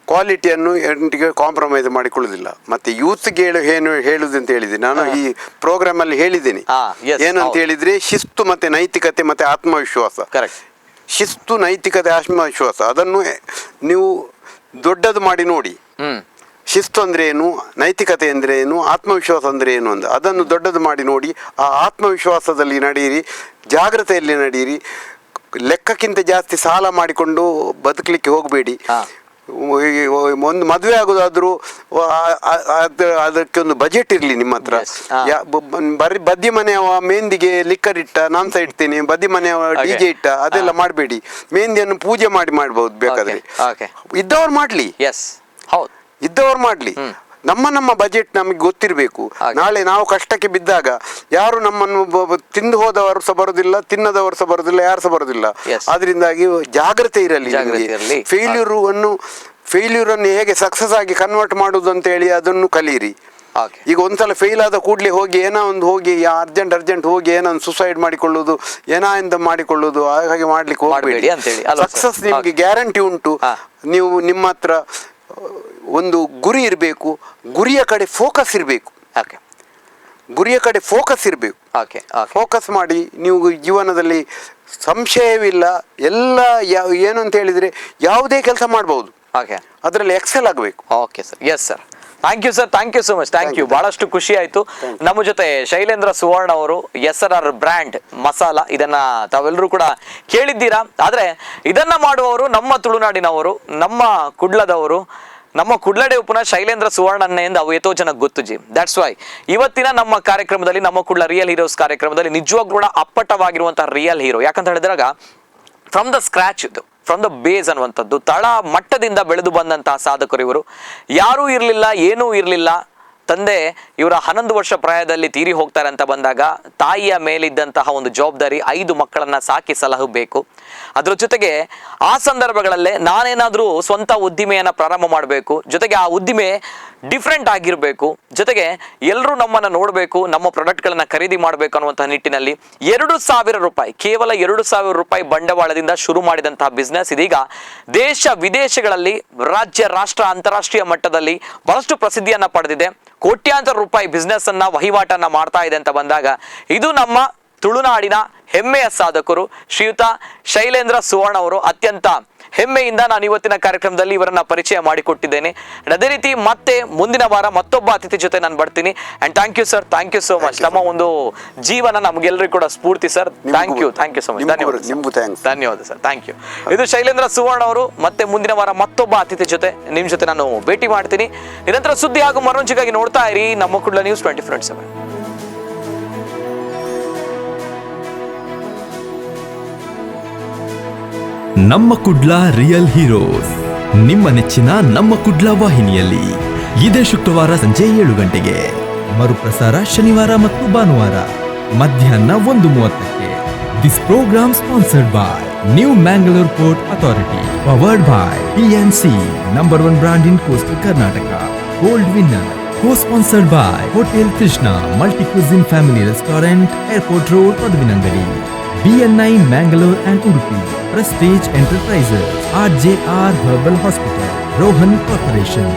ಕ್ವಾಲಿಟಿಯನ್ನು ಕಾಂಪ್ರಮೈಸ್ ಮಾಡಿಕೊಳ್ಳುವುದಿಲ್ಲ. ಮತ್ತೆ ಯೂತ್ಗೆ ಏನು ಹೇಳುದು ಅಂತ ಹೇಳಿದ್ರೆ, ನಾನು ಈ ಪ್ರೋಗ್ರಾಮ್ ಅಲ್ಲಿ ಹೇಳಿದ್ದೇನೆ. ಏನಂತ ಹೇಳಿದ್ರೆ ಶಿಸ್ತು ಮತ್ತೆ ನೈತಿಕತೆ ಮತ್ತೆ ಆತ್ಮವಿಶ್ವಾಸ. ಶಿಸ್ತು, ನೈತಿಕತೆ, ಆತ್ಮವಿಶ್ವಾಸ ಅದನ್ನು ನೀವು ದೊಡ್ಡದು ಮಾಡಿ ನೋಡಿ. ಶಿಸ್ತು ಅಂದರೆ ಏನು, ನೈತಿಕತೆ ಅಂದರೆ ಏನು, ಆತ್ಮವಿಶ್ವಾಸ ಅಂದರೆ ಏನು ಅಂತ ಅದನ್ನು ದೊಡ್ಡದು ಮಾಡಿ ನೋಡಿ. ಆ ಆತ್ಮವಿಶ್ವಾಸದಲ್ಲಿ ನಡೆಯಿರಿ, ಜಾಗ್ರತೆಯಲ್ಲಿ ನಡೆಯಿರಿ. ಲೆಕ್ಕಕ್ಕಿಂತ ಜಾಸ್ತಿ ಸಾಲ ಮಾಡಿಕೊಂಡು ಬದುಕಲಿಕ್ಕೆ ಹೋಗಬೇಡಿ. ಒಂದು ಮದುವೆ ಆಗೋದಾದ್ರೂ ಅದಕ್ಕೆ ಒಂದು ಬಜೆಟ್ ಇರಲಿ ನಿಮ್ಮ ಹತ್ರ. ಬರೀ ಬದ್ದಿ ಮನೆಯವ ಮೆಹಂದಿಗೆ ಲಿಕ್ಕರ್ ಇಟ್ಟ, ನಾನು ಸಹ ಇಡ್ತೇನೆ, ಬದ್ದಿ ಮನೆಯವ DJ ಇಟ್ಟ, ಅದೆಲ್ಲ ಮಾಡಬೇಡಿ. ಮೆಹಂದಿಯನ್ನು ಪೂಜೆ ಮಾಡ್ಬೋದು ಬೇಕಾದ್ರೆ. ಇದ್ದವ್ರು ಮಾಡ್ಲಿ, ಇದ್ದವ್ರು ಮಾಡ್ಲಿ. ನಮ್ಮ ಬಜೆಟ್ ನಮಗೆ ಗೊತ್ತಿರಬೇಕು. ನಾಳೆ ನಾವು ಕಷ್ಟಕ್ಕೆ ಬಿದ್ದಾಗ ಯಾರು ನಮ್ಮನ್ನು ತಿಂದು ಹೋದವರು ಸಹ ಬರೋದಿಲ್ಲ, ತಿನ್ನದವರು ಸಹ ಬರೋದಿಲ್ಲ, ಯಾರು ಸಹ ಬರೋದಿಲ್ಲ. ಅದರಿಂದಾಗಿ ಜಾಗ್ರತೆ ಇರಲಿ. ಫೇಲ್ಯೂರ್ ಅನ್ನು ಹೇಗೆ ಸಕ್ಸಸ್ ಆಗಿ ಕನ್ವರ್ಟ್ ಮಾಡುದು ಅಂತ ಹೇಳಿ ಅದನ್ನು ಕಲೀರಿ. ಈಗ ಒಂದ್ಸಲ ಫೇಲ್ ಆದ ಕೂಡಲೇ ಹೋಗಿ ಹೋಗಿ ಅರ್ಜೆಂಟ್ ಹೋಗಿ ಏನೋ ಒಂದು ಸುಸೈಡ್ ಮಾಡಿಕೊಳ್ಳುದು, ಎಂತ ಮಾಡಿಕೊಳ್ಳುದು, ಹಾಗೆ ಮಾಡ್ಲಿಕ್ಕೆ ಹೋಗಬೇಡಿ. ಸಕ್ಸಸ್ ನಿಮ್ಗೆ ಗ್ಯಾರಂಟಿ ಉಂಟು. ನೀವು ನಿಮ್ಮ ಹತ್ರ ಒಂದು ಗುರಿ ಇರಬೇಕು, ಗುರಿಯ ಕಡೆ ಫೋಕಸ್ ಇರಬೇಕು. ಫೋಕಸ್ ಮಾಡಿ ನೀವು ಜೀವನದಲ್ಲಿ ಸಂಶಯವಿಲ್ಲ. ಎಲ್ಲ ಏನು ಅಂತ ಹೇಳಿದ್ರೆ ಯಾವುದೇ ಕೆಲಸ ಮಾಡಬಹುದು, ಅದರಲ್ಲಿ ಎಕ್ಸೆಲ್ ಆಗಬೇಕು. Okay sir, yes sir, thank you sir, thank you so much, thank you. ಬಹಳಷ್ಟು ಖುಷಿ ಆಯ್ತು. ನಮ್ಮ ಜೊತೆ ಶೈಲೇಂದ್ರ ಸುವರ್ಣ ಅವರು, SRR ಬ್ರ್ಯಾಂಡ್ ಮಸಾಲ, ಇದನ್ನ ತಾವೆಲ್ಲರೂ ಕೂಡ ಕೇಳಿದ್ದೀರಾ. ಆದ್ರೆ ಇದನ್ನ ಮಾಡುವವರು ನಮ್ಮ ತುಳುನಾಡಿನವರು, ನಮ್ಮ ಕುಡ್ಲದವರು, ನಮ್ಮ ಕುಡ್ಲಡೆ ಉಪನ ಶೈಲೇಂದ್ರ ಸುವರ್ಣನ್ನೇ ಎಂದು ಅವು ಎಷ್ಟೋ ಜನಕ್ಕೆ ಗೊತ್ತು ಜಿ. ದಟ್ಸ್ ವೈ ಇವತ್ತಿನ ನಮ್ಮ ಕಾರ್ಯಕ್ರಮದಲ್ಲಿ, ನಮ್ಮ ಕುಡ್ಲ ರಿಯಲ್ ಹೀರೋಸ್ ಕಾರ್ಯಕ್ರಮದಲ್ಲಿ ನಿಜವಾಗ್ಲೂ ಕೂಡ ಅಪ್ಪಟವಾಗಿರುವಂತಹ ರಿಯಲ್ ಹೀರೋ. ಯಾಕಂತ ಹೇಳಿದಾಗ ಫ್ರಮ್ ದ ಸ್ಕ್ರಾಚ್, ಇದು ಫ್ರಮ್ ದ ಬೇಸ್ ಅನ್ನುವಂಥದ್ದು, ತಳ ಮಟ್ಟದಿಂದ ಬೆಳೆದು ಬಂದಂತಹ ಸಾಧಕರು ಇವರು. ಯಾರೂ ಇರಲಿಲ್ಲ, ಏನೂ ಇರಲಿಲ್ಲ. ತಂದೆ ಇವರ 11 ವರ್ಷ ಪ್ರಾಯದಲ್ಲಿ ತೀರಿ ಹೋಗ್ತಾರೆ ಅಂತ ಬಂದಾಗ ತಾಯಿಯ ಮೇಲಿದ್ದಂತಹ ಒಂದು ಜವಾಬ್ದಾರಿ 5 ಮಕ್ಕಳನ್ನ ಸಾಕಿ ಸಲಹಬೇಕು. ಅದ್ರ ಜೊತೆಗೆ ಆ ಸಂದರ್ಭಗಳಲ್ಲೇ ನಾನೇನಾದ್ರೂ ಸ್ವಂತ ಉದ್ದಿಮೆಯನ್ನ ಪ್ರಾರಂಭ ಮಾಡಬೇಕು, ಜೊತೆಗೆ ಆ ಉದ್ದಿಮೆ ಡಿಫ್ರೆಂಟ್ ಆಗಿರಬೇಕು, ಜೊತೆಗೆ ಎಲ್ಲರೂ ನಮ್ಮನ್ನು ನೋಡಬೇಕು, ನಮ್ಮ ಪ್ರಾಡಕ್ಟ್ಗಳನ್ನ ಖರೀದಿ ಮಾಡಬೇಕು ಅನ್ನುವಂತಹ ನಿಟ್ಟಿನಲ್ಲಿ 2,000 ರೂಪಾಯಿ, ಕೇವಲ 2,000 ರೂಪಾಯಿ ಬಂಡವಾಳದಿಂದ ಶುರು ಮಾಡಿದಂತಹ ಬಿಸ್ನೆಸ್ ಇದೀಗ ದೇಶ ವಿದೇಶಗಳಲ್ಲಿ, ರಾಜ್ಯ, ರಾಷ್ಟ್ರ, ಅಂತಾರಾಷ್ಟ್ರೀಯ ಮಟ್ಟದಲ್ಲಿ ಬಹಳಷ್ಟು ಪ್ರಸಿದ್ಧಿಯನ್ನ ಪಡೆದಿದೆ. ಕೋಟ್ಯಾಂತರ ರೂಪಾಯಿ ಬಿಸ್ನೆಸ್ ಅನ್ನ, ವಹಿವಾಟನ್ನ ಮಾಡ್ತಾ ಇದೆ ಅಂತ ಬಂದಾಗ ಇದು ನಮ್ಮ ತುಳುನಾಡಿನ ಹೆಮ್ಮೆಯ ಸಾಧಕರು ಶ್ರೀಯುತ ಶೈಲೇಂದ್ರ ಸುವರ್ಣ ಅವರು. ಅತ್ಯಂತ ಹೆಮ್ಮೆಯಿಂದ ನಾನು ಇವತ್ತಿನ ಕಾರ್ಯಕ್ರಮದಲ್ಲಿ ಇವರನ್ನ ಪರಿಚಯ ಮಾಡಿಕೊಟ್ಟಿದ್ದೇನೆ. ಅದೇ ರೀತಿ ಮತ್ತೆ ಮುಂದಿನ ವಾರ ಮತ್ತೊಬ್ಬ ಅತಿಥಿ ಜೊತೆ ನಾನು ಬರ್ತೀನಿ. And thank you sir, thank you so much. ನಮ್ಮ ಒಂದು ಜೀವನ ನಮಗೆಲ್ಲರಿಗೂ ಕೂಡ ಸ್ಫೂರ್ತಿ sir. Thank you so much. ಧನ್ಯವಾದ ಸರ್, ಥ್ಯಾಂಕ್ ಯು. ಇದು ಶೈಲೇಂದ್ರ ಸುವರ್ಣ ಅವರು. ಮತ್ತೆ ಮುಂದಿನ ವಾರ ಮತ್ತೊಬ್ಬ ಅತಿಥಿ ಜೊತೆ ನಿಮ್ ಜೊತೆ ನಾನು ಭೇಟಿ ಮಾಡ್ತೀನಿ. ನಿರಂತರ ಸುದ್ದಿ ಹಾಗೂ ಮನೋರಂಜನೆಗಾಗಿ ನೋಡ್ತಾ ಇರಿ ನಮ್ಮ ಕುಡ್ಲ ನ್ಯೂಸ್ 24/7. ನಮ್ಮ ಕುಡ್ಲ ರಿಯಲ್ ಹೀರೋಸ್, ನಿಮ್ಮ ನೆಚ್ಚಿನ ನಮ್ಮ ಕುಡ್ಲ ವಾಹಿನಿಯಲ್ಲಿ ಇದೇ ಶುಕ್ರವಾರ ಸಂಜೆ 7 ಗಂಟೆಗೆ, ಮರುಪ್ರಸಾರ ಶನಿವಾರ ಮತ್ತು ಭಾನುವಾರ ಮಧ್ಯಾಹ್ನ 1:30ಕ್ಕೆ. This program sponsored by new Mangalore port authority, powered by PNC, number 1 brand in coastal Karnataka, gold winner. Co-sponsored by Hotel Krishna, Multi-Cuisine Family Restaurant, Airport Road, Padvinangadi. BNI Mangalore and Udupi, Prestige Enterprises, RJR Herbal Hospital, Rohan Corporation.